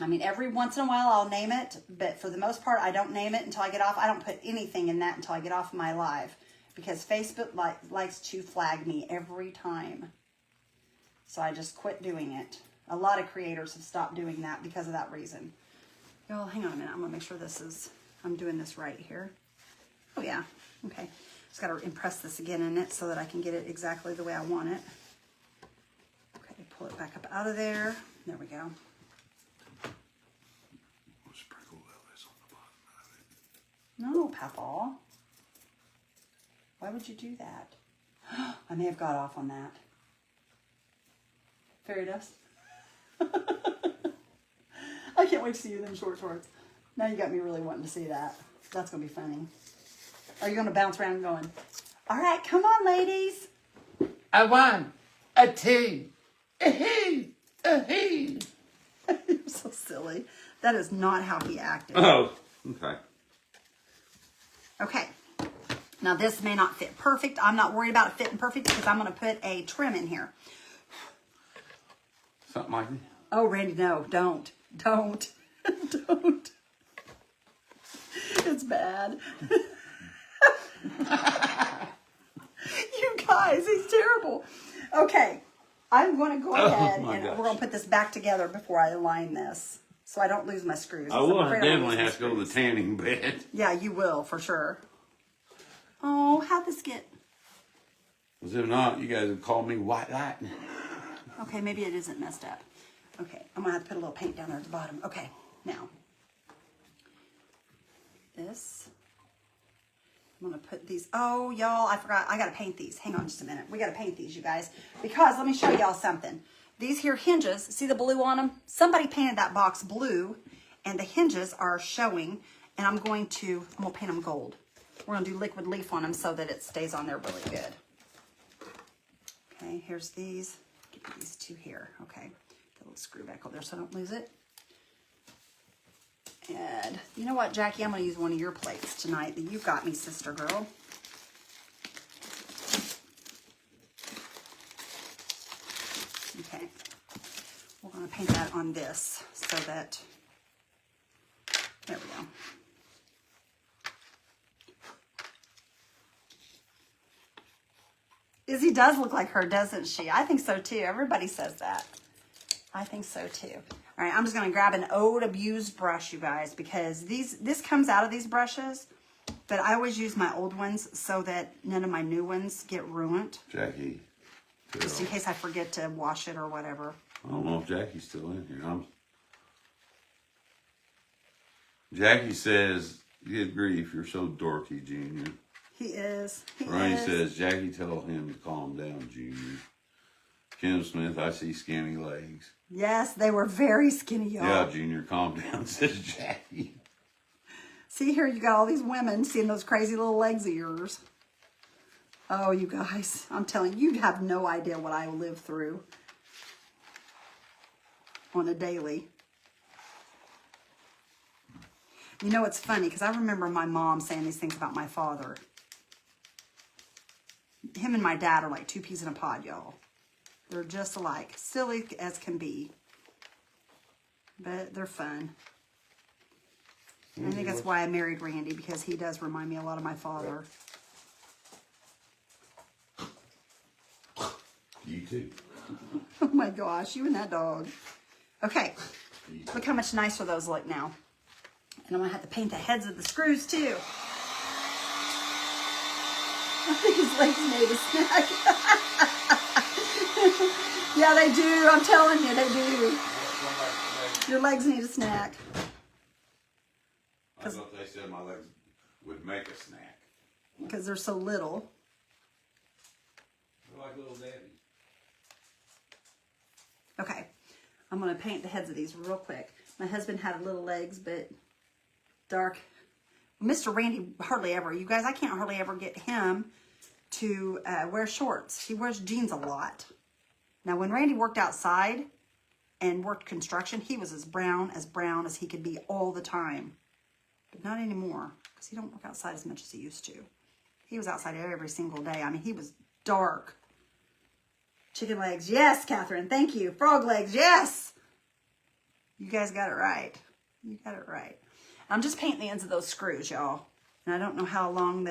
Speaker 1: I mean, every once in a while I'll name it, but for the most part, I don't name it until I get off. I don't put anything in that until I get off my live because Facebook likes to flag me every time. So I just quit doing it. A lot of creators have stopped doing that because of that reason. Y'all, hang on a minute. I'm going to make sure I'm doing this right here. Oh, yeah. Okay. Just got to impress this again in it so that I can get it exactly the way I want it. Okay, pull it back up out of there. There we go.
Speaker 2: Sprinkle this on the bottom of it.
Speaker 1: No, Papa. Why would you do that? I may have got off on that. Fairy dust. I can't wait to see you in them short shorts. Now you got me really wanting to see that. That's going to be funny. Are you going to bounce around going, all right, come on, ladies.
Speaker 2: A 1, a 2, a he, a he.
Speaker 1: You're so silly. That is not how he acted.
Speaker 2: Oh, okay.
Speaker 1: Okay. Now this may not fit perfect. I'm not worried about it fitting perfect because I'm going to put a trim in here.
Speaker 2: Something like that.
Speaker 1: Oh, Randy, no, don't. Don't. Don't. It's bad. You guys, he's terrible. Okay, I'm going to go ahead and
Speaker 2: gosh.
Speaker 1: we're going to put this back together before I align this so I don't lose my screws.
Speaker 2: I will
Speaker 1: I'm afraid I'll
Speaker 2: definitely
Speaker 1: lose my
Speaker 2: have to go to the
Speaker 1: screws.
Speaker 2: tanning bed.
Speaker 1: Yeah, you will, for sure. Oh, how'd this get?
Speaker 2: Because if not, you guys would call me white lightning.
Speaker 1: Okay, maybe it isn't messed up. Okay, I'm going to have to put a little paint down there at the bottom. Okay, now. This. I'm gonna put these, oh y'all, I forgot, I gotta paint these. Hang on just a minute. We gotta paint these, you guys. Because let me show y'all something. These here hinges, see the blue on them? Somebody painted that box blue and the hinges are showing, and I'm gonna paint them gold. We're gonna do liquid leaf on them so that it stays on there really good. Okay, here's these. Get these two here. Okay, get a little screw back over there so I don't lose it. And you know what, Jackie? I'm going to use one of your plates tonight that you got me, sister girl. Okay. We're going to paint that on this so that, there we go. Izzy does look like her, doesn't she? I think so too. Everybody says that. I think so too. All right, I'm just gonna grab an old abused brush, you guys, because this comes out of these brushes, but I always use my old ones so that none of my new ones get ruined.
Speaker 3: Jackie.
Speaker 1: Just in case I forget to wash it or whatever.
Speaker 3: I don't know if Jackie's still in here. Jackie says, good grief, you're so dorky, Junior.
Speaker 1: He is.
Speaker 3: Ronnie says, Jackie, tell him to calm down, Junior. Kim Smith, I see skinny legs.
Speaker 1: Yes, they were very skinny, y'all.
Speaker 3: Yeah, Junior, calm down, says Jackie.
Speaker 1: See here, you got all these women seeing those crazy little legs of yours. Oh, you guys, I'm telling you, you have no idea what I live through on a daily. You know, it's funny, because I remember my mom saying these things about my father. Him and my dad are like two peas in a pod, y'all. They're just alike. Silly as can be. But they're fun. I think that's why I married Randy, because he does remind me a lot of my father.
Speaker 3: You too.
Speaker 1: Oh my gosh, you and that dog. Okay, look how much nicer those look now. And I'm going to have to paint the heads of the screws too. I think his legs made a snack. Yeah, they do. I'm telling you, they do. Your legs need a snack.
Speaker 3: I thought they said my legs would make a snack.
Speaker 1: Because they're so little.
Speaker 3: They're like little daddy.
Speaker 1: Okay, I'm going to paint the heads of these real quick. My husband had little legs, but dark. Mr. Randy hardly ever. You guys, I can't hardly ever get him to wear shorts. He wears jeans a lot. Now, when Randy worked outside and worked construction, he was as brown as he could be all the time. But not anymore, because he don't work outside as much as he used to. He was outside every single day. I mean, he was dark. Chicken legs, yes, Catherine, thank you. Frog legs, yes. You guys got it right. You got it right. I'm just painting the ends of those screws, y'all. And I don't know how long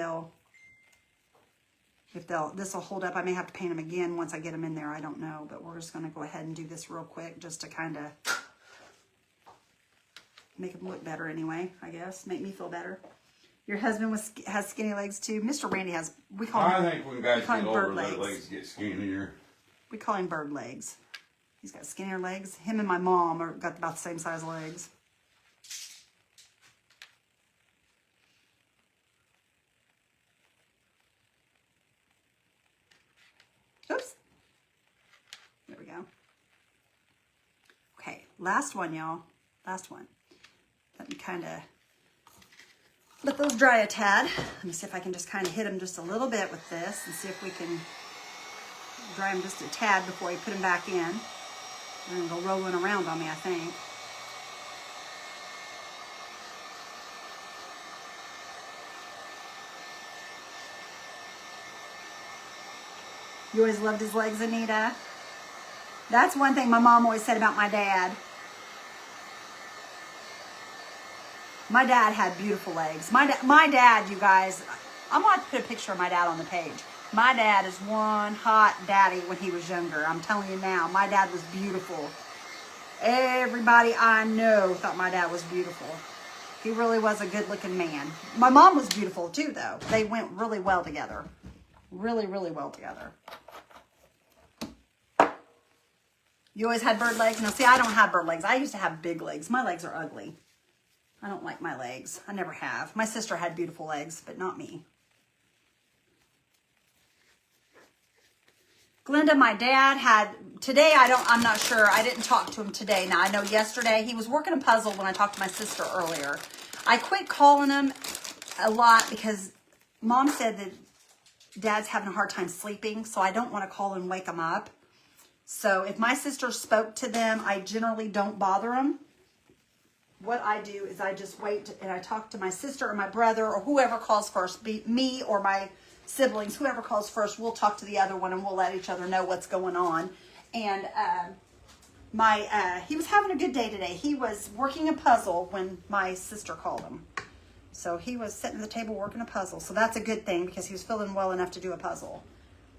Speaker 1: this will hold up. I may have to paint them again once I get them in there. I don't know, but we're just going to go ahead and do this real quick just to kind of make them look better anyway, I guess. Make me feel better. Your husband has skinny legs too. Mr. Randy has,
Speaker 3: I think when guys get older, their legs get skinnier.
Speaker 1: We call him bird legs. He's got skinnier legs. Him and my mom got about the same size legs. Oops. There we go. Okay, last one, y'all. Last one. Let me kind of let those dry a tad. Let me see if I can just kind of hit them just a little bit with this and see if we can dry them just a tad before I put them back in. They're going to go rolling around on me, I think. You always loved his legs, Anita? That's one thing my mom always said about my dad. My dad had beautiful legs. My dad, you guys, I'm going to put a picture of my dad on the page. My dad is one hot daddy when he was younger. I'm telling you now, my dad was beautiful. Everybody I know thought my dad was beautiful. He really was a good-looking man. My mom was beautiful too, though. They went really well together. Really, really well together. You always had bird legs? Now, see, I don't have bird legs. I used to have big legs. My legs are ugly. I don't like my legs. I never have. My sister had beautiful legs, but not me. Glenda, my dad had, today I'm not sure. I didn't talk to him today. Now, I know yesterday he was working a puzzle when I talked to my sister earlier. I quit calling him a lot because Mom said that Dad's having a hard time sleeping, so I don't want to call and wake him up. So if my sister spoke to them, I generally don't bother them. What I do is I just wait and I talk to my sister or my brother or whoever calls first, be me or my siblings, whoever calls first, we'll talk to the other one and we'll let each other know what's going on. And he was having a good day today. He was working a puzzle when my sister called him. So he was sitting at the table working a puzzle. So that's a good thing because he was feeling well enough to do a puzzle.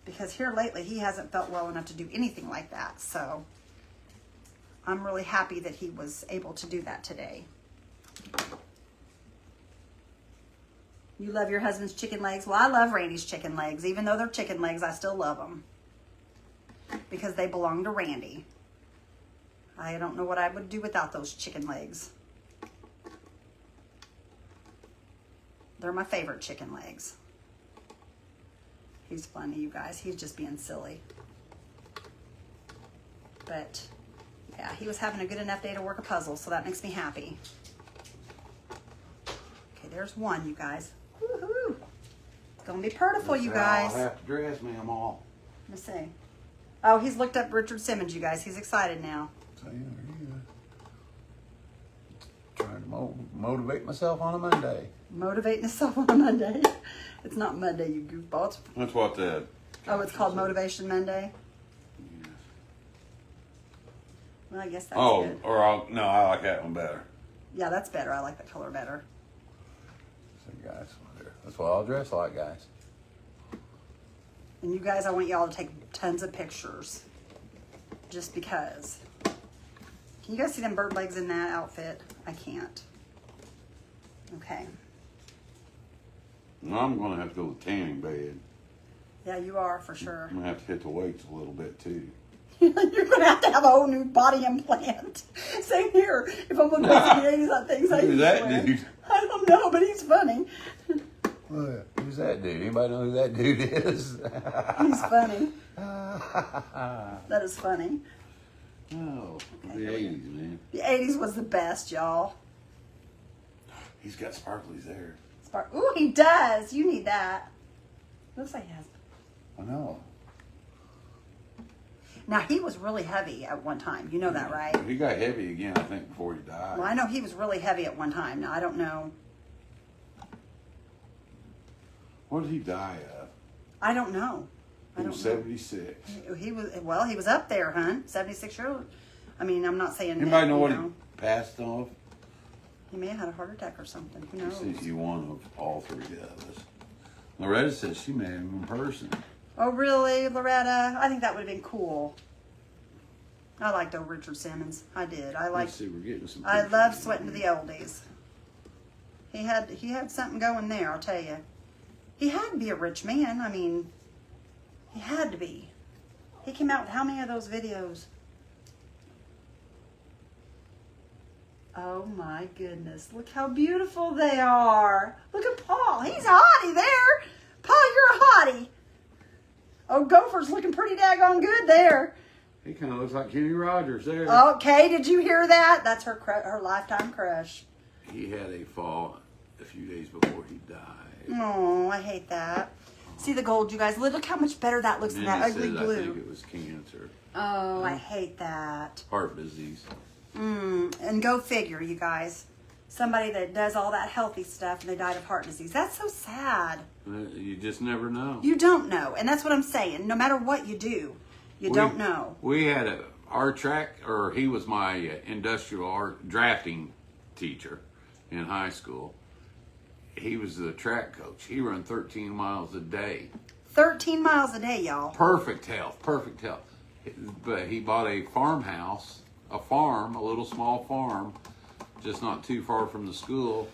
Speaker 1: Because here lately he hasn't felt well enough to do anything like that. So I'm really happy that he was able to do that today. You love your husband's chicken legs? Well, I love Randy's chicken legs. Even though they're chicken legs, I still love them. Because they belong to Randy. I don't know what I would do without those chicken legs. They're my favorite chicken legs. He's funny, you guys. He's just being silly. But, yeah, he was having a good enough day to work a puzzle, so that makes me happy. Okay, there's one, you guys. Woohoo! It's going to be beautiful, you guys.
Speaker 3: I'll have to dress me, I'm all.
Speaker 1: Let me see. Oh, he's looked up Richard Simmons, you guys. He's excited now.
Speaker 3: So, yeah, trying to motivate myself on a Monday.
Speaker 1: Motivating himself on a Monday. It's not Monday, you goofballs.
Speaker 3: That's what the...
Speaker 1: Oh, it's called Motivation Monday?
Speaker 3: Yes.
Speaker 1: Well, I guess that's good.
Speaker 3: No, I like that one better.
Speaker 1: Yeah, that's better. I like that color better.
Speaker 3: So, guys, that's what I'll dress like, guys.
Speaker 1: And you guys, I want y'all to take tons of pictures. Just because. Can you guys see them bird legs in that outfit? I can't. Okay.
Speaker 3: Well, I'm going to have to go to the tanning bed.
Speaker 1: Yeah, you are for sure.
Speaker 3: I'm going to have to hit the weights a little bit, too.
Speaker 1: You're going to have a whole new body implant. Same here. If I'm looking back in the 80s on things I used
Speaker 3: Who's
Speaker 1: to
Speaker 3: that
Speaker 1: wear.
Speaker 3: dude?
Speaker 1: I don't know, but he's funny.
Speaker 3: Who's that dude? Anybody know who that dude is?
Speaker 1: He's funny. That is funny.
Speaker 3: Oh, the 80s, man.
Speaker 1: The 80s was the best, y'all.
Speaker 3: He's got sparklies there.
Speaker 1: Ooh, he does. You need that. Looks like he has.
Speaker 3: I know.
Speaker 1: Now, he was really heavy at one time. You know that, right?
Speaker 3: He got heavy again, I think, before he died.
Speaker 1: Well, I know he was really heavy at one time. Now, I don't know.
Speaker 3: What did he die of?
Speaker 1: I don't know.
Speaker 3: He was 76.
Speaker 1: He was up there, hun. 76 years old. I mean, I'm not saying
Speaker 3: Anybody
Speaker 1: that,
Speaker 3: know what
Speaker 1: you
Speaker 3: he passed of?
Speaker 1: He may have had a heart attack or something. Who knows?
Speaker 3: He's one of all three of us. Loretta says she met him in person.
Speaker 1: Oh, really, Loretta? I think that would have been cool. I liked old Richard Simmons. I did.
Speaker 3: Let's see, we're getting some
Speaker 1: I
Speaker 3: pictures
Speaker 1: love
Speaker 3: of
Speaker 1: sweating to
Speaker 3: him.
Speaker 1: the oldies. He had something going there, I'll tell you. He had to be a rich man. I mean, he had to be. He came out with how many of those videos? Oh my goodness. Look how beautiful they are. Look at Paul. He's a hottie there. Paul, you're a hottie. Oh, Gopher's looking pretty daggone good there.
Speaker 3: He kind of looks like Kenny Rogers there.
Speaker 1: Okay, did you hear that? That's her lifetime crush.
Speaker 3: He had a fall a few days before he died.
Speaker 1: Oh, I hate that. See the gold, you guys? Look how much better that looks than that ugly
Speaker 3: I think
Speaker 1: blue.
Speaker 3: it was cancer,
Speaker 1: Oh, I hate that.
Speaker 3: heart disease.
Speaker 1: And go figure, you guys. Somebody that does all that healthy stuff and they died of heart disease. That's so sad.
Speaker 3: You just never know.
Speaker 1: You don't know. And that's what I'm saying. No matter what you do, you don't know.
Speaker 3: We had he was my industrial art drafting teacher in high school. He was the track coach. He ran 13 miles a day.
Speaker 1: 13 miles a day, y'all.
Speaker 3: Perfect health. But he bought a farmhouse, a little small farm, just not too far from the school.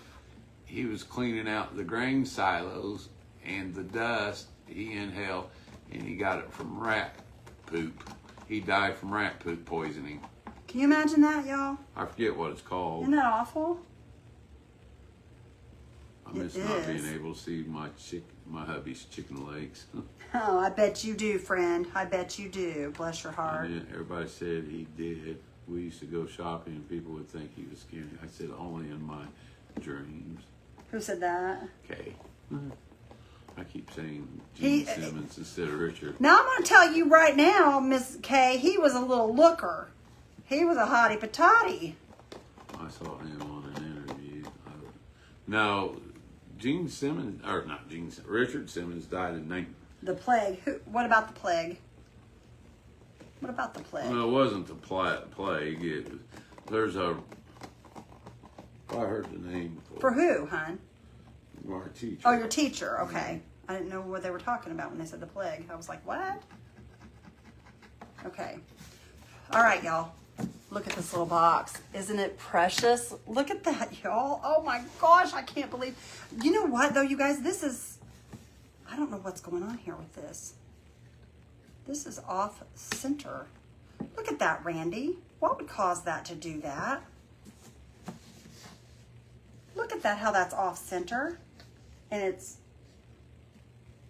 Speaker 3: He was cleaning out the grain silos and the dust he inhaled, and he got it from rat poop. He died from rat poop poisoning.
Speaker 1: Can you imagine that, y'all?
Speaker 3: I forget what it's called.
Speaker 1: Isn't that awful?
Speaker 2: I miss
Speaker 1: It
Speaker 2: not being
Speaker 1: is.
Speaker 2: able to see my hubby's chicken legs.
Speaker 1: Oh, I bet you do, friend. I bet you do. Bless your heart.
Speaker 2: And everybody said he did. We used to go shopping and people would think he was skinny. I said only in my dreams.
Speaker 1: Who said that?
Speaker 2: Okay. I keep saying
Speaker 1: He-
Speaker 2: Gene Simmons instead of Richard.
Speaker 1: Now I'm going to tell you right now, Miss Kay, he was a little looker. He was a hottie patati.
Speaker 2: I saw him on an interview. Now, Gene Simmons, or not Gene, Richard Simmons died in 19.
Speaker 1: The plague. What about the plague? What about the plague?
Speaker 2: Well, it wasn't the plague. There's a. I heard the name before.
Speaker 1: For who, hon?
Speaker 2: Our teacher.
Speaker 1: Oh, your teacher. Okay. I didn't know what they were talking about when they said the plague. I was like, what? Okay. All right, y'all. Look at this little box. Isn't it precious? Look at that, y'all. Oh my gosh, I can't believe. You know what, though, you guys? This is, I don't know what's going on here with this. This is off center. Look at that, Randy. What would cause that to do that? Look at that, how that's off center. And it's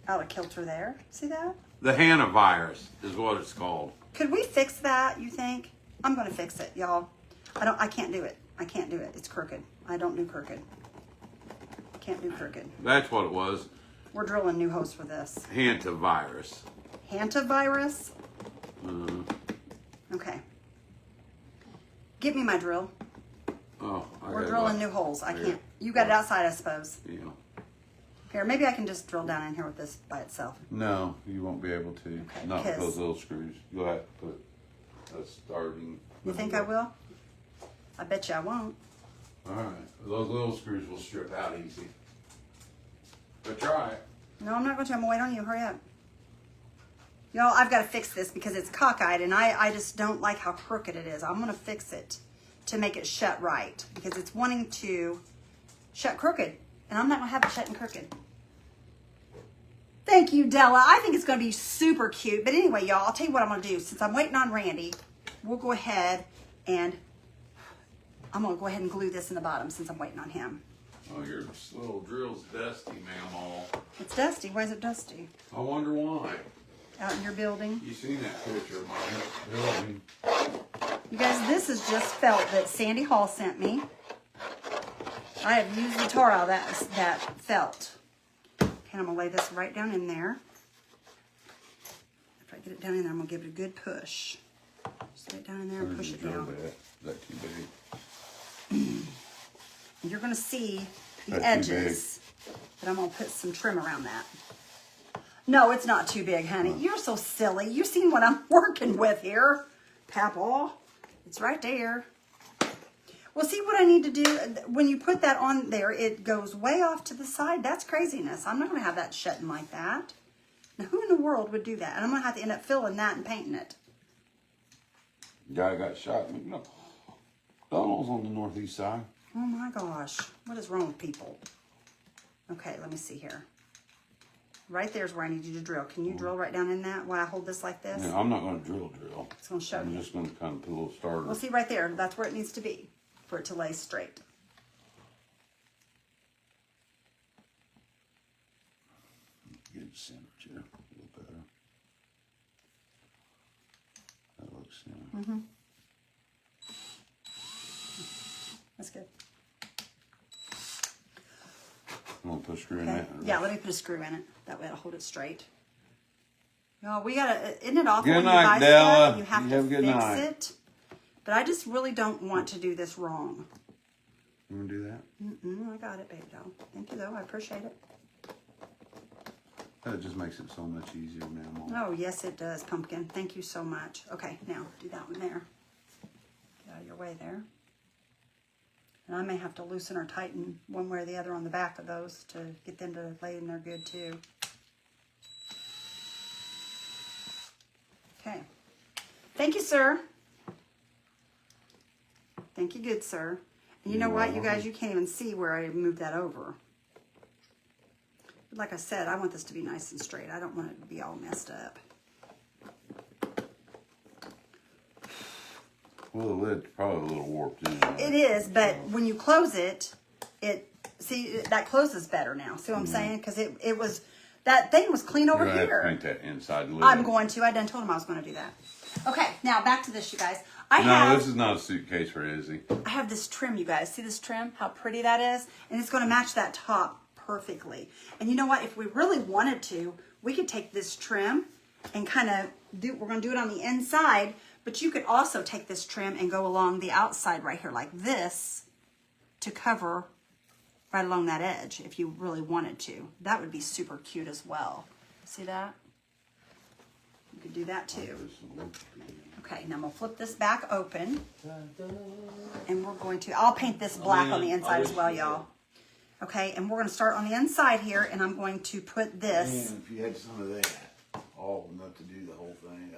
Speaker 1: out of kilter there. See that?
Speaker 2: The Hannah virus is what it's called.
Speaker 1: Could we fix that, you think? I'm going to fix it, y'all. I can't do it. I can't do it. It's crooked. I don't do crooked. Can't do crooked.
Speaker 2: That's what it was.
Speaker 1: We're drilling new hosts for this.
Speaker 2: Hantavirus.
Speaker 1: Hantavirus? Okay. Get me my drill.
Speaker 2: Oh,
Speaker 1: We're drilling new holes. I
Speaker 2: Here.
Speaker 1: can't. You got it outside, I suppose.
Speaker 2: Yeah.
Speaker 1: Here, maybe I can just drill down in here with this by itself.
Speaker 3: No, you won't be able to.
Speaker 1: Okay,
Speaker 3: Not with
Speaker 1: because-
Speaker 3: those little screws. You'll have to put a starting.
Speaker 1: You think I will? I bet you I won't.
Speaker 2: All right. Those little screws will strip out easy. But try it.
Speaker 1: No, I'm not going to. I'm going to wait on you. Hurry up. Y'all, I've got to fix this because it's cockeyed and I just don't like how crooked it is. I'm going to fix it to make it shut right because it's wanting to shut crooked and I'm not going to have it shut and crooked. Thank you, Della. I think it's going to be super cute. But anyway, y'all, I'll tell you what I'm going to do. Since I'm waiting on Randy, we'll go ahead and I'm going to go ahead and glue this in the bottom since I'm waiting on him.
Speaker 2: Oh, your little drill's dusty, mammal.
Speaker 1: It's dusty. Why is it dusty?
Speaker 2: I wonder why.
Speaker 1: Out in your building?
Speaker 2: You seen that picture of my building?
Speaker 1: You guys, this is just felt that Sandy Hall sent me. I have used the tar out of that felt. Okay, I'm going to lay this right down in there. After I get it down in there, I'm going to give it a good push. Just lay it down in there and push it down.
Speaker 3: That's too big.
Speaker 1: And you're going to see the
Speaker 3: That's too
Speaker 1: edges. But I'm going to put some trim around that. No, it's not too big, honey. You're so silly. You've seen what I'm working with here, Papa. It's right there. Well, see what I need to do? When you put that on there, it goes way off to the side. That's craziness. I'm not going to have that shutting like that. Now, who in the world would do that? And I'm going to have to end up filling that and painting it.
Speaker 3: Guy got shot. No, Donald's on the northeast side.
Speaker 1: Oh, my gosh. What is wrong with people? Okay, let me see here. Right there's where I need you to drill. Can you drill right down in that while I hold this like this?
Speaker 3: Yeah, I'm not going to drill.
Speaker 1: It's going to show
Speaker 3: I'm
Speaker 1: you.
Speaker 3: just going to kind of put a little starter.
Speaker 1: Well, see right there. That's where it needs to be for it to lay straight.
Speaker 3: Get it centered here a little better. That looks centered.
Speaker 1: That's good.
Speaker 3: I'm going to put a screw in
Speaker 1: Okay.
Speaker 3: that.
Speaker 1: Yeah, let me put a screw in it. That way it'll hold it straight. Y'all, we gotta, isn't it awful
Speaker 3: Good
Speaker 1: when you
Speaker 3: night,
Speaker 1: buy
Speaker 3: Della.
Speaker 1: stuff and you have
Speaker 3: You
Speaker 1: to
Speaker 3: have a good
Speaker 1: fix
Speaker 3: night.
Speaker 1: it? But I just really don't want to do this wrong.
Speaker 3: You want to do that?
Speaker 1: I got it, baby doll. Thank you, though. I appreciate it.
Speaker 3: That just makes it so much easier now, Mom.
Speaker 1: Oh, yes, it does, Pumpkin. Thank you so much. Okay, now do that one there. Get out of your way there. And I may have to loosen or tighten one way or the other on the back of those to get them to lay in there good, too. Okay. Thank you, sir. Thank you, good sir. And you know what, you guys, you can't even see where I moved that over. But like I said, I want this to be nice and straight. I don't want it to be all messed up.
Speaker 3: Well, the lid's probably a little warped in.
Speaker 1: It is, but when you close it, it see, that closes better now. See what I'm saying? Because it was, that thing was clean over
Speaker 3: You're gonna have to
Speaker 1: here.
Speaker 3: paint that inside lid.
Speaker 1: I'm going to. I done told him I was going to do that. Okay, now back to this, you guys.
Speaker 3: No, this is not a suitcase for Izzy.
Speaker 1: I have this trim, you guys. See this trim? How pretty that is? And it's going to match that top perfectly. And you know what? If we really wanted to, we could take this trim and kind of do, we're going to do it on the inside, but you could also take this trim and go along the outside right here like this to cover right along that edge if you really wanted to. That would be super cute as well. See that? You could do that too. Okay, now I'm going to flip this back open. And we're going to, I'll paint this black on the inside as well, y'all. Okay, and we're going to start on the inside here, and I'm going to put this.
Speaker 4: Man, if you had some of that, all enough to do the whole thing,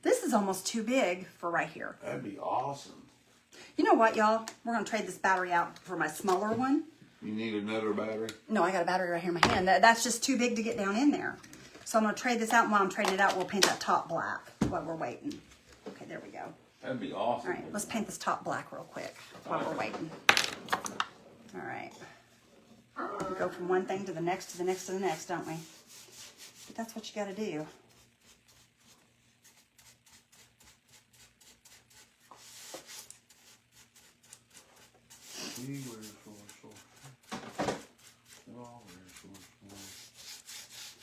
Speaker 1: This is almost too big for right here.
Speaker 4: that'd be awesome.
Speaker 1: You know what, y'all? We're going to trade this battery out for my smaller one.
Speaker 4: You need another battery?
Speaker 1: No, I got a battery right here in my hand. That's just too big to get down in there. So I'm going to trade this out, and while I'm trading it out, we'll paint that top black while we're waiting. Okay, there we go.
Speaker 3: That'd be awesome.
Speaker 1: All right, let's paint this top black real quick while we're waiting. All right. We go from one thing to the next, to the next, to the next, don't we? But that's what you got to do.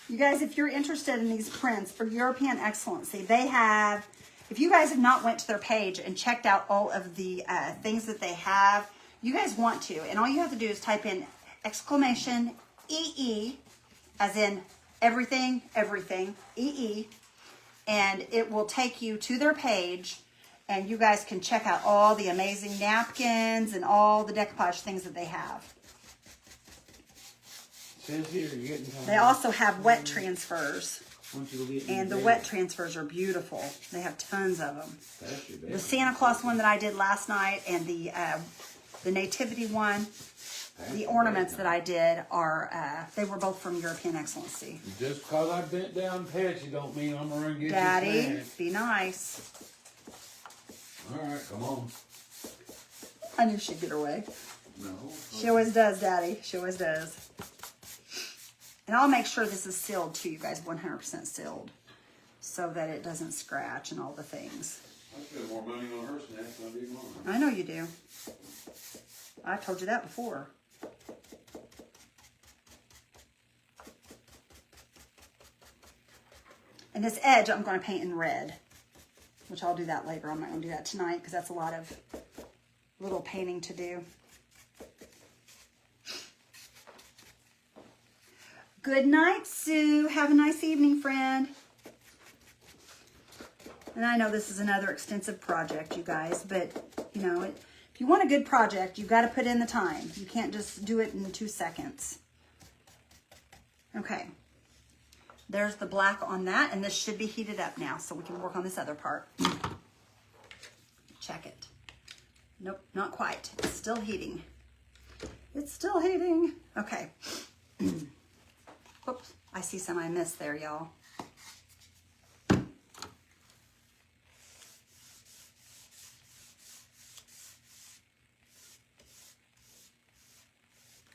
Speaker 1: You guys, if you're interested in these prints for European Excellency, they have, if you guys have not went to their page and checked out all of the things that they have, you guys want to. And all you have to do is type in exclamation EE, as in everything, everything, EE, and it will take you to their page, and you guys can check out all the amazing napkins and all the decoupage things that they have.
Speaker 4: Says here, you're getting
Speaker 1: They also have wet transfers,
Speaker 4: want you to get
Speaker 1: and the wet transfers are beautiful. They have tons of them.
Speaker 4: That's your
Speaker 1: The
Speaker 4: bad.
Speaker 1: Santa Claus one that I did last night, and the Nativity one, the ornaments that I did are, they were both from European Excellency.
Speaker 5: Just because I bent down past you don't mean I'm gonna get
Speaker 1: Daddy,
Speaker 5: you snack.
Speaker 1: be nice.
Speaker 5: All right, come on.
Speaker 1: I knew she'd get her way.
Speaker 4: No.
Speaker 1: She always does, Daddy. She always does. And I'll make sure this is sealed too, you guys, 100% sealed, so that it doesn't scratch and all the things.
Speaker 2: I spend more money on her snacks than I do mine.
Speaker 1: I know you do. I told you that before. And this edge I'm going to paint in red, which I'll do that later. I'm not going to do that tonight because that's a lot of little painting to do. Good night, Sue. Have a nice evening, friend. And I know this is another extensive project, you guys, but, you know, if you want a good project, you've got to put in the time. You can't just do it in 2 seconds. Okay. There's the black on that, and this should be heated up now, so we can work on this other part. Check it. Nope, not quite. It's still heating. It's still heating. Okay. Oops, I see some I missed there, y'all.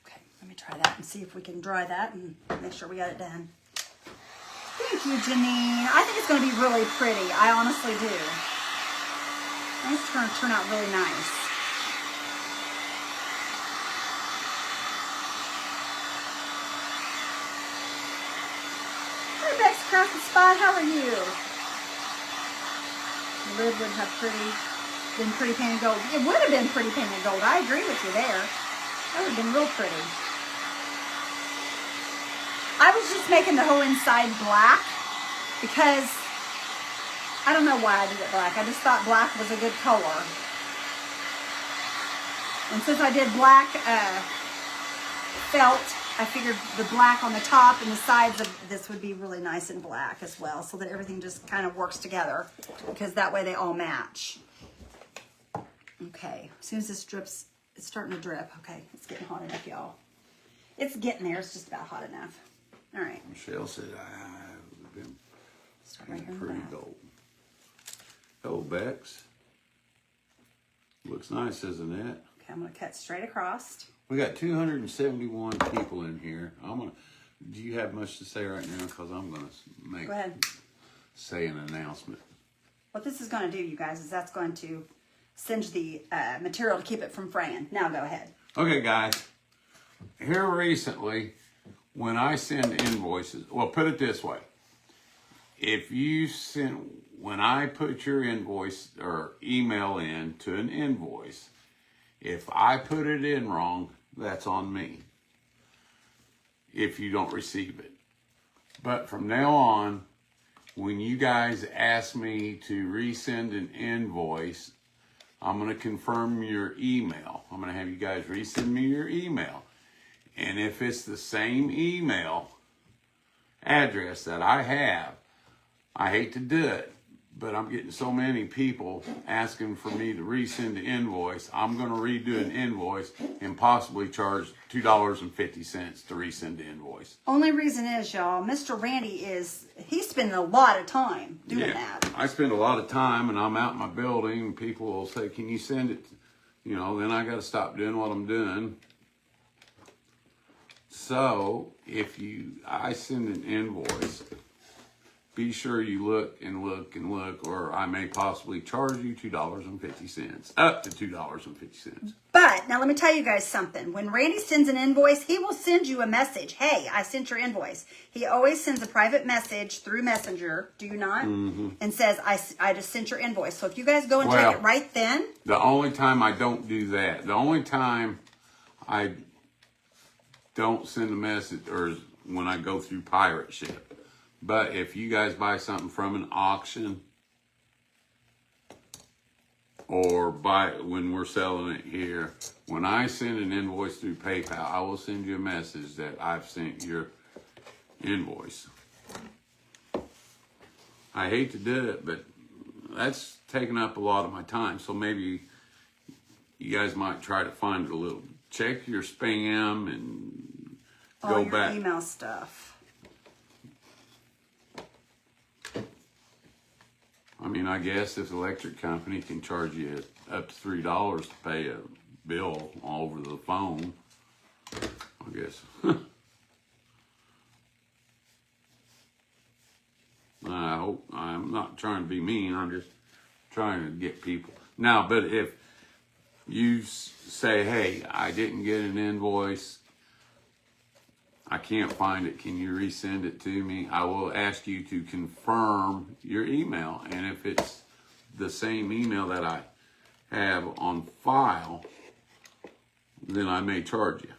Speaker 1: Okay, let me try that and see if we can dry that and make sure we got it done. Thank you, Janine. I think it's going to be really pretty. I honestly do. I think it's going to turn out really nice. Hey, Bex across the spot. How are you? The lid would have been pretty painted gold. It would have been pretty painted gold. I agree with you there. That would have been real pretty. I was just making the whole inside black because I don't know why I did it black. I just thought black was a good color. And since I did black felt, I figured the black on the top and the sides of this would be really nice and black as well, so that everything just kind of works together, because that way they all match. Okay, as soon as this drips, it's starting to drip. Okay, it's getting hot enough, y'all. It's getting there. It's just about hot enough. All right.
Speaker 3: Michelle said I would have been
Speaker 1: Start right here in the
Speaker 3: pretty
Speaker 1: back.
Speaker 3: gold. Hello, Bex. Looks nice, isn't it?
Speaker 1: Okay, I'm going to cut straight across.
Speaker 2: We got 271 people in here. Do you have much to say right now? Because I'm gonna
Speaker 1: Go ahead.
Speaker 2: say an announcement.
Speaker 1: What this is going to do, you guys, is that's going to singe the material to keep it from fraying. Now go ahead.
Speaker 2: Okay, guys. Here recently, when I send invoices, well, put it this way. When I put your invoice or email in to an invoice, if I put it in wrong, that's on me. If you don't receive it. But from now on, when you guys ask me to resend an invoice, I'm going to confirm your email. I'm going to have you guys resend me your email. And if it's the same email address that I have, I hate to do it, but I'm getting so many people asking for me to resend the invoice. I'm going to redo an invoice and possibly charge $2.50 to resend the invoice.
Speaker 1: Only reason is, y'all, Mr. Randy he's spending a lot of time doing that.
Speaker 2: I spend a lot of time, and I'm out in my building, and people will say, can you send it? Then I got to stop doing what I'm doing. So if I send an invoice, be sure you look and look and look, or I may possibly charge you $2.50, up to $2.50.
Speaker 1: But now let me tell you guys something. When Randy sends an invoice, he will send you a message. Hey, I sent your invoice. He always sends a private message through Messenger, do you not? Mm-hmm. And says, I just sent your invoice. So if you guys go and check it right then.
Speaker 2: The only time I don't do that, the only time I don't send a message or when I go through pirate ship. But if you guys buy something from an auction or when we're selling it here, when I send an invoice through PayPal, I will send you a message that I've sent your invoice. I hate to do it, but that's taking up a lot of my time. So maybe you guys might try to find it a little. Check your spam and
Speaker 1: all
Speaker 2: go back.
Speaker 1: Your email stuff.
Speaker 2: I mean, I guess if the electric company can charge you up to $3 to pay a bill over the phone, I guess. I'm not trying to be mean. I'm just trying to get people. Now, but if you say, hey, I didn't get an invoice, I can't find it, can you resend it to me? I will ask you to confirm your email. And if it's the same email that I have on file, then I may charge you.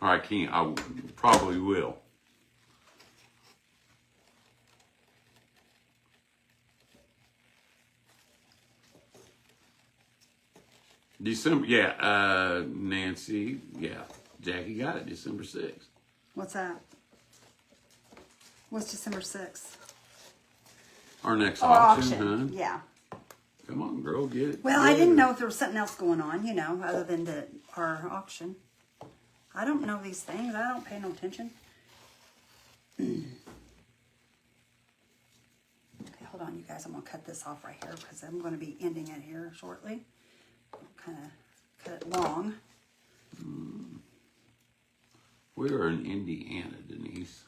Speaker 2: Or I can't, I probably will. December, Nancy, Jackie got it, December 6th.
Speaker 1: What's that? What's December 6th?
Speaker 2: Our next auction, huh?
Speaker 1: Yeah.
Speaker 2: Come on, girl, get it.
Speaker 1: Well, I didn't know if there was something else going on, other than our auction. I don't know these things. I don't pay no attention. Okay, hold on, you guys. I'm going to cut this off right here because I'm going to be ending it here shortly. Kind of cut it long.
Speaker 2: We are in Indiana, Denise.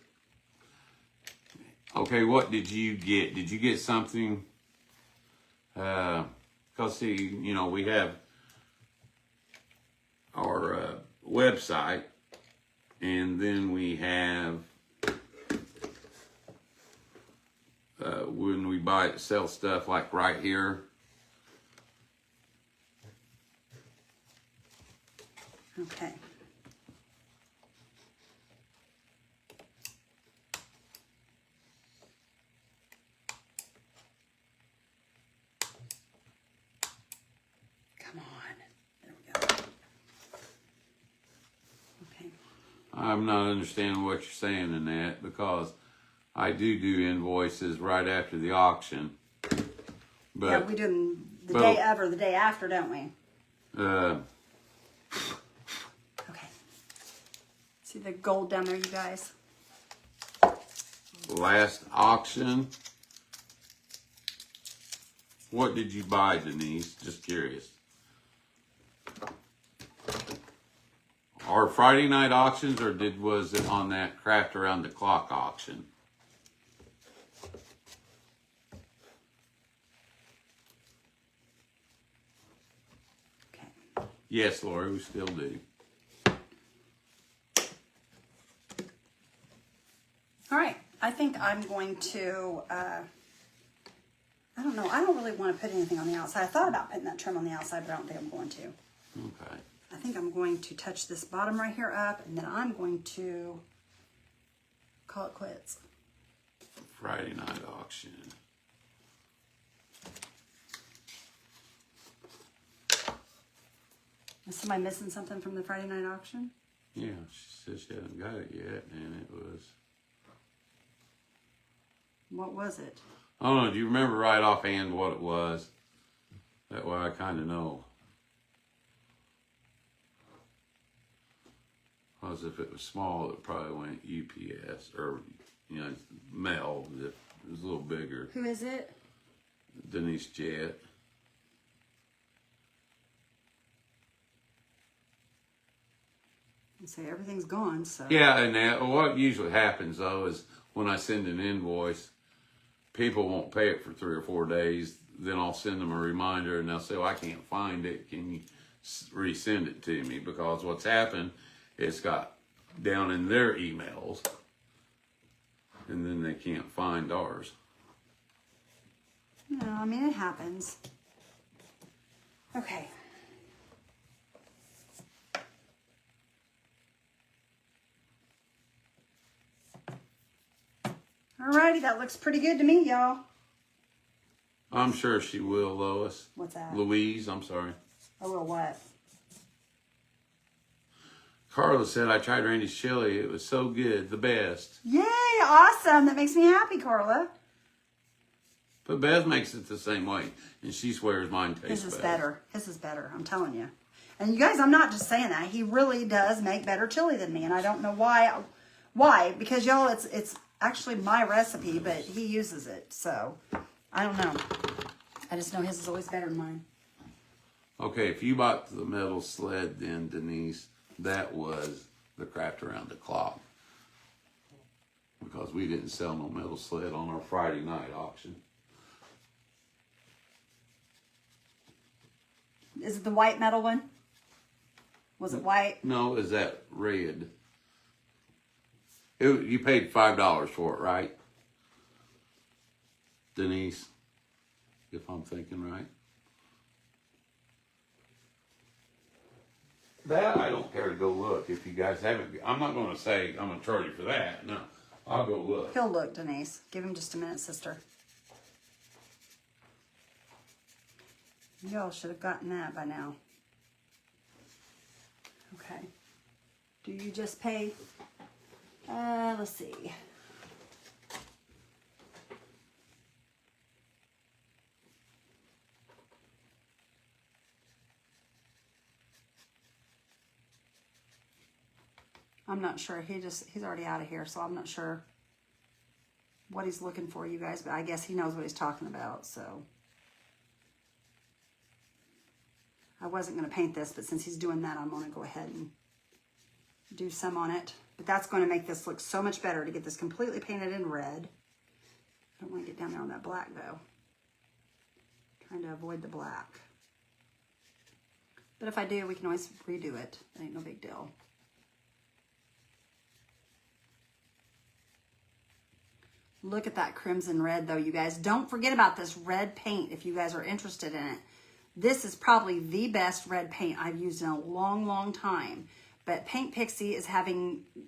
Speaker 2: Okay, what did you get? Did you get something? Because, see, we have our website, and then we have when we sell stuff like right here.
Speaker 1: Okay. Come on. There we go. Okay.
Speaker 2: I'm not understanding what you're saying in that because I do invoices right after the auction. But
Speaker 1: Yeah, we do them the day of or the day after, don't we? Okay. See the gold down there, you guys?
Speaker 2: Last auction. What did you buy, Denise? Just curious. our Friday night auctions, or was it on that Craft Around the Clock auction?
Speaker 1: Okay.
Speaker 2: Yes, Lori, we still do.
Speaker 1: All right. I think I'm going to, I don't know. I don't really want to put anything on the outside. I thought about putting that trim on the outside, but I don't think I'm going to.
Speaker 2: Okay.
Speaker 1: I think I'm going to touch this bottom right here up, and then I'm going to call it quits.
Speaker 2: Friday night auction.
Speaker 1: Is somebody missing something from the Friday night auction?
Speaker 2: Yeah, she says she hasn't got it yet, and it was.
Speaker 1: What was it?
Speaker 2: I don't know. Do you remember right offhand what it was? That way I kind of know. Because if it was small, it probably went UPS or, mail. If it was a little bigger.
Speaker 1: Who is it?
Speaker 2: Denise Jett.
Speaker 1: I say everything's gone, so.
Speaker 2: Yeah, and what usually happens though is when I send an invoice, people won't pay it for 3 or 4 days. Then I'll send them a reminder, and they'll say, "Well, I can't find it. Can you resend it to me?" Because what's happened, it's got down in their emails, and then they can't find ours.
Speaker 1: No, I mean, it happens. Okay. Alrighty, that looks pretty good to me, y'all.
Speaker 2: I'm sure she will, Lois.
Speaker 1: What's that?
Speaker 2: Louise, I'm sorry.
Speaker 1: I will what?
Speaker 2: Carla said, "I tried Randy's chili. It was so good. The best."
Speaker 1: Yay, awesome. That makes me happy, Carla.
Speaker 2: But Beth makes it the same way, and she swears mine tastes
Speaker 1: His is better. His is better, I'm telling you. And you guys, I'm not just saying that. He really does make better chili than me, and I don't know why. Why? Because y'all, it's actually my recipe, but he uses it, so I don't know. I just know his is always better than mine.
Speaker 2: Okay, if you bought the metal sled, then Denise, that was the Craft Around the Clock. Because we didn't sell no metal sled on our Friday night auction.
Speaker 1: Is it the white metal one? Was it white?
Speaker 2: No, is that red? You paid $5 for it, right? Denise, if I'm thinking right. That I don't care to go look if you guys haven't. I'm not going to say I'm going to charge you for that. No, I'll go look.
Speaker 1: He'll look, Denise. Give him just a minute, sister. Y'all should have gotten that by now. Okay. Do you just pay? Let's see. I'm not sure. He's already out of here, so I'm not sure what he's looking for, you guys, but I guess he knows what he's talking about, so. I wasn't going to paint this, but since he's doing that, I'm going to go ahead and do some on it. But that's going to make this look so much better to get this completely painted in red. I don't want to get down there on that black, though. Trying to avoid the black. But if I do, we can always redo it. That ain't no big deal. Look at that crimson red, though, you guys. Don't forget about this red paint if you guys are interested in it. This is probably the best red paint I've used in a long, long time. But Paint Pixie is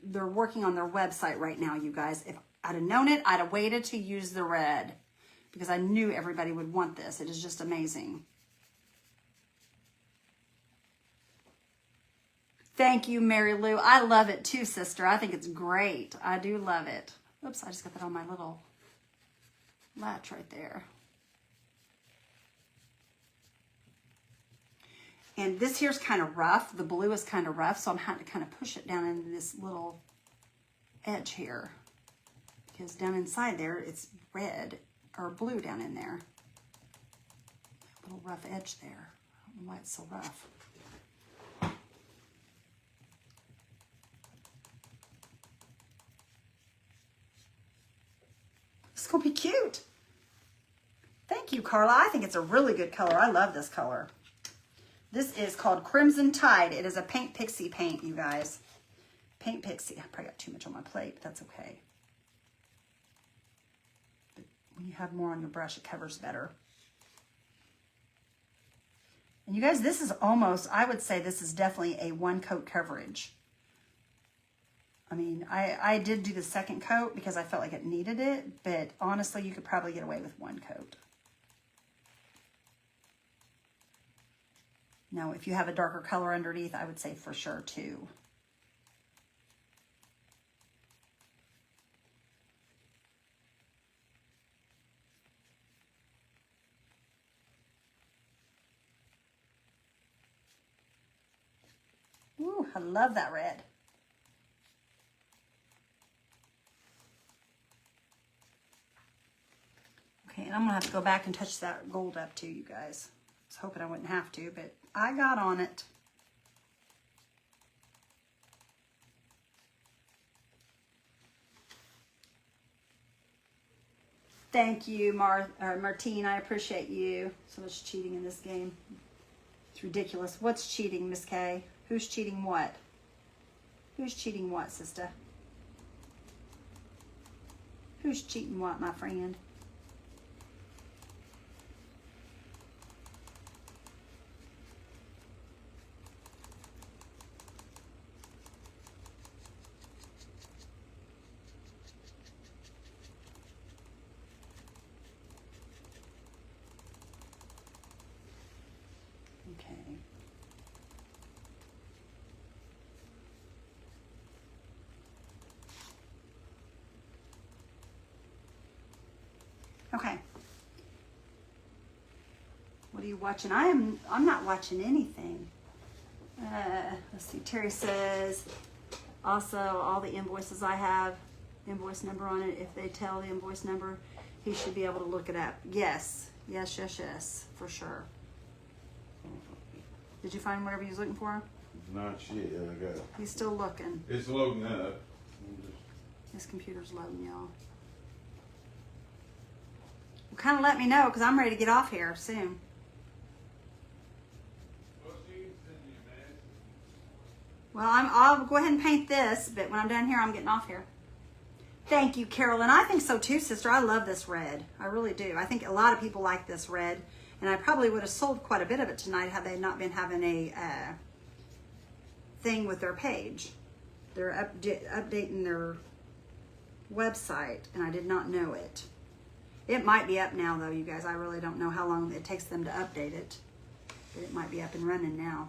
Speaker 1: they're working on their website right now, you guys. If I'd have known it, I'd have waited to use the red because I knew everybody would want this. It is just amazing. Thank you, Mary Lou. I love it too, sister. I think it's great. I do love it. Oops, I just got that on my little latch right there. And this here's kind of rough. The blue is kind of rough, so I'm having to kind of push it down into this little edge here. Because down inside there, it's red or blue down in there. A little rough edge there. I don't know why it's so rough. Carla. I think it's a really good color. I love this color. This is called Crimson Tide. It is a Paint Pixie paint, you guys. Paint Pixie. I probably got too much on my plate, but that's okay. But when you have more on your brush, it covers better. And you guys, this is almost, I would say this is definitely a one coat coverage. I mean, I did do the second coat because I felt like it needed it, but honestly, you could probably get away with one coat. Now, if you have a darker color underneath, I would say for sure two. Ooh, I love that red. Okay, and I'm gonna have to go back and touch that gold up too, you guys. I was hoping I wouldn't have to, but I got on it. Thank you, Martine. I appreciate you. So much cheating in this game. It's ridiculous. What's cheating, Miss Kay? Who's cheating what? Who's cheating what, sister? Who's cheating what, my friend? Okay. Okay. What are you watching? I'm not watching anything. Let's see. Terry says, also all the invoices I have, invoice number on it. If they tell the invoice number, he should be able to look it up. Yes. Yes, yes, yes, for sure. Did you find whatever you was looking for?
Speaker 3: Not yet. I got it.
Speaker 1: He's still looking.
Speaker 3: It's loading up.
Speaker 1: His computer's loading, y'all. Well, kind of let me know because I'm ready to get off here soon. Well, I'll go ahead and paint this, but when I'm done here, I'm getting off here. Thank you, Carolyn. I think so too, sister. I love this red. I really do. I think a lot of people like this red, and I probably would have sold quite a bit of it tonight had they not been having a thing with their page. They're updating their website, and I did not know it. It might be up now, though, you guys. I really don't know how long it takes them to update it, but it might be up and running now.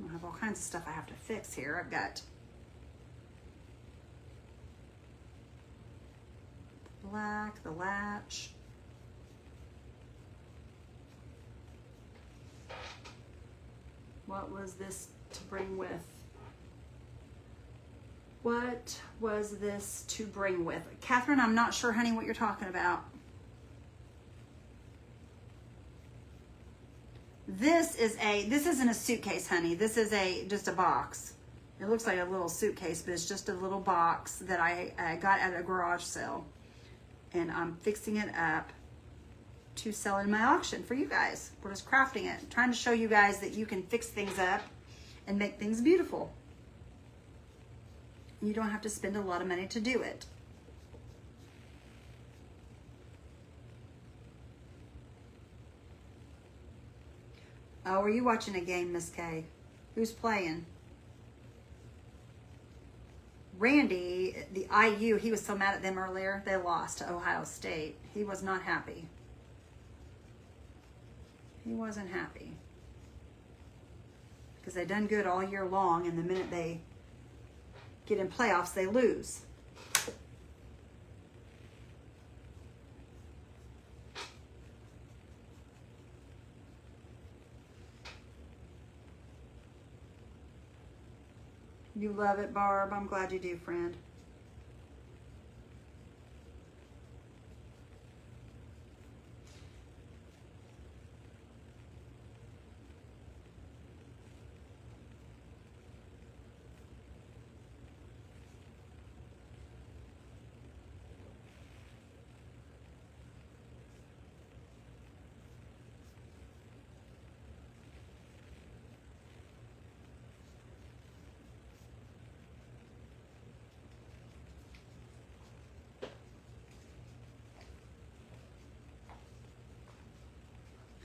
Speaker 1: I have all kinds of stuff I have to fix here. I've got the black, the latch. What was this to bring with? What was this to bring with? Catherine, I'm not sure, honey, what you're talking about. This isn't a suitcase, honey. This is just a box. It looks like a little suitcase, but it's just a little box that I got at a garage sale. And I'm fixing it up to sell in my auction for you guys. We're just crafting it. Trying to show you guys that you can fix things up and make things beautiful. You don't have to spend a lot of money to do it. Oh, are you watching a game, Miss K? Who's playing? Randy, the IU, he was so mad at them earlier. They lost to Ohio State. He was not happy. He wasn't happy. Because they done good all year long, and the minute they get in playoffs, they lose. You love it, Barb. I'm glad you do, friend.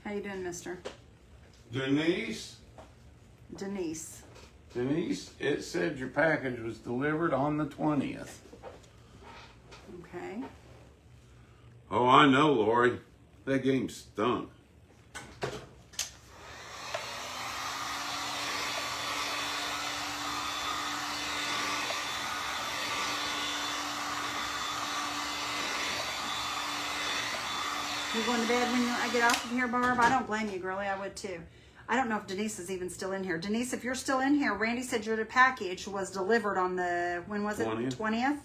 Speaker 1: How you doing, mister?
Speaker 2: Denise,
Speaker 1: Denise.
Speaker 2: it said your package was delivered on the 20th.
Speaker 1: Okay.
Speaker 2: Oh, I know, Lori. That game stunk.
Speaker 1: You going to bed when I get off of here, Barb? I don't blame you, girlie. I would too. I don't know if Denise is even still in here. Denise, if you're still in here, Randy said your package was delivered on the, when was it?
Speaker 2: 20th.
Speaker 1: 20th?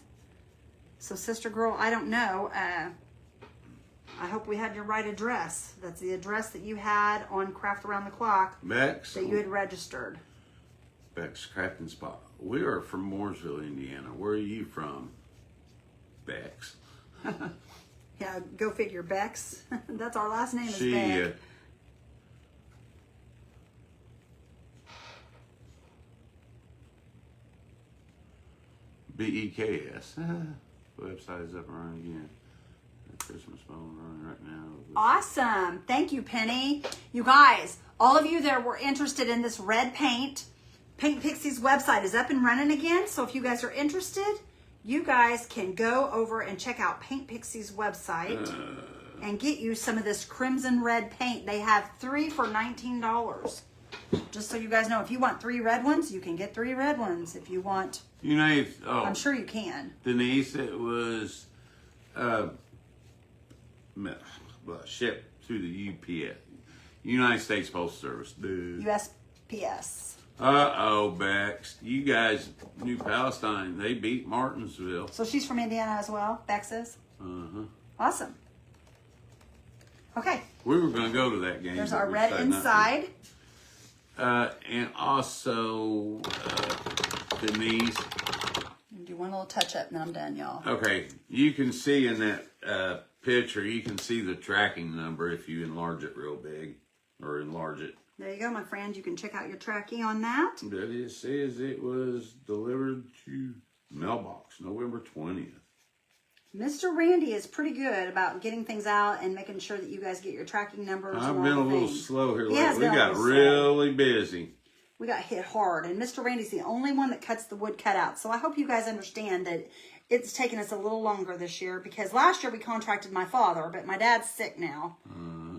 Speaker 1: So, sister girl, I don't know. I hope we had your right address. That's the address that you had on Craft Around the Clock
Speaker 2: Bex?
Speaker 1: that you had registered.
Speaker 2: Bex Crafting Spot. We are from Mooresville, Indiana. Where are you from, Bex?
Speaker 1: Yeah, go figure. Bex. That's our last name is
Speaker 2: She,
Speaker 1: Beck.
Speaker 2: BEKS. Website is up and running again. Christmas phone running right now.
Speaker 1: Awesome. Thank you, Penny. You guys, all of you that were interested in this red paint, Paint Pixie's website is up and running again. So if you guys are interested, you guys can go over and check out Paint Pixie's website and get you some of this crimson red paint. They have 3 for $19. Just so you guys know, if you want 3 red ones, you can get 3 red ones. If you want,
Speaker 2: You know,
Speaker 1: I'm sure you can.
Speaker 2: Denise, it was shipped through the UPS, United States Postal Service, dude.
Speaker 1: USPS.
Speaker 2: Uh-oh, Bex. You guys, New Palestine, they beat Martinsville.
Speaker 1: So she's from Indiana as well, Bex is?
Speaker 2: Uh-huh.
Speaker 1: Awesome. Okay,
Speaker 2: We were going to go to that game.
Speaker 1: there's
Speaker 2: but
Speaker 1: our
Speaker 2: we
Speaker 1: red
Speaker 2: decided not to.
Speaker 1: inside.
Speaker 2: And also, Denise,
Speaker 1: Do one little touch up and then I'm done, y'all.
Speaker 2: okay, you can see in that picture, you can see the tracking number if you enlarge it real big, or enlarge it.
Speaker 1: There you go, my friend. You can check out your tracking on that.
Speaker 2: But it says it was delivered to mailbox November 20th.
Speaker 1: Mr. Randy is pretty good about getting things out and making sure that you guys get your tracking numbers.
Speaker 2: I've
Speaker 1: and
Speaker 2: been
Speaker 1: all
Speaker 2: a
Speaker 1: the
Speaker 2: little
Speaker 1: things.
Speaker 2: slow here
Speaker 1: He has
Speaker 2: lately. We
Speaker 1: been a
Speaker 2: got
Speaker 1: little slow.
Speaker 2: really busy.
Speaker 1: We got hit hard, and Mr. Randy's the only one that cuts the wood cutout. So I hope you guys understand that it's taken us a little longer this year because last year we contracted my father, but my dad's sick now.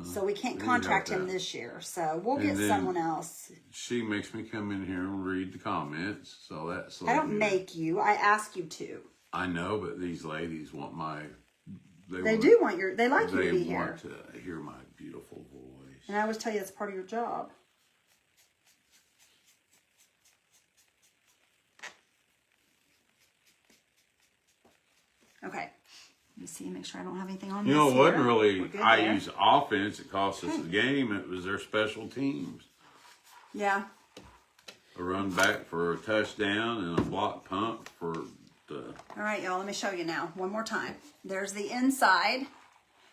Speaker 1: So we can't
Speaker 2: you
Speaker 1: contract
Speaker 2: got
Speaker 1: him
Speaker 2: that.
Speaker 1: this year. So we'll
Speaker 2: And
Speaker 1: get
Speaker 2: then
Speaker 1: someone else.
Speaker 2: She makes me come in here and read the comments, so that's.
Speaker 1: I don't make you. I ask you to.
Speaker 2: I know, but these ladies want my.
Speaker 1: They
Speaker 2: want,
Speaker 1: do want your. They like you
Speaker 2: They
Speaker 1: to be here.
Speaker 2: want to hear my beautiful voice.
Speaker 1: And I always tell you that's part of your job. Okay. Let me see, make sure I don't have anything on
Speaker 2: You
Speaker 1: this
Speaker 2: know, it wasn't
Speaker 1: here.
Speaker 2: really
Speaker 1: We're good there.
Speaker 2: IU's offense that cost us the game. It was their special teams.
Speaker 1: Yeah.
Speaker 2: A run back for a touchdown and a block punt for the.
Speaker 1: All right, y'all, let me show you now. One more time. There's the inside.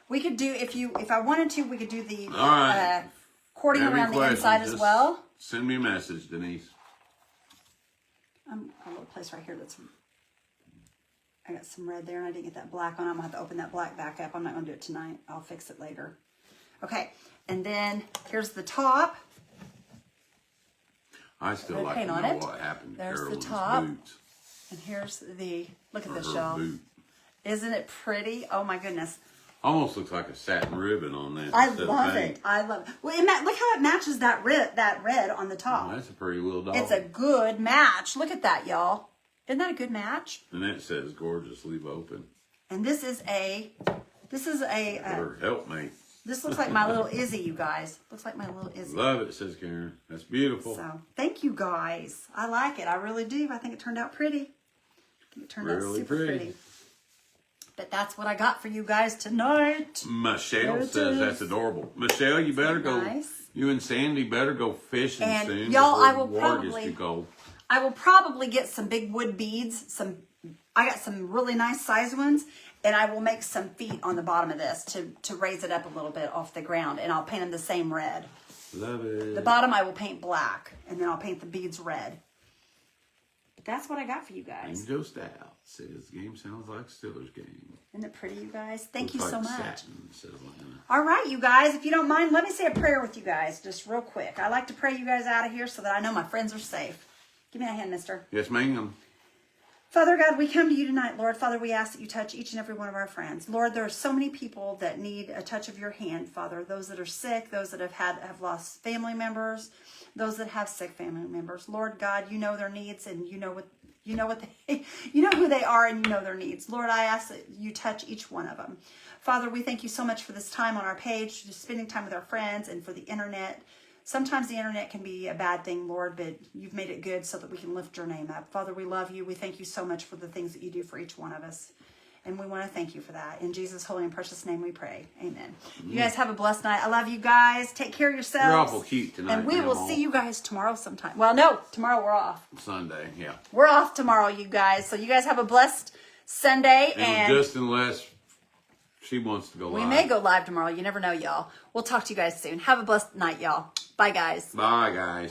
Speaker 1: We could do, if I wanted to, we could do the
Speaker 2: All right.
Speaker 1: cording
Speaker 2: Have any
Speaker 1: around the
Speaker 2: questions,
Speaker 1: inside as
Speaker 2: just
Speaker 1: well.
Speaker 2: Send me a message, Denise.
Speaker 1: A little place right here that's, I got some red there and I didn't get that black on. I'm gonna have to open that black back up. I'm not gonna do it tonight. I'll fix it later. Okay, and then here's the top.
Speaker 2: I still
Speaker 1: Red
Speaker 2: like to
Speaker 1: paint
Speaker 2: know
Speaker 1: on it.
Speaker 2: what happened to
Speaker 1: There's the
Speaker 2: Carolyn's
Speaker 1: top.
Speaker 2: boots.
Speaker 1: And here's the, look at
Speaker 2: Or
Speaker 1: this,
Speaker 2: her
Speaker 1: y'all.
Speaker 2: boot.
Speaker 1: Isn't it pretty? Oh my goodness.
Speaker 2: Almost looks like a satin ribbon on that.
Speaker 1: I
Speaker 2: instead of
Speaker 1: love
Speaker 2: paint.
Speaker 1: it. I love it. Well, look how it matches that red on the top.
Speaker 2: Oh, that's a pretty little dog.
Speaker 1: It's a good match. Look at that, y'all. Isn't that a good match?
Speaker 2: And that says gorgeous, leave open.
Speaker 1: And this is a,
Speaker 2: Or help me.
Speaker 1: this looks like my little Izzy, you guys. Looks like my little Izzy.
Speaker 2: Love it, says Karen. That's beautiful.
Speaker 1: So, thank you guys. I like it. I really do. I think it turned out pretty. I think it turned out
Speaker 2: Really
Speaker 1: super
Speaker 2: pretty.
Speaker 1: pretty. But that's what I got for you guys tonight.
Speaker 2: Michelle
Speaker 1: There it
Speaker 2: says
Speaker 1: is.
Speaker 2: that's adorable. Michelle, you better go.
Speaker 1: Nice?
Speaker 2: You and Sandy better go fishing
Speaker 1: And
Speaker 2: soon.
Speaker 1: y'all,
Speaker 2: before
Speaker 1: I will
Speaker 2: the water
Speaker 1: probably-
Speaker 2: gets too cold.
Speaker 1: I will probably get some big wood beads. I got some really nice size ones, and I will make some feet on the bottom of this to raise it up a little bit off the ground, and I'll paint them the same red.
Speaker 2: Love it.
Speaker 1: The bottom I will paint black, and then I'll paint the beads red. But that's what I got for you guys.
Speaker 2: Angel Stouts. Says game sounds like Steelers game.
Speaker 1: Isn't it pretty, you guys? Thank
Speaker 2: Looks
Speaker 1: you so
Speaker 2: like
Speaker 1: much.
Speaker 2: satin, says Lana.
Speaker 1: All right, you guys, if you don't mind, let me say a prayer with you guys just real quick. I like to pray you guys out of here so that I know my friends are safe. Give me that hand, mister.
Speaker 2: Yes, ma'am.
Speaker 1: Father God, we come to you tonight, Lord. Father, we ask that you touch each and every one of our friends. Lord, there are so many people that need a touch of your hand, Father. Those that are sick, those that have lost family members, those that have sick family members. Lord God, you know their needs and you know who they are and you know their needs. Lord, I ask that you touch each one of them. Father, we thank you so much for this time on our page, just spending time with our friends and for the internet. Sometimes the internet can be a bad thing, Lord, but you've made it good so that we can lift your name up. Father, we love you. We thank you so much for the things that you do for each one of us. And we want to thank you for that. In Jesus' holy and precious name we pray. Amen. You guys have a blessed night. I love you guys. Take care of yourselves.
Speaker 2: You're awful cute tonight.
Speaker 1: And we will
Speaker 2: Mama.
Speaker 1: see you guys tomorrow sometime. Well, no, tomorrow we're off.
Speaker 2: Sunday, yeah.
Speaker 1: We're off tomorrow, you guys. So you guys have a blessed Sunday. And
Speaker 2: just unless she wants to go live.
Speaker 1: we may go live tomorrow. You never know, y'all. We'll talk to you guys soon. Have a blessed night, y'all. Bye, guys.
Speaker 2: Bye, guys.